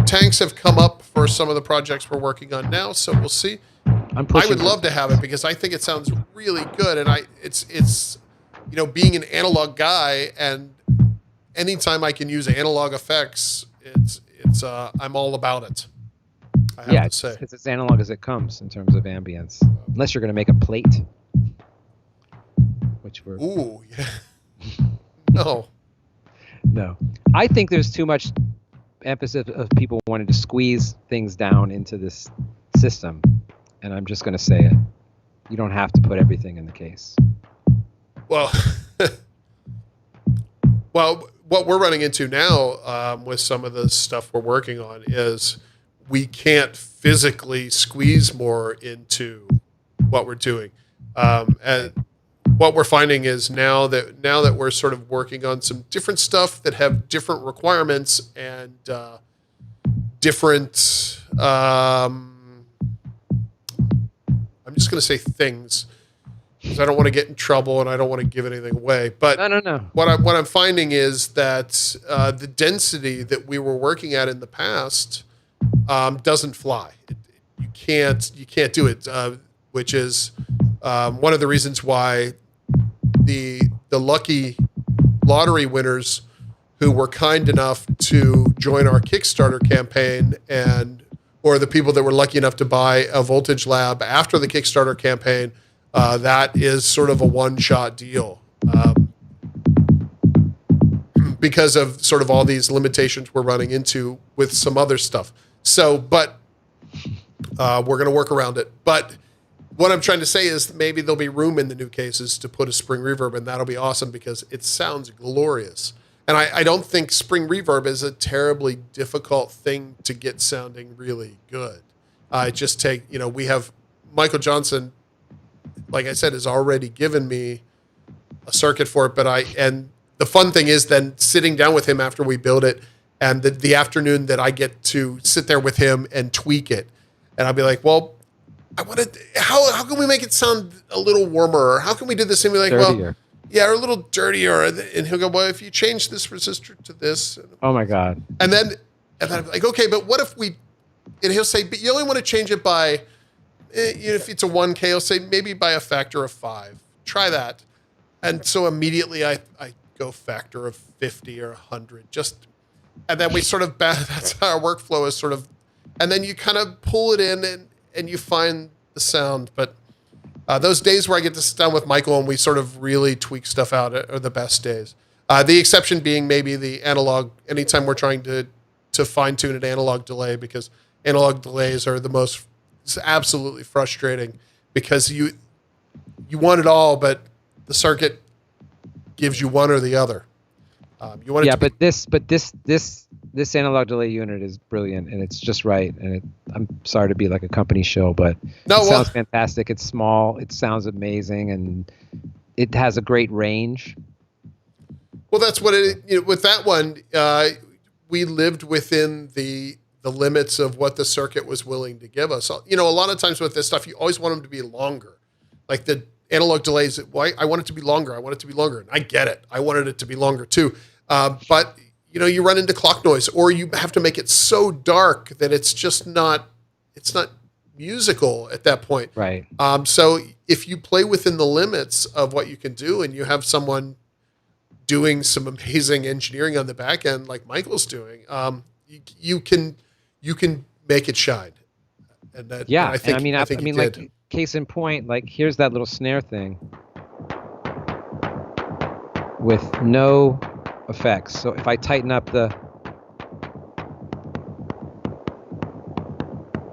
tanks have come up for some of the projects we're working on now. So we'll see. I would love to have it because I think it sounds really good. And it's being an analog guy, and anytime I can use analog effects, I'm all about it. I have to say. It's as analog as it comes in terms of ambience, unless you're going to make a plate, which we're. Ooh, yeah. No. I think there's too much emphasis of people wanting to squeeze things down into this system, and I'm just going to say it. You don't have to put everything in the case. Well, what we're running into now with some of the stuff we're working on is we can't physically squeeze more into what we're doing. And what we're finding is now that we're sort of working on some different stuff that have different requirements and different, I'm just going to say things, because I don't want to get in trouble and I don't want to give anything away. But no. What I'm finding is that the density that we were working at in the past doesn't fly. You can't do it, which is one of the reasons why the lucky lottery winners who were kind enough to join our Kickstarter campaign or the people that were lucky enough to buy a Voltage Lab after the Kickstarter campaign. That is sort of a one-shot deal because of sort of all these limitations we're running into with some other stuff. So, but we're going to work around it. But what I'm trying to say is maybe there'll be room in the new cases to put a spring reverb, and that'll be awesome because it sounds glorious. And I don't think spring reverb is a terribly difficult thing to get sounding really good. It just we have Michael Johnson, like I said, has already given me a circuit for it. And the fun thing is then sitting down with him after we build it, and the afternoon that I get to sit there with him and tweak it, and I'll be like, well, I want to. How can we make it sound a little warmer? Or how can we do this? And be like, dirtier. Well, yeah, or a little dirtier. And he'll go, well, if you change this resistor to this. Oh my God. And then I'm like, okay, but what if we? And he'll say, but you only want to change it by. If it's a 1K, he'll say maybe by a factor of 5. Try that. And so immediately I go factor of 50 or 100. And then we sort of, that's how our workflow is sort of, and then you kind of pull it in and you find the sound. But those days where I get to sit down with Michael and we sort of really tweak stuff out are the best days. The exception being maybe the analog, anytime we're trying to fine tune an analog delay, because analog delays are it's absolutely frustrating because you want it all, but the circuit gives you one or the other. You want it to be, this analog delay unit is brilliant, and it's just right. And I'm sorry to be like a company show, but it sounds fantastic. It's small. It sounds amazing, and it has a great range. Well, that's what it. With that one, we lived within the limits of what the circuit was willing to give us. A lot of times with this stuff, you always want them to be longer. Like the analog delays, I want it to be longer. I want it to be longer. And I get it. I wanted it to be longer too. But you run into clock noise, or you have to make it so dark that it's just not musical at that point. Right. So if you play within the limits of what you can do, and you have someone doing some amazing engineering on the back end, like Michael's doing, you can make it shine. And that, yeah. and I think like case in point, like here's that little snare thing with no effects. So if I tighten up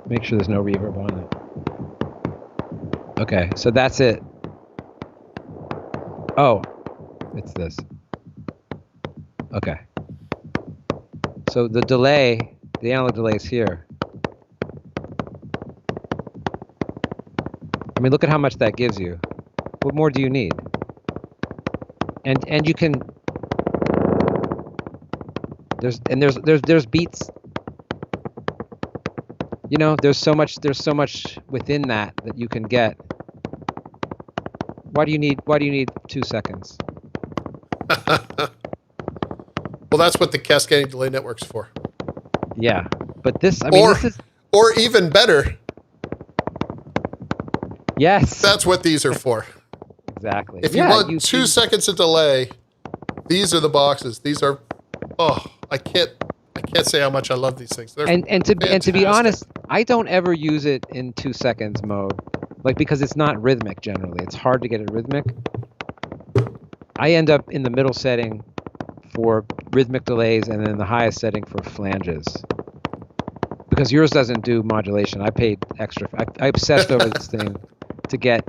make sure there's no reverb on it. Okay, so that's it. Oh, it's this. Okay. So the analog delay is here. I mean, look at how much that gives you. What more do you need? And you can. There's beats. There's so much within that you can get. Why do you need 2 seconds? Well, that's what the cascading delay network's for. Yeah, but this is, or even better. Yes, that's what these are for. Exactly. If you want 2 seconds of delay, these are the boxes. These are, I can't say how much I love these things. They're and to be honest, I don't ever use it in 2 seconds mode, like because it's not rhythmic generally. It's hard to get it rhythmic. I end up in the middle setting for rhythmic delays, and then the highest setting for flanges. Because yours doesn't do modulation. I paid extra. I obsessed over this thing to get.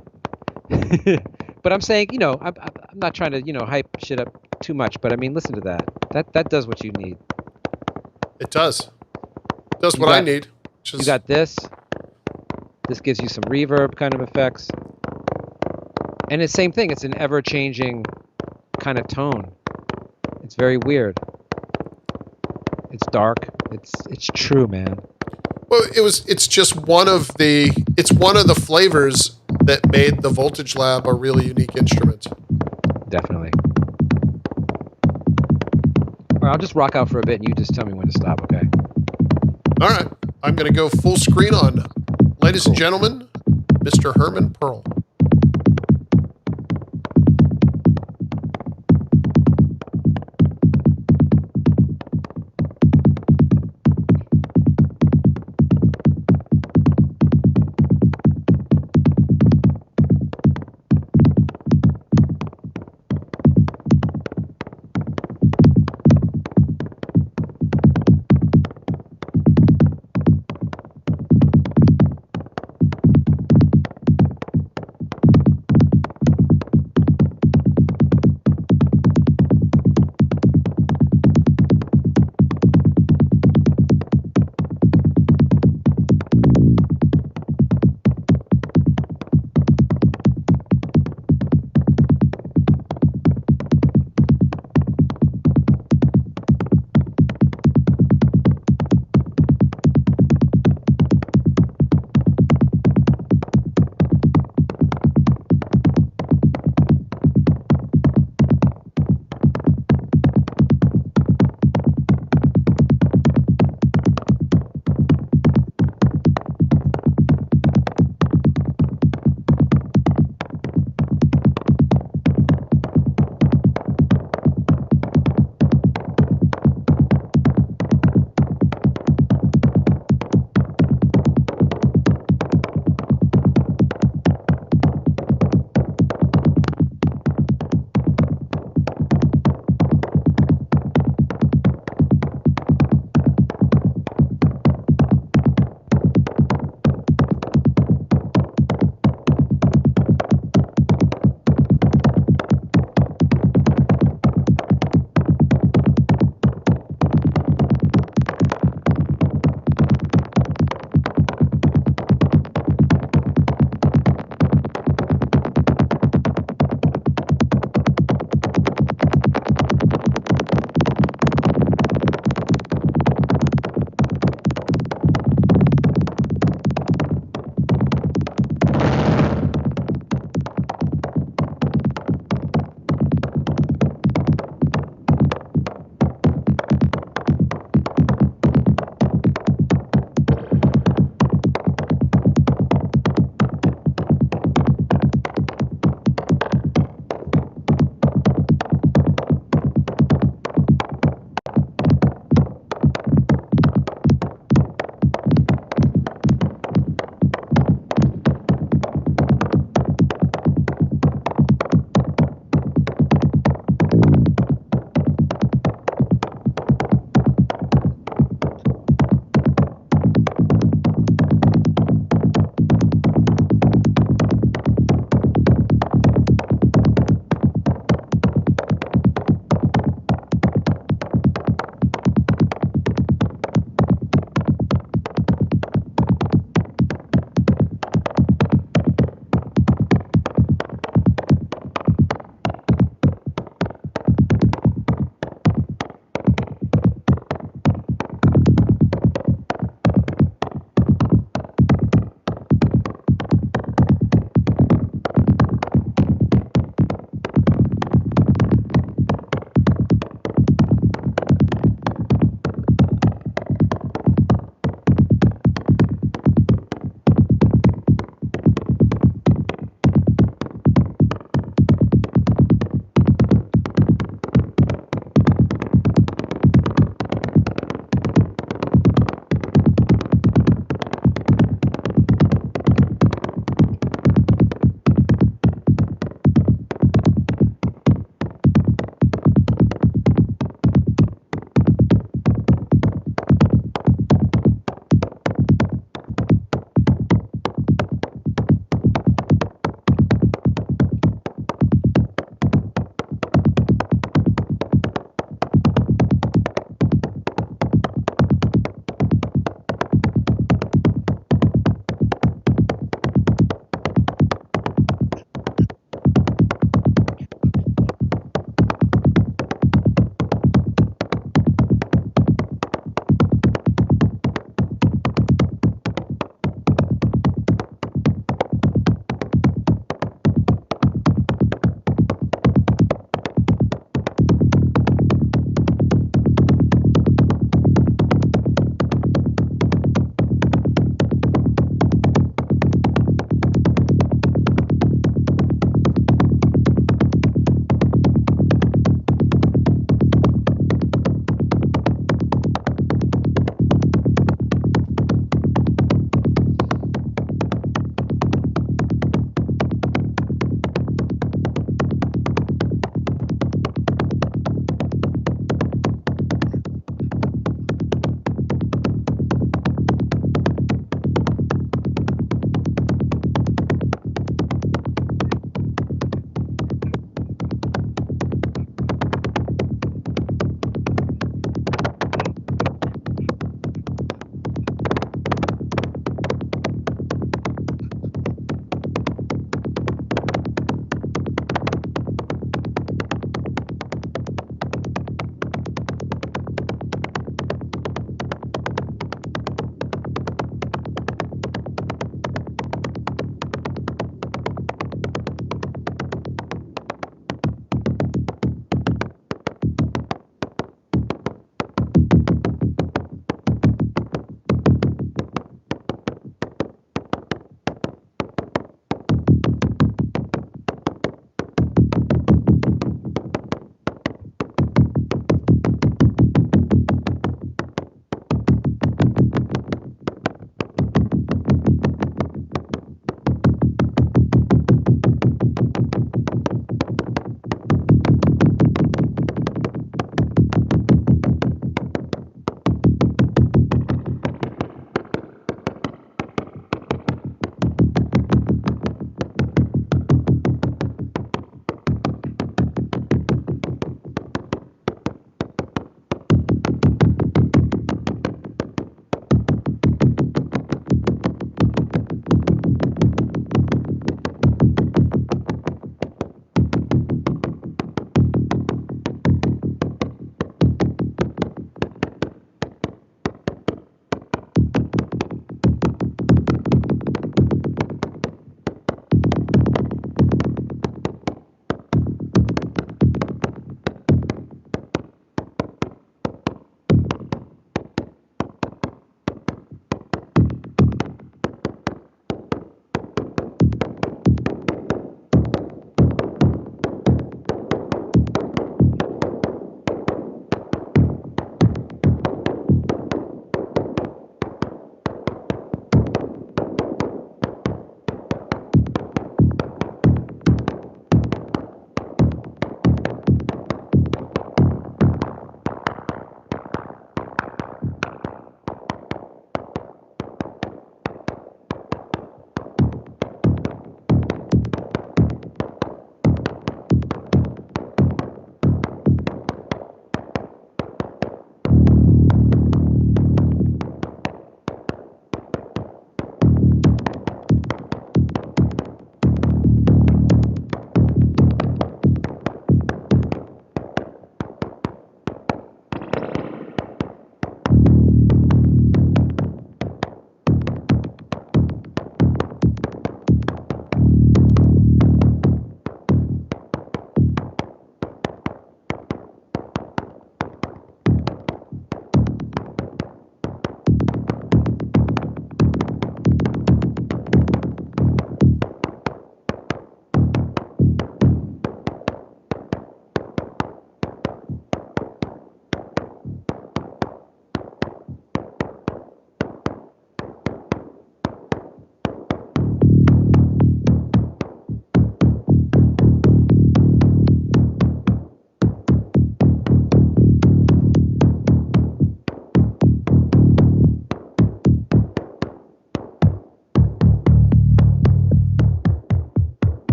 But I'm saying, I'm not trying to, hype shit up too much. But I mean, listen to that. That does what you need. It does. It does what I need. You got this. This gives you some reverb kind of effects. And it's the same thing. It's an ever-changing kind of tone. It's very weird. It's dark. It's true, man. Well, it's just one of the flavors that made the Voltage Lab a really unique instrument. Definitely. All right, I'll just rock out for a bit, and you just tell me when to stop, okay? All right. I'm going to go full screen on. Ladies and gentlemen, Mr. Herman Pearl.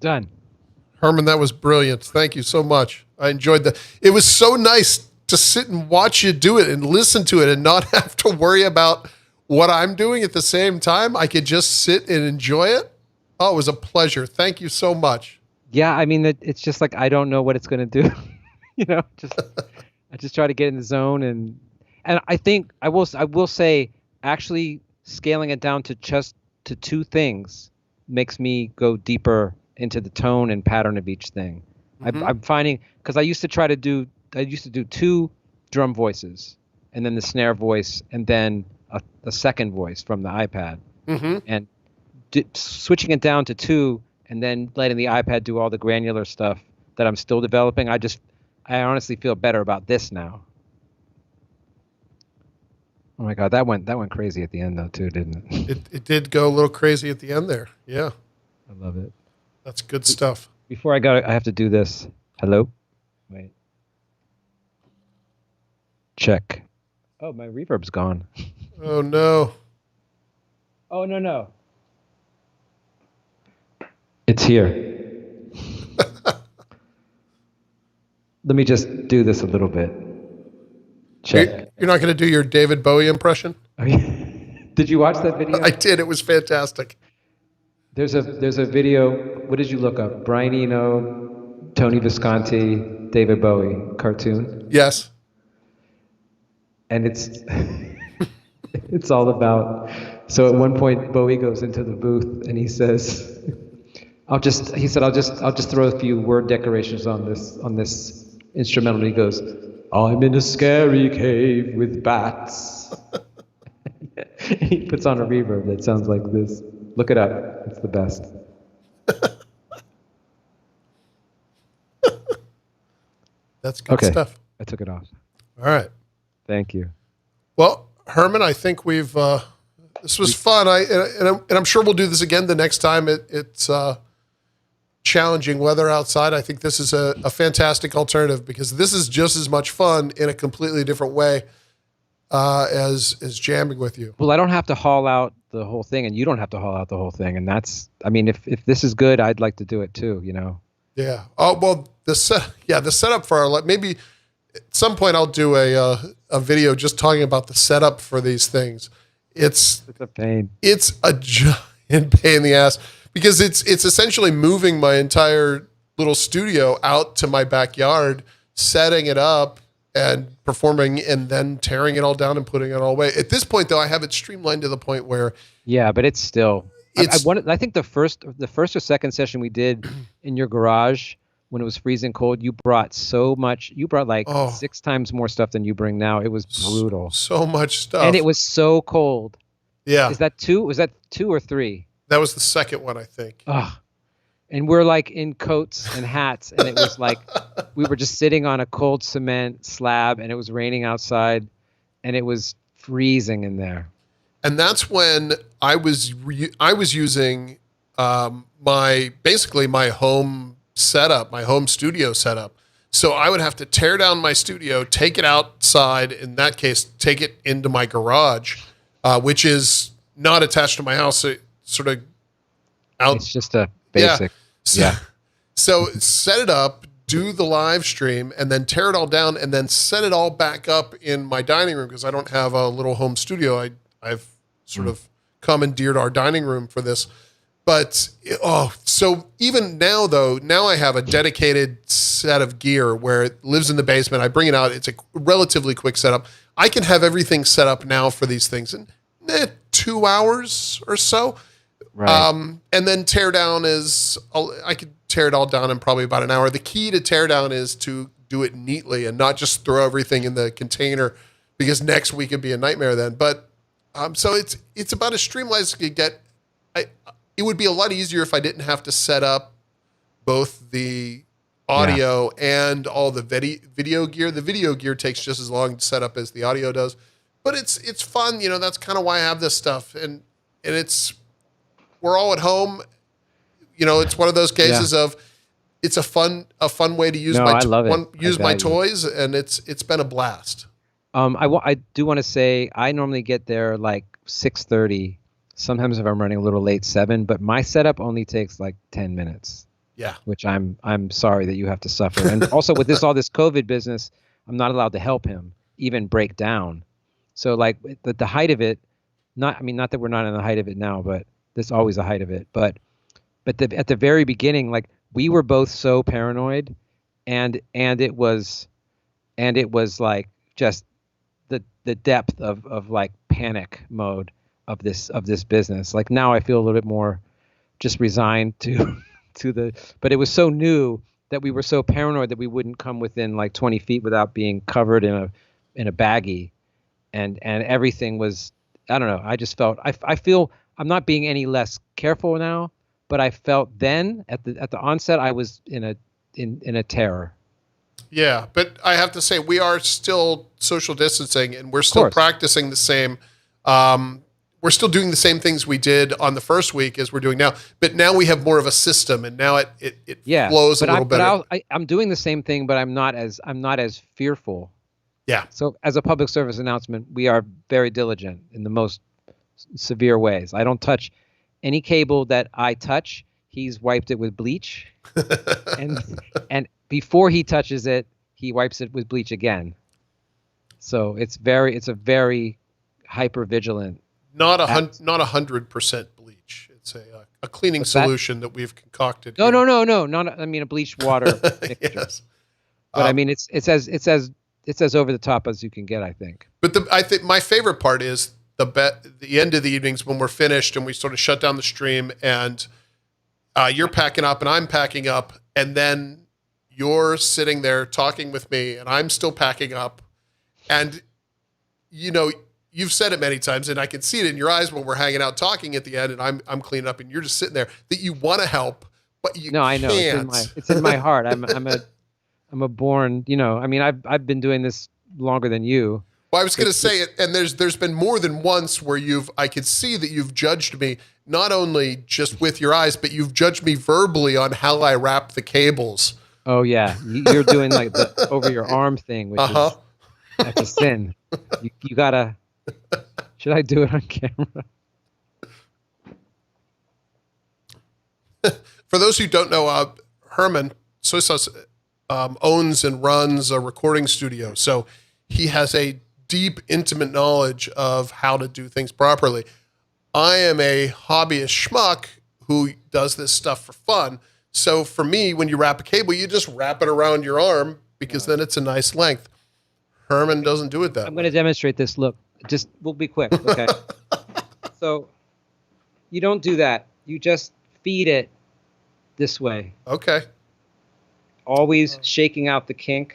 Done. Herman, that was brilliant. Thank you so much. I enjoyed that. It was so nice to sit and watch you do it and listen to it and not have to worry about what I'm doing at the same time. I could just sit and enjoy it. Oh, it was a pleasure. Thank you so much. Yeah, I mean, it's just like I don't know what it's going to do. I just try to get in the zone, and I think I will say actually scaling it down to just to two things makes me go deeper into the tone and pattern of each thing. I'm finding, because I used to do 2 drum voices and then the snare voice and then a second voice from the iPad, and switching it down to 2 and then letting the iPad do all the granular stuff that I'm still developing. I honestly feel better about this now. Oh my God, that went crazy at the end though too, didn't it? It did go a little crazy at the end there. Yeah. I love it. That's good stuff. Before I go, I have to do this. Hello? Wait. Check. Oh, my reverb's gone. Oh no. Oh, no. It's here. Let me just do this a little bit. Check. You're not going to do your David Bowie impression? Did you watch that video? I did. It was fantastic. There's a video. What did you look up? Brian Eno, Tony Visconti, David Bowie cartoon. Yes. And it's it's all about. So at one point, Bowie goes into the booth and he says, I'll just throw a few word decorations on this instrumental. And he goes, I'm in a scary cave with bats. And he puts on a reverb that sounds like this. Look it up. It's the best. That's good stuff. I took it off. All right. Thank you. Well, Herman, I think we've this was fun. And I'm sure we'll do this again the next time it's challenging weather outside. I think this is a fantastic alternative because this is just as much fun in a completely different way as jamming with you. Well, I don't have to haul out the whole thing, and you don't have to haul out the whole thing, and that's. I mean, if this is good, I'd like to do it too. Yeah. Oh well, the setup for our maybe at some point I'll do a video just talking about the setup for these things. It's a pain. It's a giant pain in the ass because it's essentially moving my entire little studio out to my backyard, setting it up and performing and then tearing it all down and putting it all away. At this point though, I have it streamlined to the point where yeah, but it's still I think the first or second session we did in your garage when it was freezing cold, you brought so much. You brought like 6 times more stuff than you bring now. It was brutal. So much stuff. And it was so cold. Yeah. Was that 2 or 3? That was the second one, I think. Oh. And we're like in coats and hats, and it was like we were just sitting on a cold cement slab, and it was raining outside, and it was freezing in there. And that's when I was using my home setup, my home studio setup. So I would have to tear down my studio, take it outside. In that case, take it into my garage, which is not attached to my house. It sort of out. It's just a basic. Yeah. So set it up, do the live stream, and then tear it all down, and then set it all back up in my dining room because I don't have a little home studio. I've sort of commandeered our dining room for this. But, so even now, though, I have a dedicated set of gear where it lives in the basement. I bring it out. It's a relatively quick setup. I can have everything set up now for these things in 2 hours or so. Right. And then tear down I could tear it all down in probably about an hour. The key to tear down is to do it neatly and not just throw everything in the container because next week would be a nightmare then. But so it's about as streamlined as it could get. It would be a lot easier if I didn't have to set up both the audio and all the video gear. The video gear takes just as long to set up as the audio does, but it's fun. That's kind of why I have this stuff, and we're all at home. It's one of those cases of it's a fun way to use my toys, and it's been a blast. I do want to say I normally get there like 6:30. Sometimes if I'm running a little late, 7. But my setup only takes like 10 minutes. Yeah. Which I'm sorry that you have to suffer. And also with all this COVID business, I'm not allowed to help him even break down. So like the height of it, not that we're not in the height of it now, but there's always a height of it. But at the very beginning, like we were both so paranoid, and it was like just the depth of like panic mode of this business. Like now I feel a little bit more just resigned to but it was so new that we were so paranoid that we wouldn't come within like 20 feet without being covered in a baggie, and everything was, I don't know. I just felt, I feel I'm not being any less careful now, but I felt then at the onset I was in a terror. Yeah, but I have to say we are still social distancing, and we're still practicing the same. We're still doing the same things we did on the first week as we're doing now, but now we have more of a system, and now it flows a little better. But I'm doing the same thing, but I'm not as fearful. Yeah. So as a public service announcement, we are very diligent in the most severe ways. I don't touch any cable that I touch. He's wiped it with bleach, and before he touches it, he wipes it with bleach again. So it's a very hyper vigilant. Not 100% bleach. It's a cleaning solution that we've concocted. No. Not a bleach water mixture. Yes. But I mean, it's as over the top as you can get, I think. But I think my favorite part is the end of the evenings when we're finished and we sort of shut down the stream, and you're packing up and I'm packing up, and then you're sitting there talking with me and I'm still packing up, and you've said it many times, and I can see it in your eyes when we're hanging out talking at the end, and I'm cleaning up, and you're just sitting there that you want to help, but you can't. I know it's in my heart. I'm a born. I've been doing this longer than you. Well, I was going to say it, and there's been more than once where I could see that you've judged me not only just with your eyes, but you've judged me verbally on how I wrap the cables. Oh yeah, you're doing like the over your arm thing, which is that's a sin. You gotta. Should I do it on camera? For those who don't know, Herman, Soy Sos, owns and runs a recording studio. So he has a deep, intimate knowledge of how to do things properly. I am a hobbyist schmuck who does this stuff for fun. So for me, when you wrap a cable, you just wrap it around your arm because then it's a nice length. Herman doesn't do it that way. I'm going to demonstrate this. Look. We'll be quick, okay? So you don't do that. You just feed it this way. Okay. Always shaking out the kink.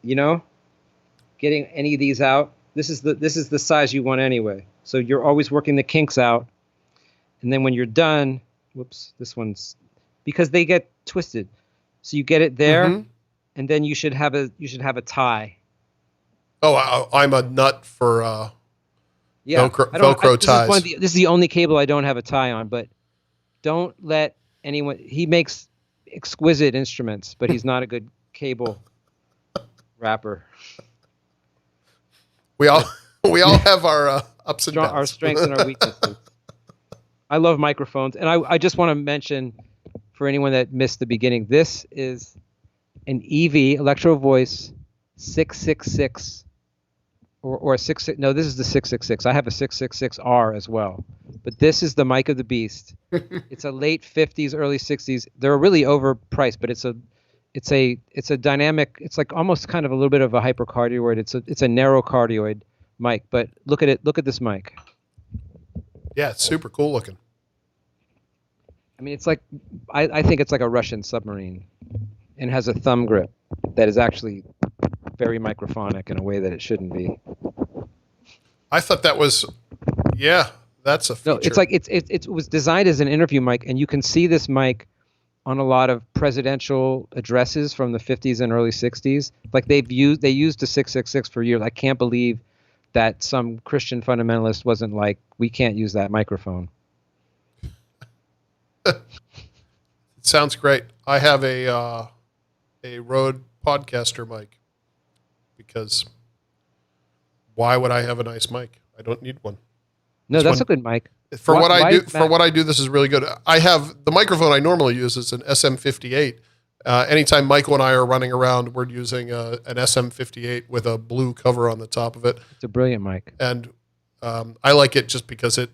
Getting any of these out. This is the size you want anyway. So you're always working the kinks out. And then when you're done, whoops, this one's because they get twisted. So you get it there, and then you should have a tie. Oh, I'm a nut for Velcro ties. This is the only cable I don't have a tie on, but don't let anyone. He makes exquisite instruments, but he's not a good cable wrapper. We all have our ups and downs. Our strengths and our weaknesses. I love microphones, and I just want to mention for anyone that missed the beginning, this is an EV Electro Voice 666. Or a 66. No, this is the 666. I have a 666R as well, but this is the mic of the beast. It's a late 50s, early 60s. They're really overpriced, but it's a dynamic. It's like almost kind of a little bit of a hypercardioid. It's a narrow cardioid mic, but look at it. Look at this mic. Yeah, it's super cool looking. I mean, it's like I think it's like a Russian submarine, and has a thumb grip that is actually very microphonic in a way that it shouldn't be. I thought that was, that's a feature. No, it's like it was designed as an interview mic, and you can see this mic on a lot of presidential addresses from the 50s and early 60s. Like they used the 666 for years. I can't believe that some Christian fundamentalist wasn't like, we can't use that microphone. It sounds great. I have a Rode Podcaster mic. Because why would I have a nice mic? I don't need one. No, that's a good mic. For what I do, this is really good. I have the microphone I normally use is an SM58. Anytime Michael and I are running around, we're using an SM58 with a blue cover on the top of it. It's a brilliant mic. And I like it just because it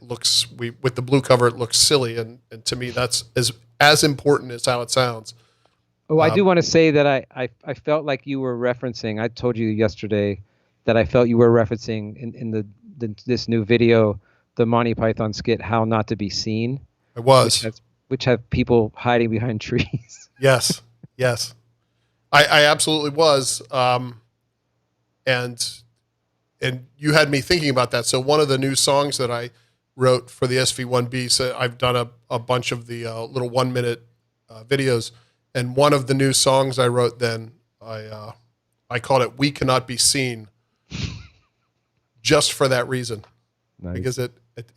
looks, with the blue cover, it looks silly. And to me, that's as important as how it sounds. Oh, I do want to say that I felt like you were referencing, I told you yesterday that I felt you were referencing in this new video, the Monty Python skit, How Not to Be Seen. I was. Which have people hiding behind trees. Yes. I absolutely was. And you had me thinking about that. So one of the new songs that I wrote for the SV1B, so I've done a bunch of the little 1 minute videos. And one of the new songs I wrote then, I called it "We Cannot Be Seen," just for that reason, nice. Because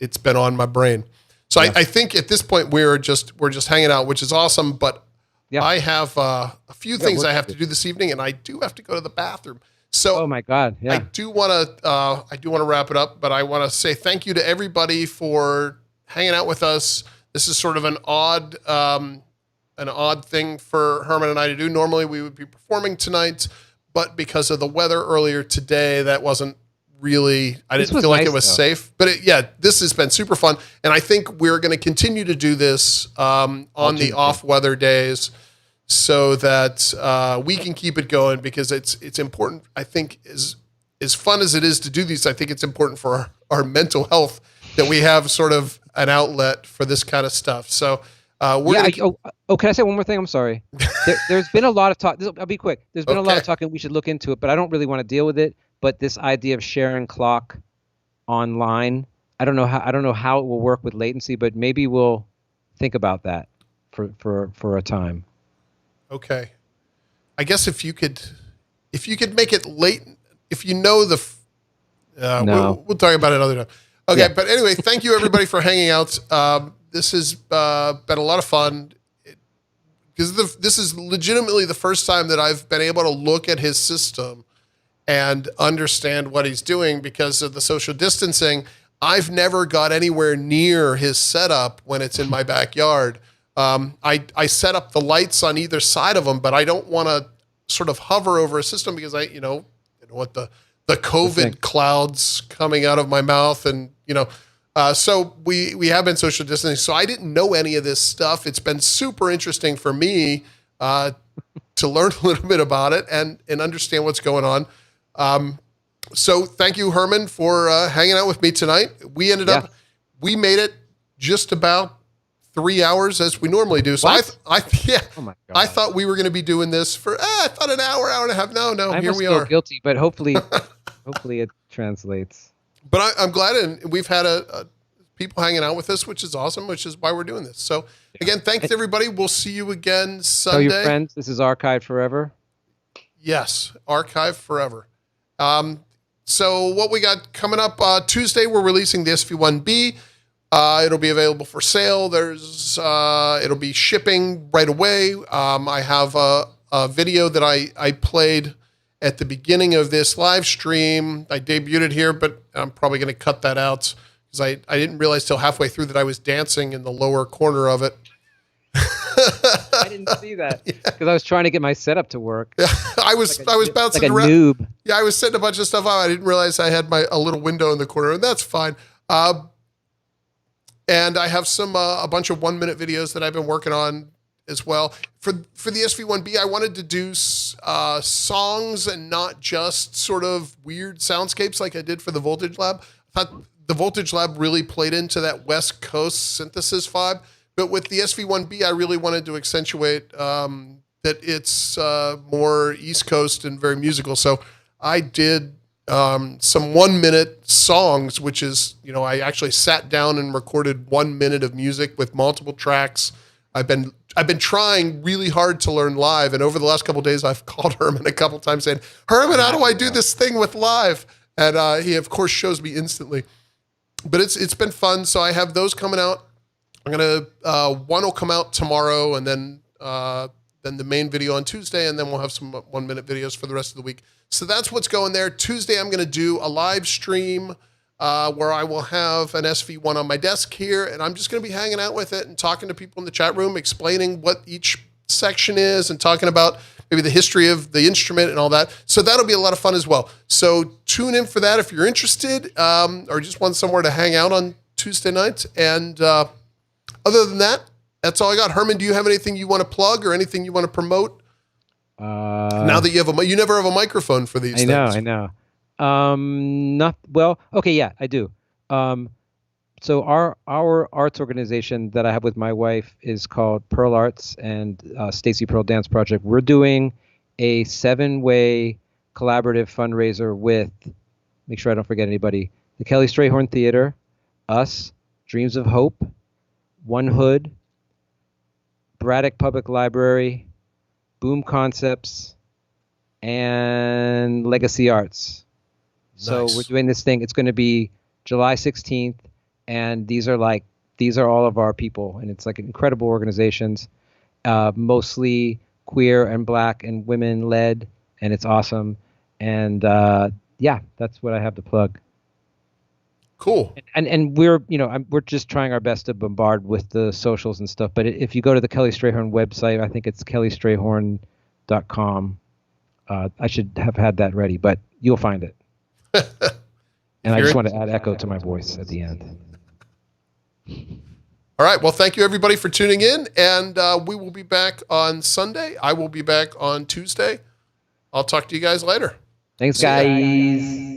it's been on my brain. So yeah. I think at this point we're just hanging out, which is awesome. But yeah. I have a few things I have to do this evening, and I do have to go to the bathroom. So oh my God, yeah. I do want to wrap it up, but I want to say thank you to everybody for hanging out with us. This is sort of an odd thing for Herman and I to do. Normally we would be performing tonight, but because of the weather earlier today, that wasn't really, I didn't feel like it was safe. But this has been super fun. And I think we're going to continue to do this on the off weather days so that we can keep it going, because it's important. I think as fun as it is to do these, I think it's important for our mental health that we have sort of an outlet for this kind of stuff. So can I say one more thing? I'm sorry. There's been a lot of talk. I'll be quick. There's been a lot of talk, and we should look into it, but I don't really want to deal with it. But this idea of sharing clock online, I don't know how it will work with latency, but maybe we'll think about that for a time. Okay. I guess if you could make it late, if you know no. we'll talk about it another time. Okay, yeah. But anyway, thank you everybody for hanging out. This has been a lot of fun, because this is legitimately the first time that I've been able to look at his system and understand what he's doing because of the social distancing. I've never got anywhere near his setup when it's in my backyard. I set up the lights on either side of him, but I don't want to sort of hover over a system because I know what the COVID clouds coming out of my mouth, and so we have been social distancing. So I didn't know any of this stuff. It's been super interesting for me to learn a little bit about it and understand what's going on. So thank you, Herman, for hanging out with me tonight. We we made it just about 3 hours as we normally do. So oh my God. I thought we were going to be doing this for I thought an hour and a half. No, here we are. I feel guilty, but hopefully it translates. But I'm glad, and we've had people hanging out with us, which is awesome, which is why we're doing this. So again, thanks everybody. We'll see you again Sunday. Tell your friends, this is archived forever. Yes, archived forever. So what we got coming up Tuesday, we're releasing the SV1B. It'll be available for sale. It'll be shipping right away. I have a video that I played at the beginning of this live stream. I debuted it here, but I'm probably going to cut that out because I didn't realize till halfway through that I was dancing in the lower corner of it. I didn't see that because I was trying to get my setup to work. Yeah, I was bouncing like around. Noob. Yeah, I was setting a bunch of stuff out. I didn't realize I had a little window in the corner, and that's fine. And I have a bunch of 1 minute videos that I've been working on as well. For the SV1B, I wanted to do songs and not just sort of weird soundscapes like I did for the Voltage Lab. I thought the Voltage Lab really played into that West Coast synthesis vibe. But with the SV1B, I really wanted to accentuate that it's more East Coast and very musical. So I did some 1 minute songs, which is, I actually sat down and recorded 1 minute of music with multiple tracks. I've been trying really hard to learn live, and over the last couple of days, I've called Herman a couple of times saying, "Herman, how do I do this thing with live?" And he of course shows me instantly. But it's been fun. So I have those coming out. I'm gonna one will come out tomorrow, and then the main video on Tuesday, and then we'll have some 1 minute videos for the rest of the week. So that's what's going there. Tuesday, I'm gonna do a live stream where I will have an SV1 on my desk here, and I'm just going to be hanging out with it and talking to people in the chat room, explaining what each section is and talking about maybe the history of the instrument and all that. So that'll be a lot of fun as well. So tune in for that if you're interested, or just want somewhere to hang out on Tuesday nights. And other than that, that's all I got. Herman, do you have anything you want to plug or anything you want to promote? Now that you you never have a microphone for these things. I know. Okay, yeah, I do. So our arts organization that I have with my wife is called Pearl Arts and Stacy Pearl Dance Project. We're doing a 7-way collaborative fundraiser with, make sure I don't forget anybody, the Kelly Strayhorn Theater, us, Dreams of Hope, One Hood, Braddock Public Library, Boom Concepts, and Legacy Arts. So we're doing this thing. It's going to be July 16th, and these are all of our people, and it's like incredible organizations, mostly queer and Black and women led, and it's awesome. And yeah, that's what I have to plug. Cool. And we're we're just trying our best to bombard with the socials and stuff. But if you go to the Kelly Strayhorn website, I think it's kellystrayhorn.com. I should have had that ready, but you'll find it. And I just want to add echo to my voice at the end. All right. Well, thank you everybody for tuning in, and we will be back on Sunday. I will be back on Tuesday. I'll talk to you guys later. Thanks, guys.